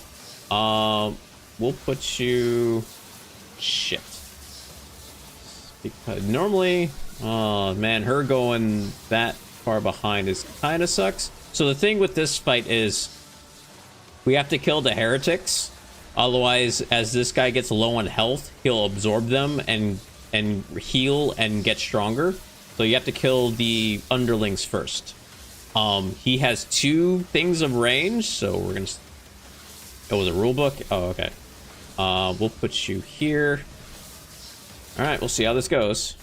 We'll put you... Shit. Because normally... Oh, man, her going that far behind is kind of sucks. So the thing with this fight is... we have to kill the heretics. Otherwise, as this guy gets low on health, he'll absorb them and heal and get stronger. So you have to kill the underlings first. He has 2 things of range, so we're gonna... Oh, the rule book? Oh, okay. We'll put you here. Alright, we'll see how this goes.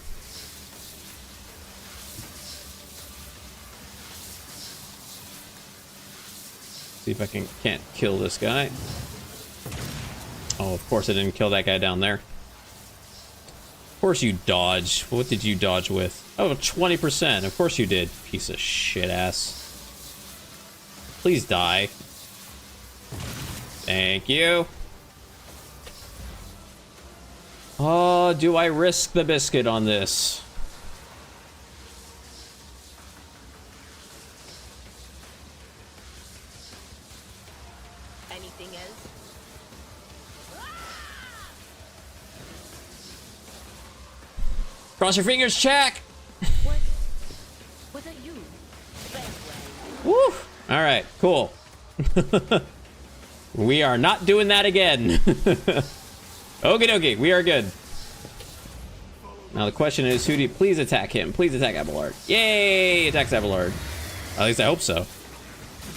See if I can't kill this guy. Oh, of course I didn't kill that guy down there. Of course you dodged. What did you dodge with? Oh, 20%. Of course you did. Piece of shit ass. Please die. Thank you. Oh, do I risk the biscuit on this? Anything else? Cross your fingers, check. What? Was it you? Woo! All right, cool. We are not doing that again. Okie dokie, we are good. Now the question is, who do you... Please attack him. Please attack Abelard. Yay! Attacks Abelard. At least I hope so.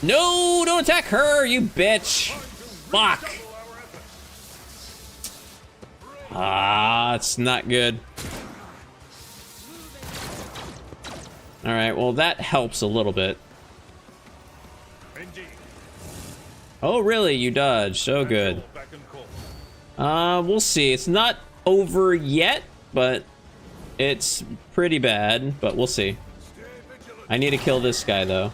No! Don't attack her, you bitch! Fuck! Ah, it's not good. Alright, well that helps a little bit. Oh really? You dodged. So good. We'll see. It's not over yet, but it's pretty bad, but we'll see. I need to kill this guy though.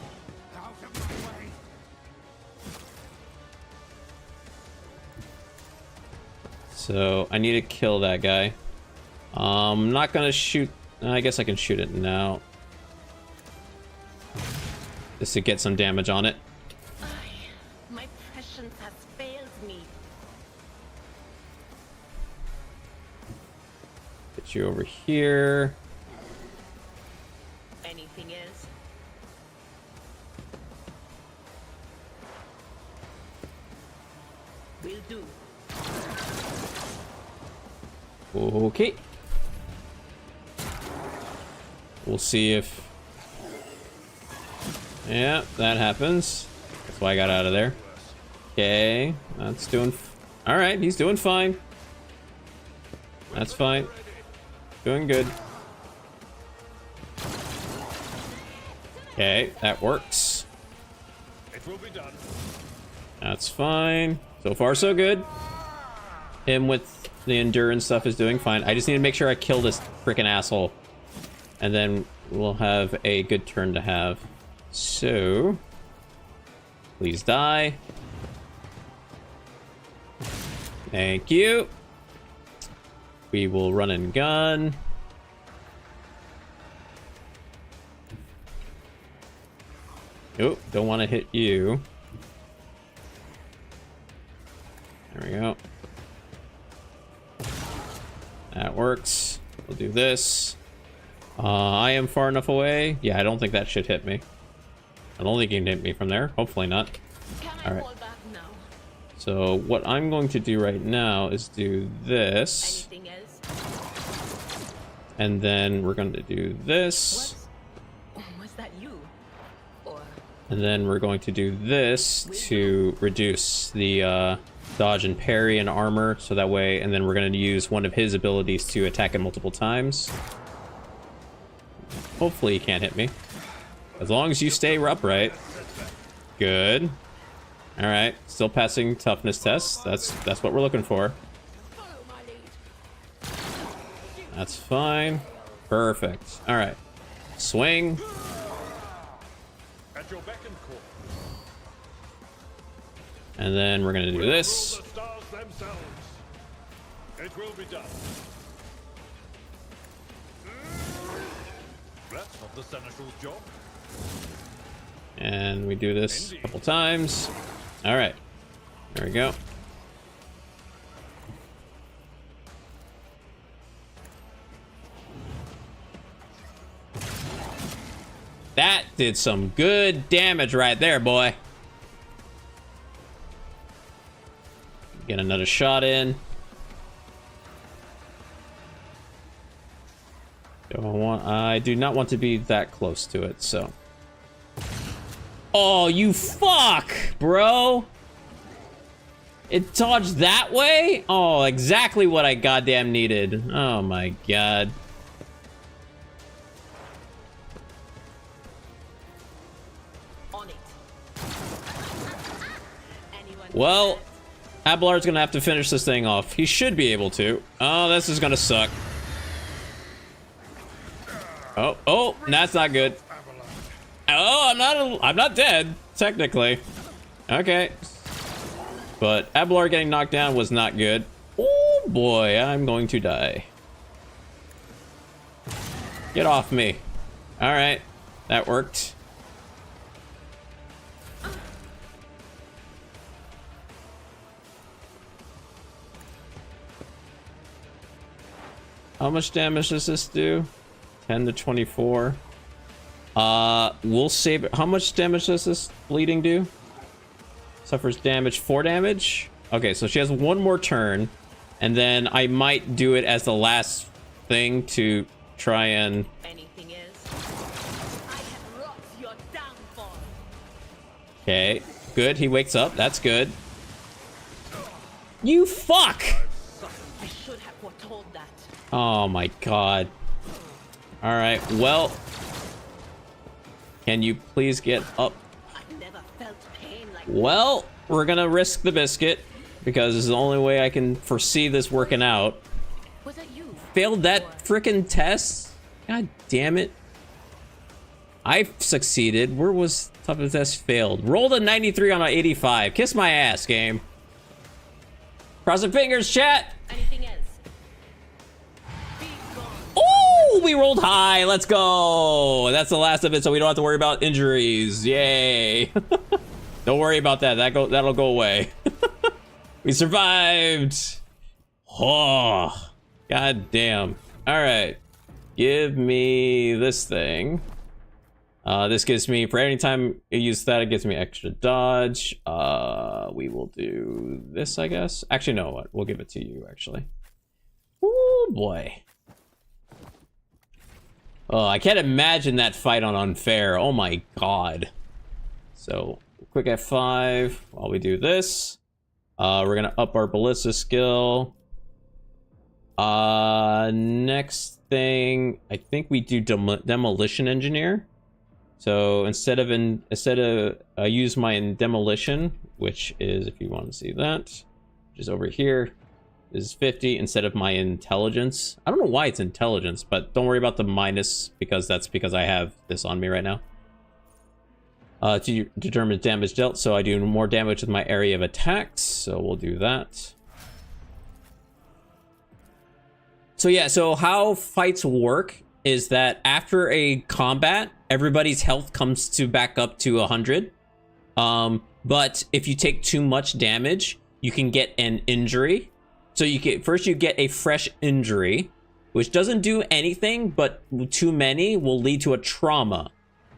So I need to kill that guy. I'm not gonna shoot. I guess I can shoot it now. Just to get some damage on it. My prescience has failed me. Get you over here. Anything else? Will do. Okay. We'll see if... Yeah, that happens. That's why I got out of there. Okay, that's doing... Alright, he's doing fine. That's fine. Doing good. Okay, that works. It will be done. That's fine. So far, so good. Him with the endurance stuff is doing fine. I just need to make sure I kill this freaking asshole. And then we'll have a good turn to have. So... please die. Thank you. We will run and gun. Oh, don't want to hit you. There we go. That works. We'll do this. I am far enough away. Yeah, I don't think that should hit me. I don't think he can hit me from there. Hopefully not. All right. So what I'm going to do right now is do this. And then we're going to do this. Was that you? Or... and then we're going to do this to reduce the dodge and parry and armor, so that way, and then we're going to use one of his abilities to attack him multiple times. Hopefully he can't hit me. As long as you stay upright. Good. Alright, still passing toughness tests. That's what we're looking for. That's fine. Perfect. Alright. Swing. At your beck and call. And then we're gonna do this. The stars themselves. It will be done. That's not the Seneschal's job. And we do this a couple times. All right, there we go. That did some good damage right there, boy. Get another shot in. I do not want to be that close to it, so. Oh, you fuck, bro. It dodged that way? Oh, exactly what I goddamn needed. Oh my god. Well, Abelard's gonna have to finish this thing off. He should be able to. Oh, this is gonna suck. Oh, that's not good. Oh, I'm not dead, technically. Okay. But Abelard getting knocked down was not good. Oh boy, I'm going to die. Get off me. All right, that worked. How much damage does this do? 10 to 24. We'll save it. How much damage does this bleeding do? Suffers damage, 4 damage. Okay, so she has one more turn, and then I might do it as the last thing to try and. Anything is, I have wrought your downfall. Okay, good. He wakes up. That's good. You fuck! I should have foretold that. Oh my god. All right. Well, can you please get up? I've never felt pain like Well, we're gonna risk the biscuit because it's the only way I can foresee this working out. Was that you? Failed that frickin' test? God damn it. I succeeded. Where was toughest test failed? Rolled a 93 on an 85. Kiss my ass, game. Cross the fingers, chat. Anything else? Oh, we rolled high. Let's go. That's the last of it, so we don't have to worry about injuries. Yay. Don't worry about that. That'll go away. We survived. Oh, god damn. All right. Give me this thing. This gives me, for any time you use that, it gives me extra dodge. We will do this, I guess. Actually, no, what? We'll give it to you, actually. Oh boy. Oh, I can't imagine that fight on Unfair. Oh my god. So, quick F5 while we do this. We're gonna up our ballista skill. Next thing, I think we do demolition engineer. So instead of use my demolition, which is, if you want to see that, which is over here, is 50 instead of my intelligence. I don't know why it's intelligence, but don't worry about the minus because that's because I have this on me right now. To determine damage dealt, so I do more damage with my area of attacks, so we'll do that. So yeah, so how fights work is that after a combat, everybody's health comes to back up to 100. But if you take too much damage, you can get an injury. So you get a fresh injury, which doesn't do anything, but too many will lead to a trauma,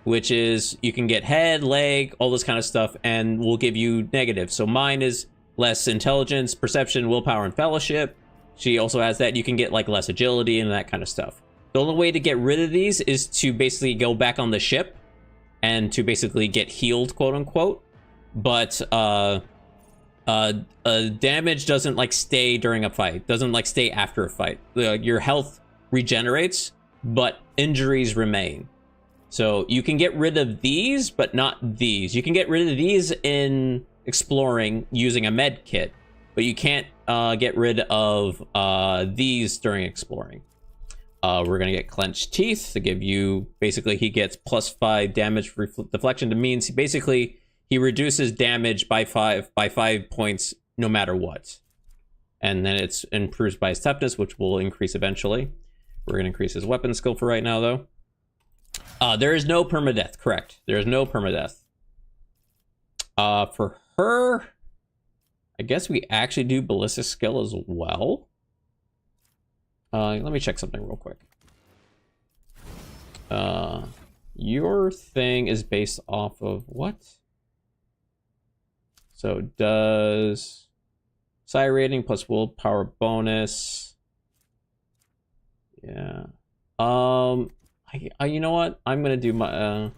which is you can get head, leg, all this kind of stuff, and will give you negative. So mine is less intelligence, perception, willpower, and fellowship. She also has that. You can get like less agility and that kind of stuff. The only way to get rid of these is to basically go back on the ship and to basically get healed, quote unquote. But damage doesn't like stay during a fight, doesn't like stay after a fight. Your health regenerates, but injuries remain. So you can get rid of these, but not these. You can get rid of these in exploring using a med kit, but you can't get rid of these during exploring. We're gonna get clenched teeth to give you, basically he gets +5 damage deflection. That means basically he reduces damage by 5 points no matter what. And then it's improves by his toughness, which will increase eventually. We're gonna increase his weapon skill for right now though. There is no permadeath, correct. There is no permadeath. For her, I guess we actually do ballistic skill as well. Let me check something real quick. Your thing is based off of what? So does psi rating plus willpower bonus. Yeah. You know what? I'm gonna do my.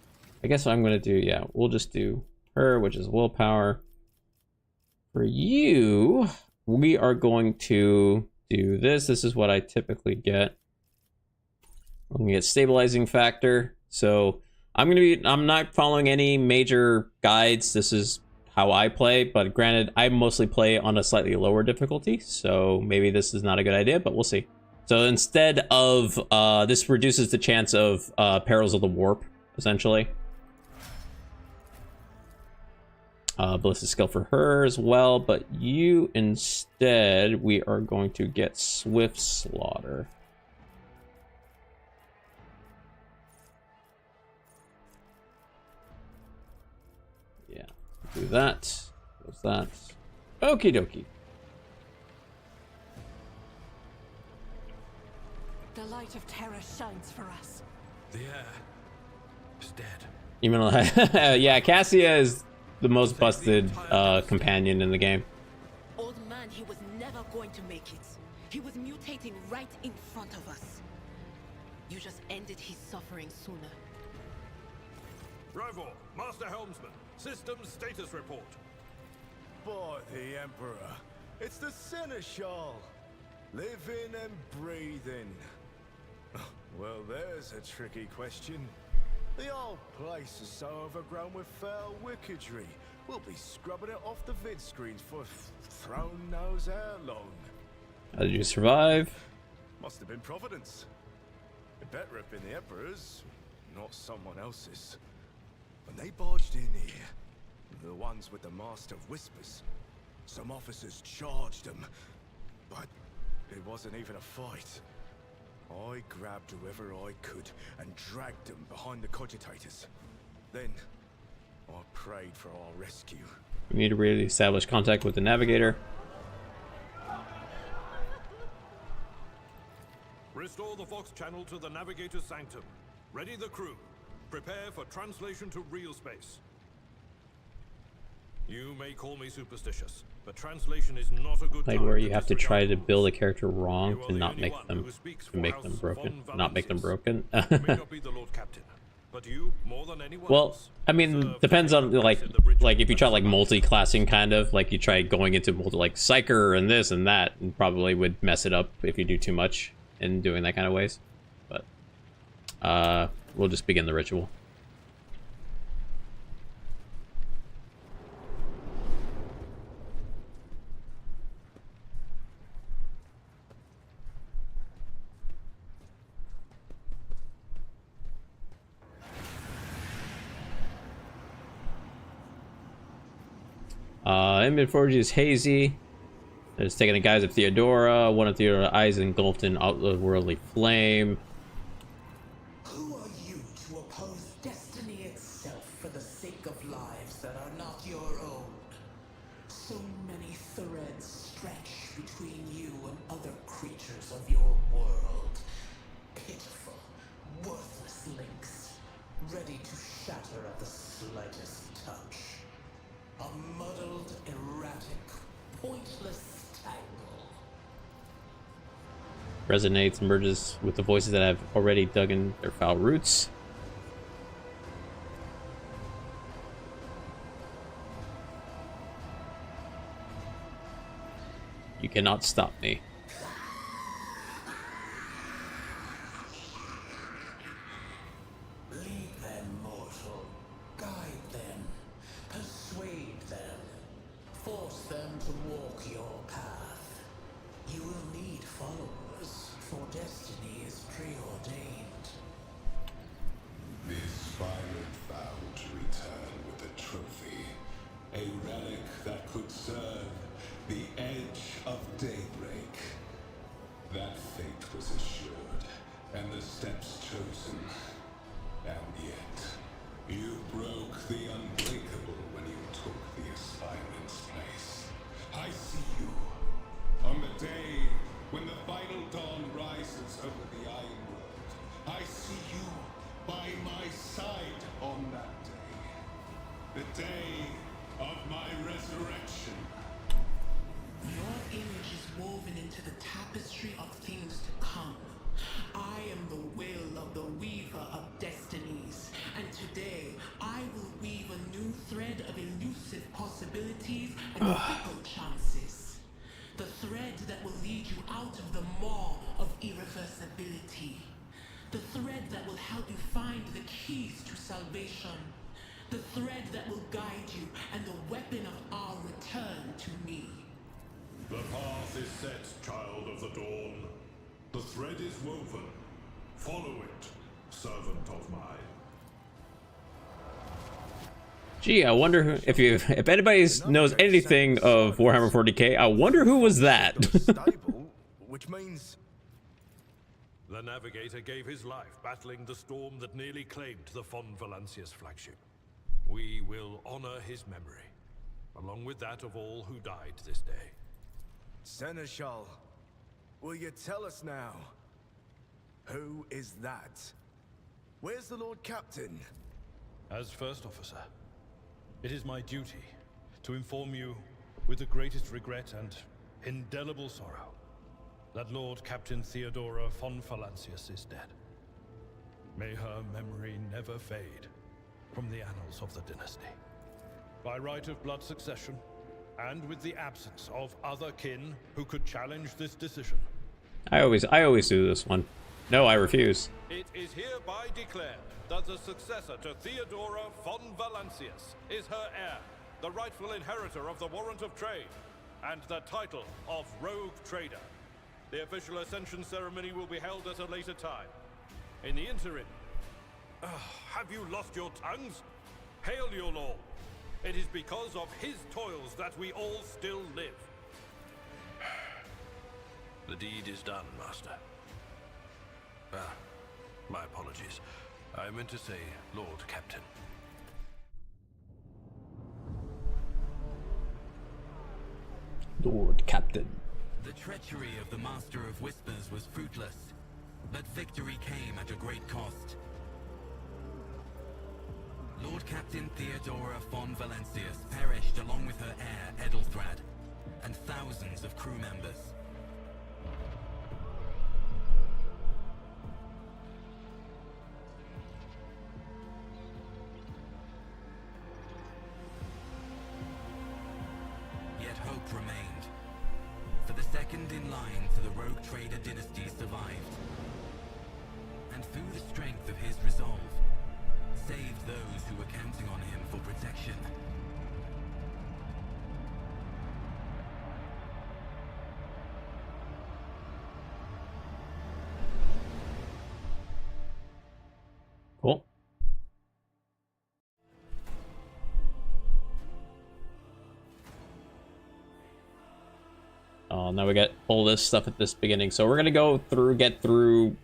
I guess I'm gonna do. Yeah, we'll just do her, which is willpower. For you, we are going to do this. This is what I typically get. I'm gonna get stabilizing factor. So I'm not following any major guides. This is how I play, but granted, I mostly play on a slightly lower difficulty, so maybe this is not a good idea, but we'll see. So instead of this reduces the chance of perils of the warp, essentially. Ballistic skill for her as well, but you instead, we are going to get swift slaughter. Yeah, do that. What's that? Okie dokie. The light of terror shines for us. The air is dead. Even yeah, Cassia is the most busted companion in the game. Old man, he was never going to make it. He was mutating right in front of us. You just ended his suffering sooner. Rival, Master Helmsman, systems status report. By the Emperor, it's the Seneschal. Living and breathing. Well, there's a tricky question. The old place is so overgrown with foul wickedry. We'll be scrubbing it off the vid screens for throne knows how long. How did you survive? Must have been Providence. It better have been the Emperor's, not someone else's. When they barged in here, the ones with the Master of Whispers, some officers charged them, but it wasn't even a fight. I grabbed whoever I could and dragged them behind the cogitators. Then, I prayed for our rescue. We need to really establish contact with the navigator. Restore the Fox channel to the navigator's sanctum. Ready the crew. Prepare for translation to real space. You may call me superstitious, but translation is not a good like where you have to try to build a character wrong to not make them broken. Not make them broken. Well, I mean, depends on like if you try like multi-classing kind of like you try going into multi like psyker and this and that, and probably would mess it up if you do too much in doing that kind of ways. But we'll just begin the ritual. Inventory is hazy. It's taking the guys of Theodora. One of Theodora's eyes engulfed in otherworldly flame. Who are you to oppose destiny itself for the sake of lives that are not your own? So many threads stretch between you and other creatures of your world. Pitiful, worthless links, ready to shatter at the slightest touch. A muddled, erratic, pointless tangle. Resonates, merges with the voices that have already dug in their foul roots. You cannot stop me. Lead them, mortal. Guide them. Persuade them. Force them to walk your path. You will need followers, for destiny is preordained. The aspirant vowed to return with a trophy, a relic that could serve the edge of daybreak. That fate was assured, and the steps chosen. And yet, you broke the unbreakable when you took the aspirant's place. I see you. On the day when the final dawn rises over the Iron World, I see you by my side on that day. The day of my resurrection. Your image is woven into the tapestry of things to come. I am the will of the weaver of destinies, and today I will weave a new thread of elusive possibilities and fickle chances. The thread that will lead you out of the maw of irreversibility. The thread that will help you find the keys to salvation. The thread that will guide you and the weapon of our return to me. The path is set, child of the dawn. The thread is woven. Follow it, servant of mine. Gee, I wonder who, if anybody knows anything of Warhammer 40k, I wonder who was that. Stable, which means the Navigator gave his life battling the storm that nearly claimed the Von Valancius flagship. We will honor his memory, along with that of all who died this day. Seneschal, will you tell us now? Who is that? Where's the Lord Captain? As First Officer, it is my duty to inform you with the greatest regret and indelible sorrow that Lord Captain Theodora von Valancius is dead. May her memory never fade from the annals of the dynasty. By right of blood succession, and with the absence of other kin who could challenge this decision, I always do this one. No, I refuse. it is hereby declared that the successor to Theodora von Valancius is her heir, the rightful inheritor of the Warrant of Trade, and the title of Rogue Trader. The official ascension ceremony will be held at a later time. In the interim, have you lost your tongues? Hail your lord. It is because of his toils that we all still live. The deed is done, Master. My apologies. I meant to say Lord Captain. Lord Captain. The treachery of the Master of Whispers was fruitless, but victory came at a great cost. Lord Captain Theodora von Valancius perished along with her heir, Edelthrad, and thousands of crew members. Yet hope remained, for the second in line to the Rogue Trader dynasty survived, and through the strength of his resolve, saved those who were counting on him for protection. Cool. now we get all this stuff at this beginning. So we're gonna go through, get through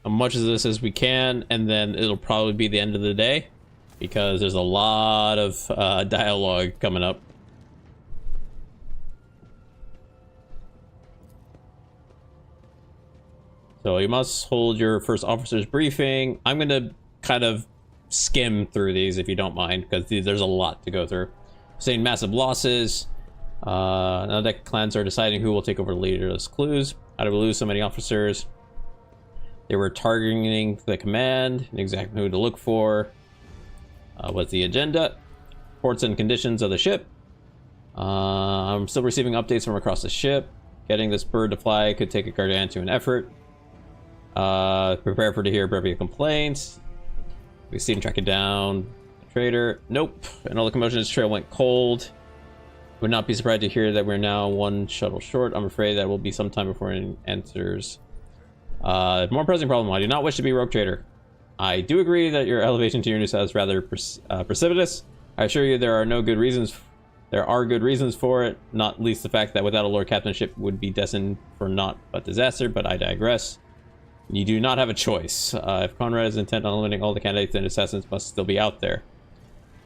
as much of this as we can, and then it'll probably be the end of the day because there's a lot of dialogue coming up. So you must hold your first officer's briefing. I'm gonna kind of skim through these if you don't mind, because there's a lot to go through. Saying massive losses. Now that clans are deciding who will take over the leaderless clues. How do we lose so many officers? They were targeting the command and exactly who to look for. What's the agenda? Reports and conditions of the ship. I'm still receiving updates from across the ship. Getting this bird to fly could take a gargantuan effort. Prepare for to hear brevity complaints. We see him track it down. The trader. Nope. And all the commotion in this trail went cold. Would not be surprised to hear that we're now one shuttle short. I'm afraid that will be some time before it enters. More pressing problem. I do not wish to be rogue trader. I do agree that your elevation to your new status is rather precipitous. I assure you there are good reasons for it, not least the fact that without a Lord Captainship would be destined for naught but disaster, but I digress. You do not have a choice. If Conrad is intent on eliminating all the candidates, then assassins must still be out there.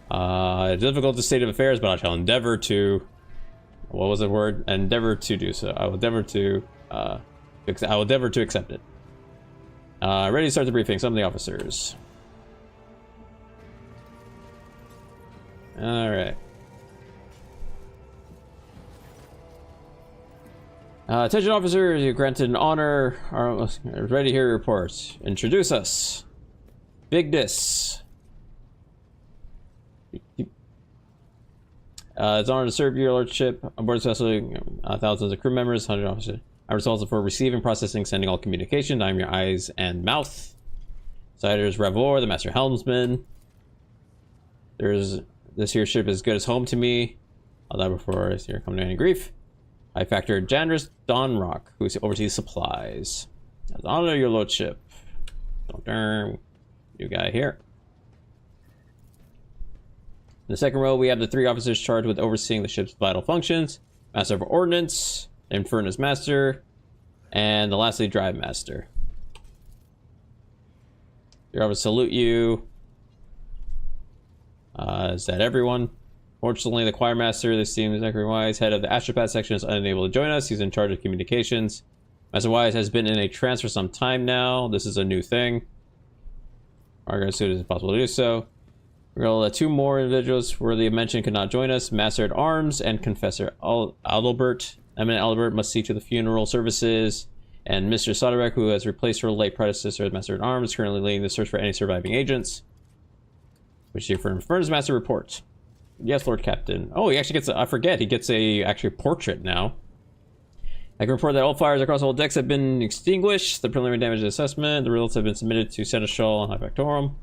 It's difficult to state of affairs, but I shall endeavor to... What was the word? Endeavor to do so. I will endeavor to accept it. Ready to start the briefing. Some of the officers. Alright. Attention officers, you granted an honor. Are ready to hear your reports. Introduce us. Bigness. It's an honor to serve your lordship. On board this vessel, thousands of crew members, 100 officers. I'm responsible for receiving, processing, sending all communication. I'm your eyes and mouth. Siders Ravor, the master helmsman. This here ship is as good as home to me. I'll die before I see her come to any grief. I factor Jandris Donrock, who oversees supplies. As honor your lordship. New guy here. In the second row, we have the 3 officers charged with overseeing the ship's vital functions. Master of Ordnance, Infernus Master, and the lastly, Drive Master. Here I would salute you. Is that everyone? Fortunately, the Choir Master, this seems Zachary Wise, head of the Astropath section, is unable to join us. He's in charge of communications. Master Wise has been in a trance for some time now. This is a new thing. Margaret, as soon as it's possible to do so. We're going to let 2 more individuals worthy of mention could not join us. Master at Arms and Confessor Adalbert. Eminent Adalbert must see to the funeral services. And Mr. Soderbeck, who has replaced her late predecessor as Master at Arms, is currently leading the search for any surviving agents. Which is for Infernus Master report. Yes, Lord Captain. Oh, he actually gets I forget, he gets a actually portrait now. I can report that all fires across all decks have been extinguished. The preliminary damage assessment. The results have been submitted to Seneschal and High Factorum.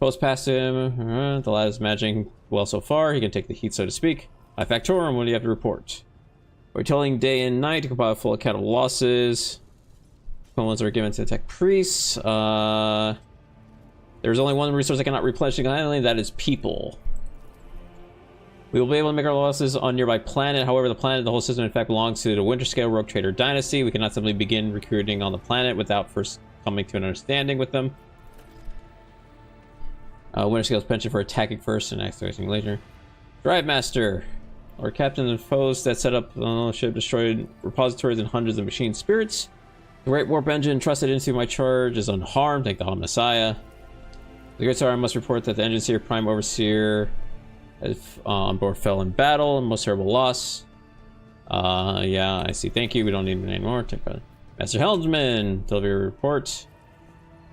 Post past him. The lad is managing well so far. He can take the heat, so to speak. High Factorum, what do you have to report? We're telling day and night to compile a full account of losses. Components are given to the tech priests. There's only one resource I cannot replenish island, that is people. We will be able to make our losses on nearby planet. However, the planet, the whole system, in fact, belongs to the Winterscale Rogue Trader Dynasty. We cannot simply begin recruiting on the planet without first coming to an understanding with them. Winterscale's penchant for attacking first and activating later. Drive Master. Our captain and foes that set up on the ship destroyed repositories and hundreds of machine spirits. The Great Warp Engine trusted into my charge is unharmed, thank the Hall Messiah. The Great Star must report that the Engine Seer Prime Overseer on board fell in battle and most terrible loss. Yeah, I see. Thank you. We don't need any more. Master Helmsman, deliver your report.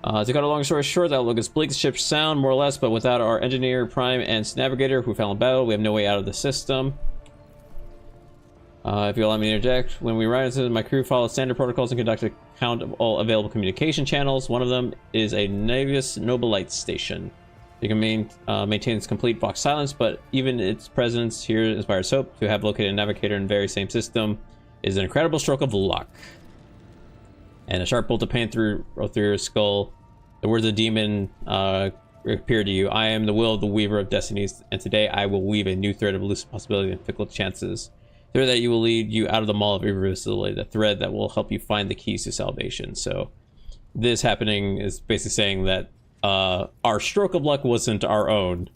To cut a long story short, the outlook is bleak. The ship's sound, more or less, but without our engineer, prime, and navigator who fell in battle, we have no way out of the system. If you allow me to interject, when we ride into my crew, follow standard protocols and conduct a count of all available communication channels. One of them is a Navius Nobilite station. You can maintain its complete Vox silence, but even its presence here inspires hope. To have located a navigator in the very same system is an incredible stroke of luck. And a sharp bolt of pain through your skull. The words of the demon appear to you. I am the will of the weaver of destinies, and today I will weave a new thread of elusive possibility and fickle chances. thread that you will lead you out of the maw of irreversibility, the thread that will help you find the keys to salvation. So this happening is basically saying that our stroke of luck wasn't our own.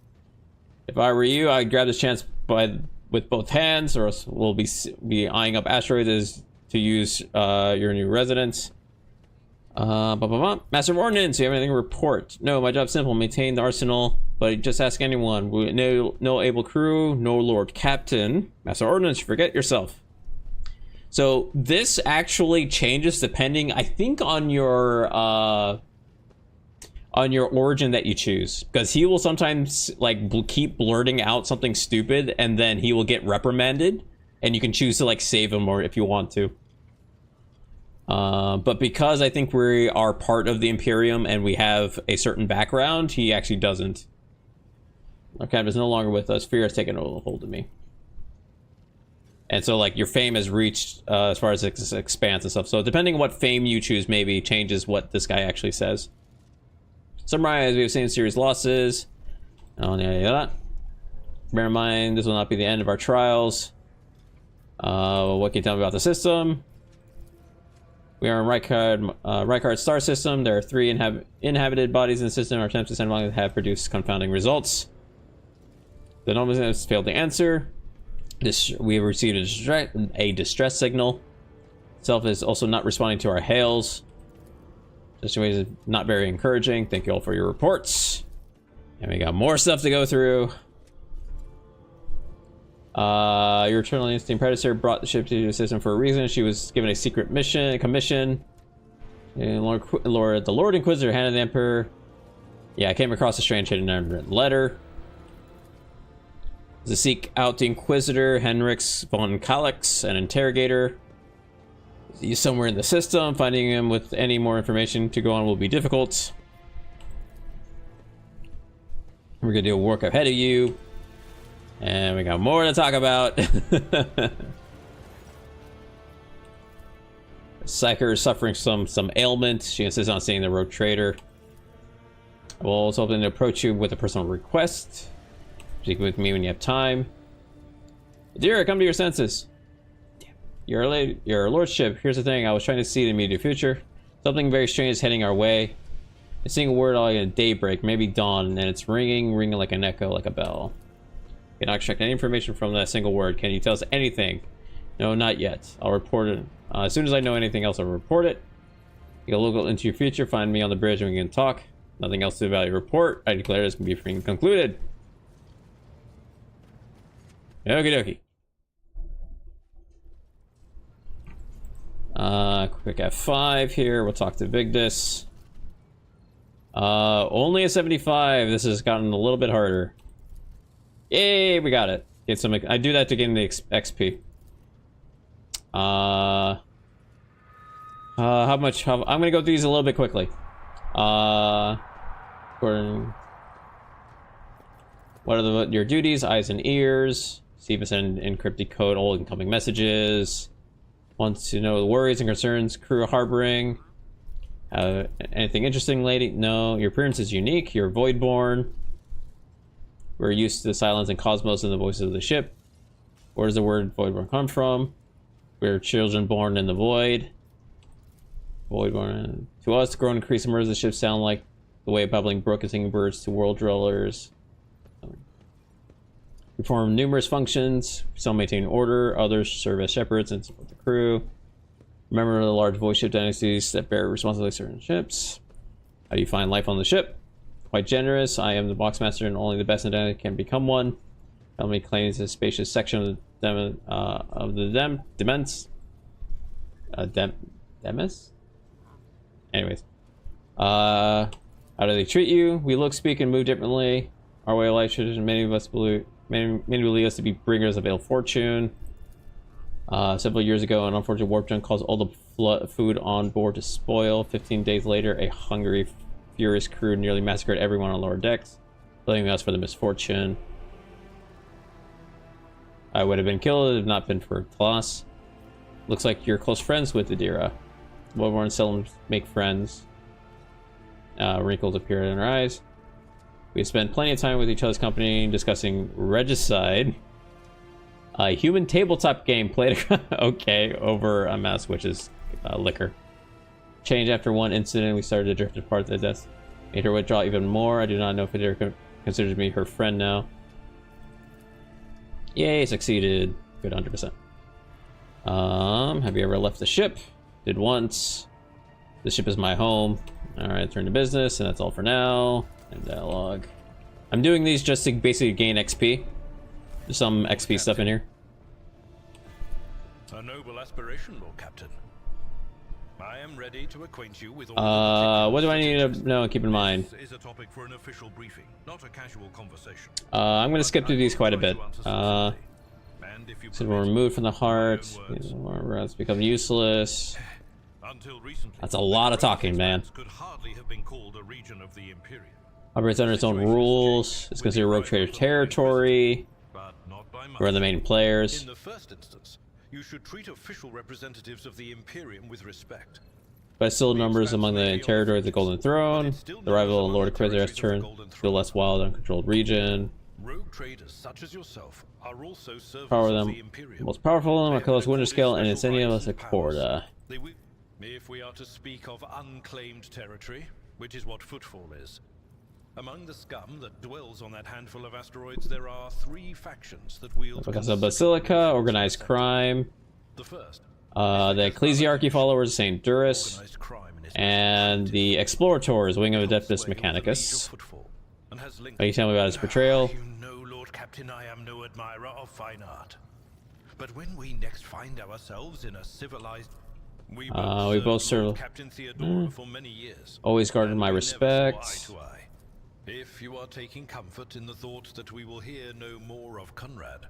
If I were you, I'd grab this chance with both hands, or else we'll be eyeing up asteroids to use your new residence. Master of Ordnance, you have anything to report? No, my job's simple. Maintain the arsenal, but just ask anyone. No able crew, no Lord Captain. Master of Ordnance, forget yourself. So this actually changes depending, I think, on your origin that you choose, because he will sometimes like keep blurting out something stupid, and then he will get reprimanded, and you can choose to like save him or if you want to. But because I think we are part of the Imperium and we have a certain background, he actually doesn't. Our captain is no longer with us. Fear has taken a hold of me. And so, like, your fame has reached as far as its expanse and stuff. So, depending on what fame you choose, maybe changes what this guy actually says. Summarize, we have seen serious losses. Bear in mind, this will not be the end of our trials. What can you tell me about the system? We are in Rykard star system. There are 3 inhabited bodies in the system. Our attempts to send along have confounding results. The anomalous has failed to answer. We have received a distress signal. Itself is also not responding to our hails. This is not very encouraging. Thank you all for your reports. And we got more stuff to go through. Your eternal instinct predecessor brought the ship to the system for a reason. She was given a secret commission. And the Lord Inquisitor handed the Emperor. Yeah, I came across a strange hidden unwritten letter. To seek out the Inquisitor, Henrix von Kalix, an interrogator. He's somewhere in the system. Finding him with any more information to go on will be difficult. We're gonna do work ahead of you. And we got more to talk about. Psyker is suffering some ailment. She insists on seeing the rogue trader. I will also hoping to approach you with a personal request. Speak with me when you have time. Dear, come to your senses. Your lordship, here's the thing. I was trying to see the immediate future. Something very strange is heading our way. I'm seeing a word like a daybreak, maybe dawn, and it's ringing like an echo, like a bell. I cannot extract any information from that single word. Can you tell us anything? No, not yet. I'll report it. As soon as I know anything else, I'll report it. You can look into your future, find me on the bridge, and we can talk. Nothing else to about your report. I declare this can be concluded. Okie dokie. Quick F5 here. We'll talk to Vigdis. Only a 75. This has gotten a little bit harder. Yay, we got it. Get some. I do that to gain the XP. How much? I'm gonna go through these a little bit quickly. What are your duties? Eyes and ears. See if it's an encrypted code, all incoming messages. Wants to know the worries and concerns crew harboring. Anything interesting, lady? No. Your appearance is unique. You're voidborn. We're used to the silence and cosmos and the voices of the ship. Where does the word voidborn come from? We're children born in the void. Voidborn. To us, the growing increase and murders of the ship sound like the way a babbling brook and singing birds to world dwellers. Perform numerous functions. Some maintain order, others serve as shepherds and support the crew. Remember the large void ship dynasties that bear responsibility for certain ships. How do you find life on the ship? Quite generous. I am the boxmaster and only the best in dynasty can become one. Family claims a spacious section of the dements. Demis? Anyways. How do they treat you? We look, speak, and move differently. Our way of life tradition, many believe us to be bringers of ill fortune. Several years ago, an unfortunate warp junk caused all the food on board to spoil. 15 days later, a hungry, furious crew nearly massacred everyone on lower decks, blaming us for the misfortune. I would have been killed if it had not been for Klaus. Looks like you're close friends with Adira. Woodborn seldom make friends. Wrinkles appear in her eyes. We spent plenty of time with each other's company discussing regicide. A human tabletop game played okay over a mass, which is liquor. Change after one incident, we started to drift apart. The death made her withdraw even more. I do not know if it considers me her friend now. Yay, succeeded. Good, 100%. Have you ever left the ship? Did once. The ship is my home. Alright, turn to business, and that's all for now. And dialogue. I'm doing these just to basically gain XP. There's some XP stuff in here. A noble aspiration, Lord Captain. I am ready to acquaint you with all what do I need to know and keep in mind? This is a topic for an official briefing, not a casual conversation. I'm going to skip through these quite a bit. So we're removed from the heart. Rats become useless. That's a lot of talking, man. Could hardly have been called a region of the Imperium. Operates under its own rules. It's considered rogue trader territory. We're the main players. In the first instance, you should treat official representatives of the Imperium with respect. By still numbers among the territory of the Golden Throne, the rival of Lord Krezer's turn to a less wild, uncontrolled region. Rogue traders such as yourself are also servants Power of them. the Imperium. Most powerful of them are Carlos Winterscale and Incendium Secorda. If we are to speak of unclaimed territory, which is what Footfall is, among the scum that dwells on that handful of asteroids, there are 3 factions that wield Because of Basilica, organized crime. The first. The Ecclesiarchy followers, Saint Durus, and the Explorators, Wing of Adeptus Mechanicus. Can you tell me about his portrayal? You know, Lord Captain, I am no admirer of fine art. But when we next find ourselves in a civilized... We both serve Captain Theodora for many years. Always guarded my respect. If you are taking comfort in the thought that we will hear no more of Conrad,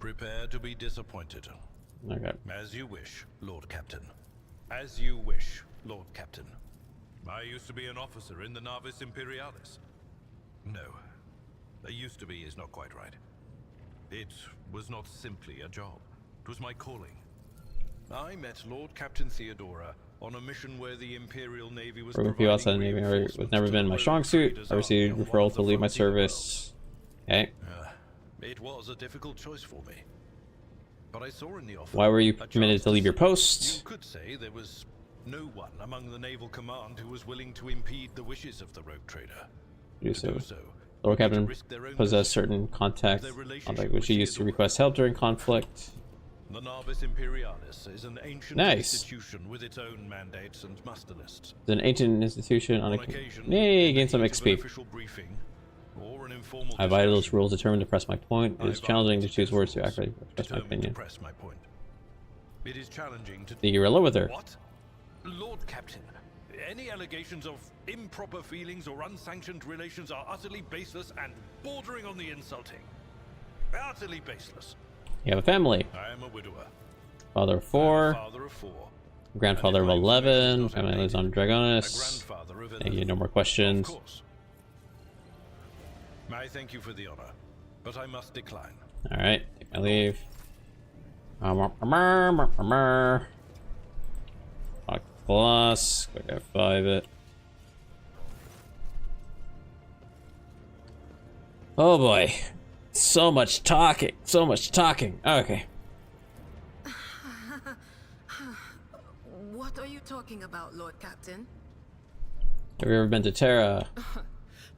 prepare to be disappointed. Okay. As you wish, Lord Captain. As you wish, Lord Captain. I used to be an officer in the Navis Imperialis. No, I used to be is not quite right. It was not simply a job. It was my calling. I met Lord Captain Theodora on a mission where the Imperial Navy was Working for you outside the Navy has never been my strong suit. I received referral to leave my service. Okay. It was a difficult choice for me. But I saw in the offer. Why were you permitted to leave your post? You could say there was no one among the naval command who was willing to impede the wishes of the rogue trader. Do so. Lord Captain possessed certain contacts which he used to request help during conflict. The Navis Imperialis is an ancient institution with its own mandates and muster lists. It's an ancient institution on occasion. Yay, gain some XP. I violated those rules determined to press my point. It is challenging to choose words to accurately express my opinion. It is challenging to... You were in love with her. What? Lord Captain, any allegations of improper feelings or unsanctioned relations are utterly baseless and bordering on the insulting. Utterly baseless. You have a family. I am a widower. Father of 4. Father of 4. Grandfather of 11. Family lives on Dragonis. Thank you. No more questions. Of course. I thank you for the honor, but I must decline. All right, take my leave. Plus, quick F5 it. Oh boy. So much talking. So much talking. Okay. What are you talking about, Lord Captain? Have you ever been to Terra?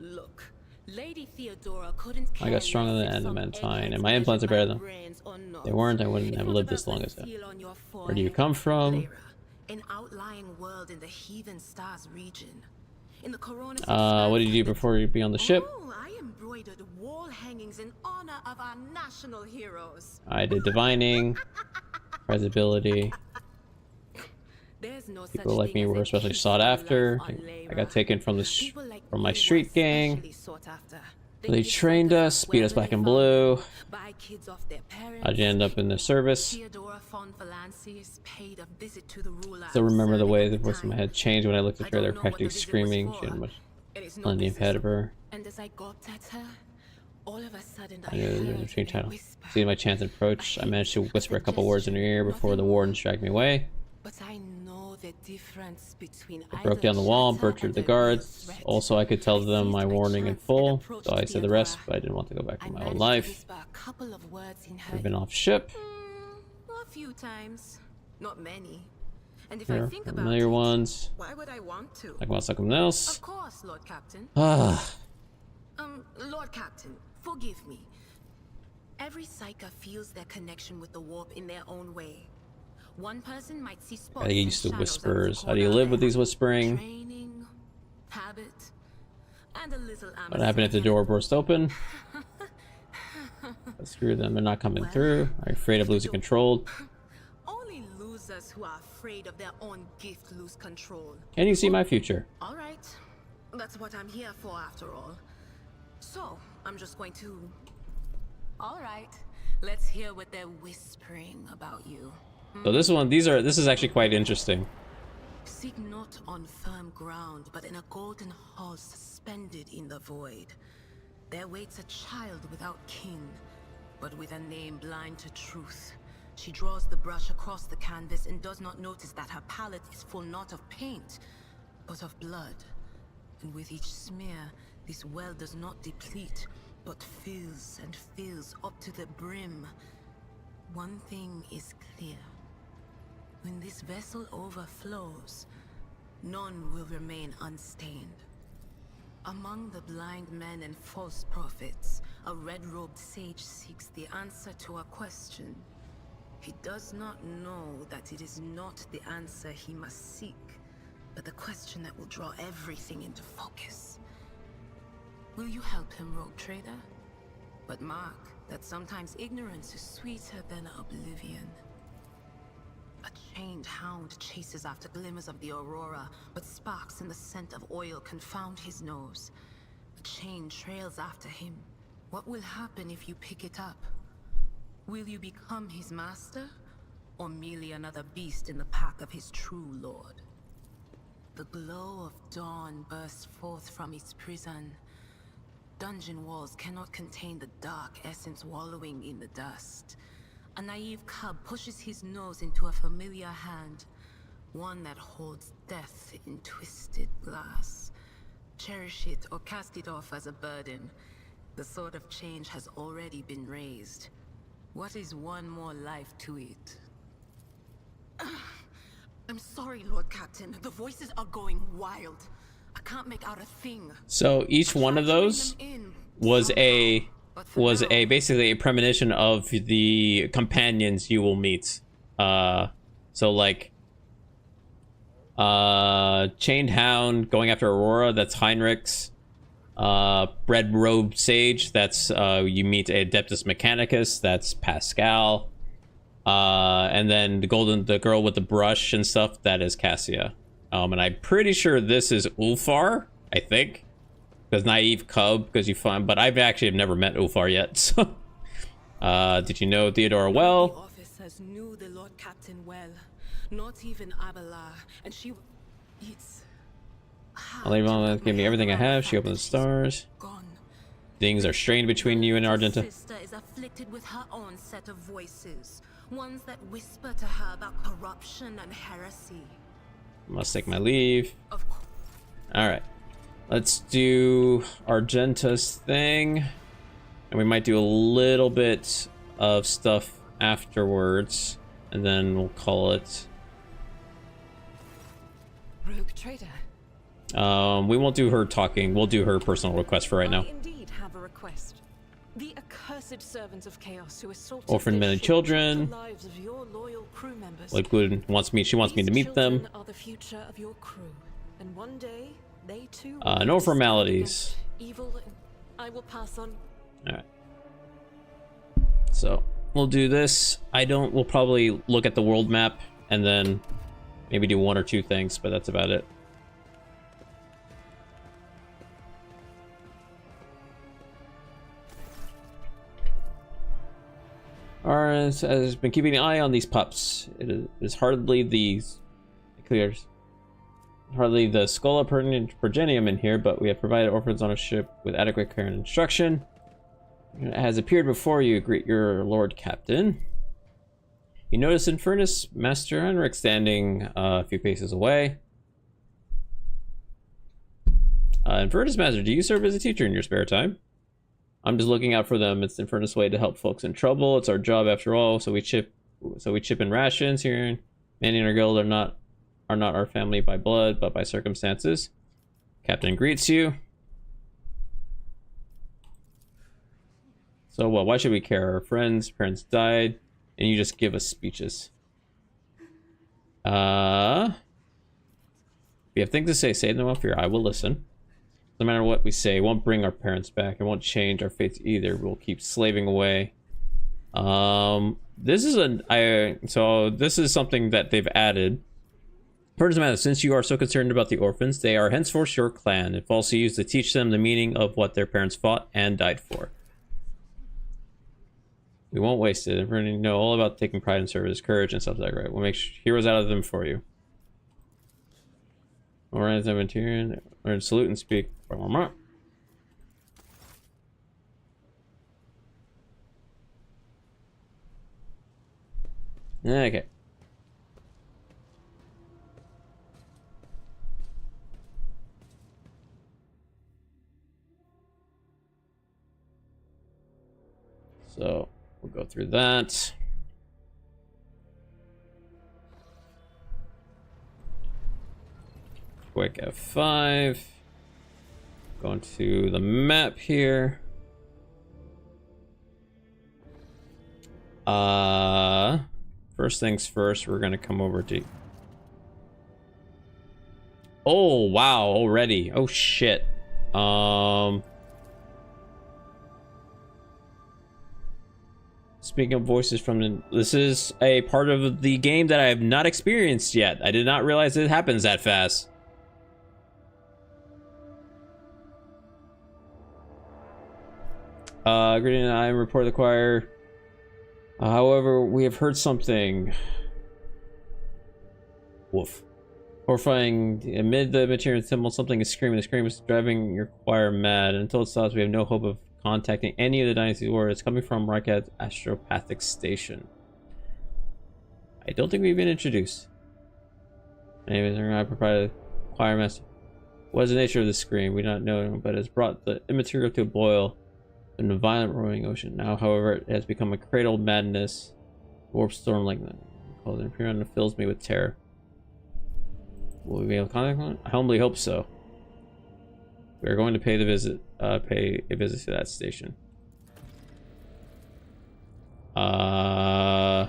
Look, Lady Theodora couldn't. I got stronger than adamantine, and my implants are better than they weren't. I wouldn't have lived this long as that. Where do you come from? An outlying world in the Heathen Stars region. In the Corona. What did you do before you be on the ship? Oh, I embroidered wall hangings in honor of our national heroes. I did divining, visibility. No people like me were especially sought after. I got taken from from my street gang. They trained us, beat us black and blue. How'd you end up in the service? Still remember the way the voice in my head changed when I looked at her. They were practically screaming. She had much plenty ahead of her. And as I got at her, all of a sudden I heard title. Seeing my chance approach, I managed to whisper a couple words in her ear before the wardens dragged me away. But I know the difference between I broke down the wall and butchered the guards. Also, I could tell them my warning in full, so I said the rest, but I didn't want to go back to my old life. We've been off ship. A few times, not many. And if Here, I think about familiar it, ones. why would I want to? Like want something else? Of course, Lord Captain. Ah. Lord Captain, forgive me. Every Psyker feels their connection with the warp in their own way. One person might see spots. I get used to whispers. How do you live with these whispering? Training, habit, and a little What happened if the door burst open? Screw them, they're not coming through. Are you afraid of losing control? Only losers who are afraid of their own gift lose control. Can you see my future? All right, that's what I'm here for after all. So, I'm just going to... All right, let's hear what they're whispering about you. So this one, this is actually quite interesting. Seek not on firm ground, but in a golden hall suspended in the void. There waits a child without kin, but with a name blind to truth. She draws the brush across the canvas and does not notice that her palette is full not of paint, but of blood. And with each smear, this well does not deplete, but fills and fills up to the brim. One thing is clear. When this vessel overflows, none will remain unstained. Among the blind men and false prophets, a red-robed sage seeks the answer to a question. He does not know that it is not the answer he must seek, but the question that will draw everything into focus. Will you help him, rogue trader? But mark that sometimes ignorance is sweeter than oblivion. A chained hound chases after glimmers of the aurora, but sparks in the scent of oil confound his nose. A chain trails after him. What will happen if you pick it up? Will you become his master, or merely another beast in the path of his true lord? The glow of dawn bursts forth from its prison. Dungeon walls cannot contain the dark essence wallowing in the dust. A naive cub pushes his nose into a familiar hand, one that holds death in twisted glass. Cherish it or cast it off as a burden. The sword of change has already been raised. What is one more life to it? I'm sorry, Lord Captain. The voices are going wild. I can't make out a thing. So each one of those was basically a premonition of the companions you will meet. So like Chained Hound going after Aurora, that's Heinrich's. Red Robe Sage, that's you meet Adeptus Mechanicus, that's Pascal. And then the girl with the brush and stuff, that is Cassia. And I'm pretty sure this is Ulfar, I think. Because naive cub, because you find, but I've actually never met Ulfar yet. So, did you know Theodora well? The officers knew the Lord Captain well, not even Abelard, and she. It's. I'll leave on. Give me everything I have. She opens the stars. Things are strained between you and Argenta. Sister is afflicted with her own set of voices, ones that whisper to her about corruption and heresy. Must take my leave. All right. Let's do Argenta's thing, and we might do a little bit of stuff afterwards, and then we'll call it. Rogue trader. We won't do her talking. We'll do her personal request for right now. I indeed have a request. The accursed servants of chaos who assaulted Orphan men and children. the lives of your loyal crew members. Lakewood wants me. She wants me to meet them. Are the future of your crew, and one day. They too no formalities. Evil. I will pass on. All right. So we'll do this. We'll probably look at the world map and then maybe do one or two things, but that's about it. Ours has been keeping an eye on these pups. It is hardly the Scola Progenium in here, but we have provided orphans on a ship with adequate care and instruction. It has appeared before you. Greet your Lord Captain. You notice Infernus Master Henrik standing a few paces away. Infernus Master, do you serve as a teacher in your spare time? I'm just looking out for them. It's the Infernus way to help folks in trouble. It's our job after all. So we chip in rations here. Many in our guild are not our family by blood, but by circumstances. Captain greets you. So what? Why should we care? Our friends, parents died, and you just give us speeches. If you have things to say them up here. I will listen. No matter what we say, it won't bring our parents back. It won't change our fates either. We'll keep slaving away. This is something that they've added. First matter, since you are so concerned about the orphans, they are henceforth your clan. It falls to you to teach them the meaning of what their parents fought and died for. We won't waste it. Everyone know all about taking pride in service, courage, and stuff like that. Right? We'll make heroes out of them for you. Alright, Zementarian, learn salute and speak. Okay. So we'll go through that. Quick F5. Going to the map here. First things first, we're gonna come over to... Oh, wow, already. Oh, shit. Speaking of voices from the... This is a part of the game that I have not experienced yet. I did not realize it happens that fast. Greeting, I report the choir. However, we have heard something. Woof. Horrifying. Amid the material symbol, something is screaming. The scream is driving your choir mad. Until it stops, we have no hope of contacting any of the Dynasty's warriors. It's coming from Rakat Astropathic Station. I don't think we've been introduced. My name is I provided choir master. What is the nature of this scream? We do not know, but it's brought the immaterial to a boil in a violent roaring ocean. Now, however, it has become a cradled madness, warp storm like that. Called Imperial fills me with terror. Will we be able to contact one? I humbly hope so. We are going to pay a visit to that station. We'll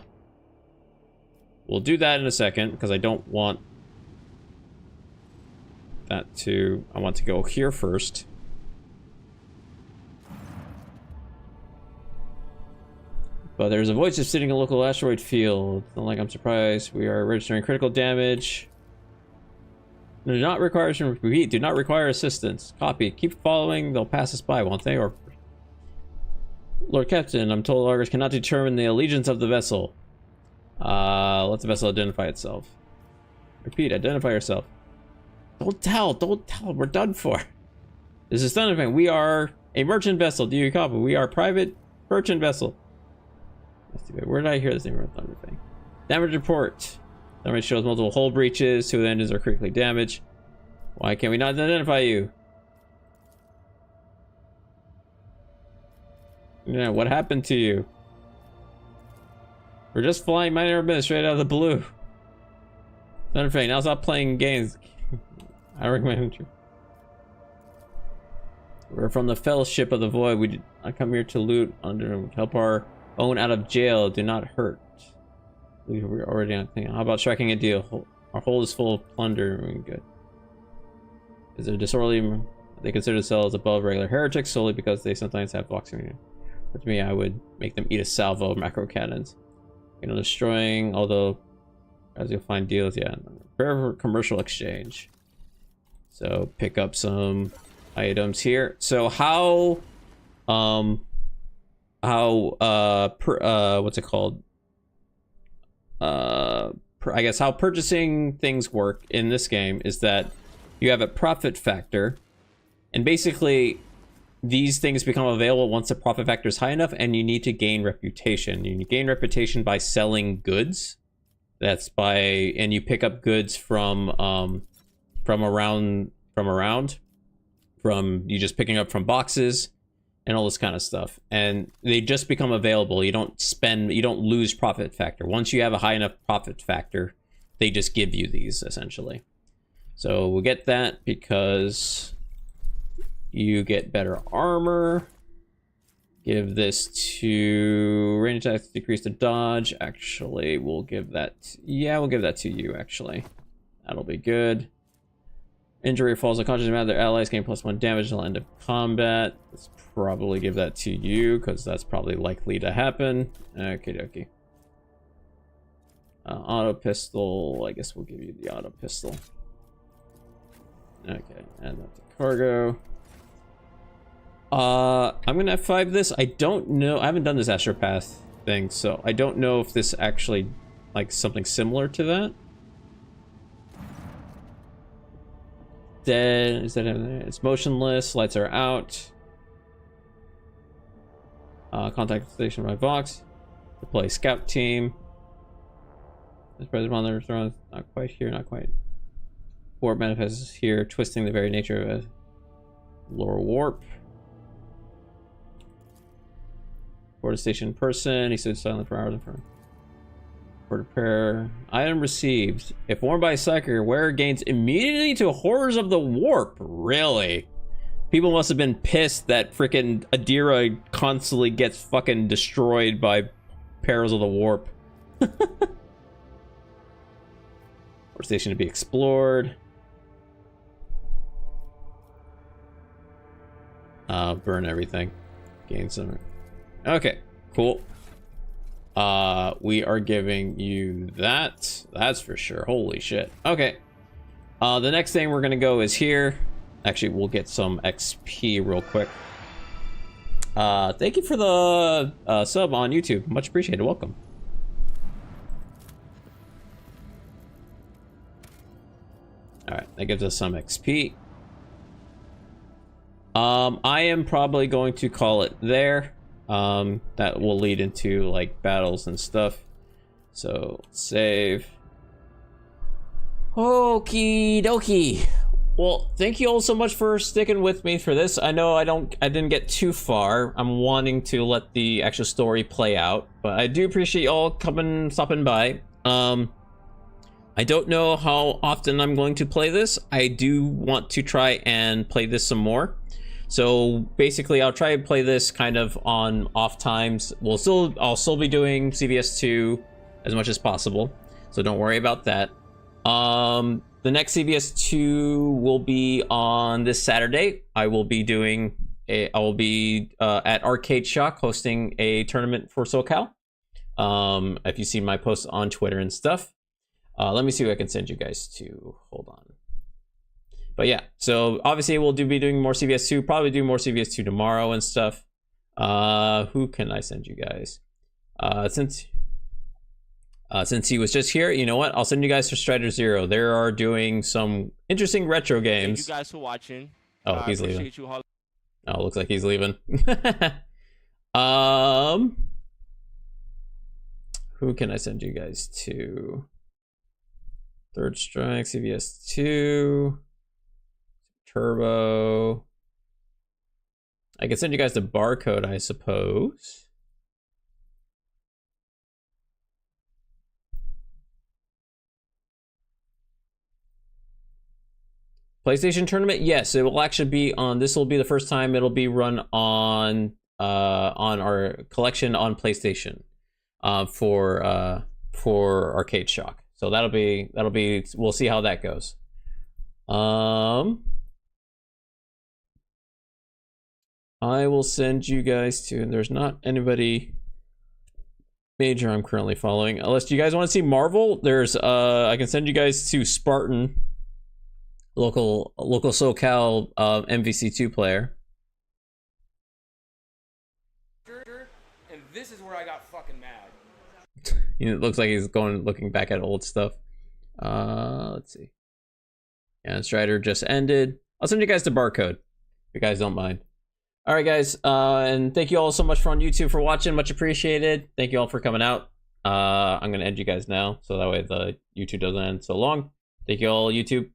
do that in a second because I don't want that to. I want to go here first. But there's a voice just sitting in a local asteroid field. Not like I'm surprised. We are registering critical damage. Do not require assistance. Copy. Keep following. They'll pass us by, won't they? Or Lord Captain, I'm told Argus cannot determine the allegiance of the vessel. Let the vessel identify itself. Repeat, identify yourself. Don't tell. We're done for. This is Thunderfang. We are a merchant vessel. Do you copy? We are a private merchant vessel. Where did I hear this name of Thunderfang? Damage report. Damage shows multiple hull breaches. 2 of the engines are critically damaged. Why can't we not identify you? Yeah, what happened to you? We're just flying minor business straight out of the blue. Thunderfang, now stop playing games. I recommend you. We're from the Fellowship of the Void. We did not come here to loot, help our own out of jail. Do not hurt. We're already on thing. How about striking a deal? Our hold is full of plunder. Good. Is there disorderly? They consider themselves above regular heretics solely because they sometimes have boxing. But to me, I would make them eat a salvo of macro cannons. Destroying. Although, as you'll find deals, yeah. Prepare for commercial exchange. So pick up some items here. So how what's it called? I guess how purchasing things work in this game is that you have a profit factor, and basically these things become available once the profit factor is high enough, and you need to gain reputation. You gain reputation by selling goods. That's by, and you pick up goods from you just picking up from boxes and all this kind of stuff. And they just become available. You don't lose profit factor. Once you have a high enough profit factor, they just give you these essentially. So we'll get that because you get better armor. Give this to range attacks, decrease the dodge. Actually, we'll give that, we'll give that to you actually. That'll be good. Injury falls unconscious, matter their allies gain +1 damage until end of combat. Let's probably give that to you because that's probably likely to happen. Okay, dokie. Auto pistol. I guess we'll give you the auto pistol. Okay, add that to cargo. I'm gonna F5 this. I don't know. I haven't done this astropath thing, so I don't know if this actually like something similar to that. Dead. Is that it's motionless? Lights are out. Contact station by Vox. Deploy scout team. This president on the throne. Not quite here. Not quite. Warp manifests here, twisting the very nature of a lore warp. Board station person. He stood silent for hours in front. Port repair. Item received. If worn by a psyker, wearer gains immunity to horrors of the warp. Really? People must have been pissed that freaking Adira constantly gets fucking destroyed by perils of the warp. Port station to be explored. Burn everything. Gain some. Okay, cool. We are giving you that. That's for sure. Holy shit. Okay. The next thing we're gonna go is here. Actually, we'll get some XP real quick. Thank you for the sub on YouTube. Much appreciated. Welcome. Alright, that gives us some XP. I am probably going to call it there. That will lead into like battles and stuff. So save. Okie dokie. Well, thank you all so much for sticking with me for this. I know I didn't get too far. I'm wanting to let the actual story play out, but I do appreciate y'all stopping by. I don't know how often I'm going to play this. I do want to try and play this some more. So basically, I'll try and play this kind of on off times. I'll still be doing CVS2 as much as possible, so don't worry about that. The next CVS2 will be on this Saturday. I will be at Arcade Shock hosting a tournament for SoCal. If you see my posts on Twitter and stuff, let me see who I can send you guys to. Hold on. But yeah, so obviously we'll be doing more CVS2, probably do more CVS2 tomorrow and stuff. Who can I send you guys? Since he was just here, you know what? I'll send you guys to Strider Zero. They are doing some interesting retro games. Thank you guys for watching. Oh, he's leaving. Oh, looks like he's leaving. Who can I send you guys to? Third Strike, CVS2. Turbo. I can send you guys the barcode, I suppose. PlayStation tournament? Yes, it will actually be on. This will be the first time it'll be run on our collection on PlayStation for Arcade Shock. So that'll be. We'll see how that goes. I will send you guys to, and there's not anybody major I'm currently following. Unless you guys want to see Marvel, there's I can send you guys to Spartan, local SoCal MVC2 player. And this is where I got fucking mad. It looks like he's looking back at old stuff. Let's see. Yeah, Strider just ended. I'll send you guys the barcode, if you guys don't mind. All right, guys, and thank you all so much for on YouTube for watching. Much appreciated. Thank you all for coming out. I'm gonna end you guys now, so that way the YouTube doesn't end so long. Thank you all, YouTube.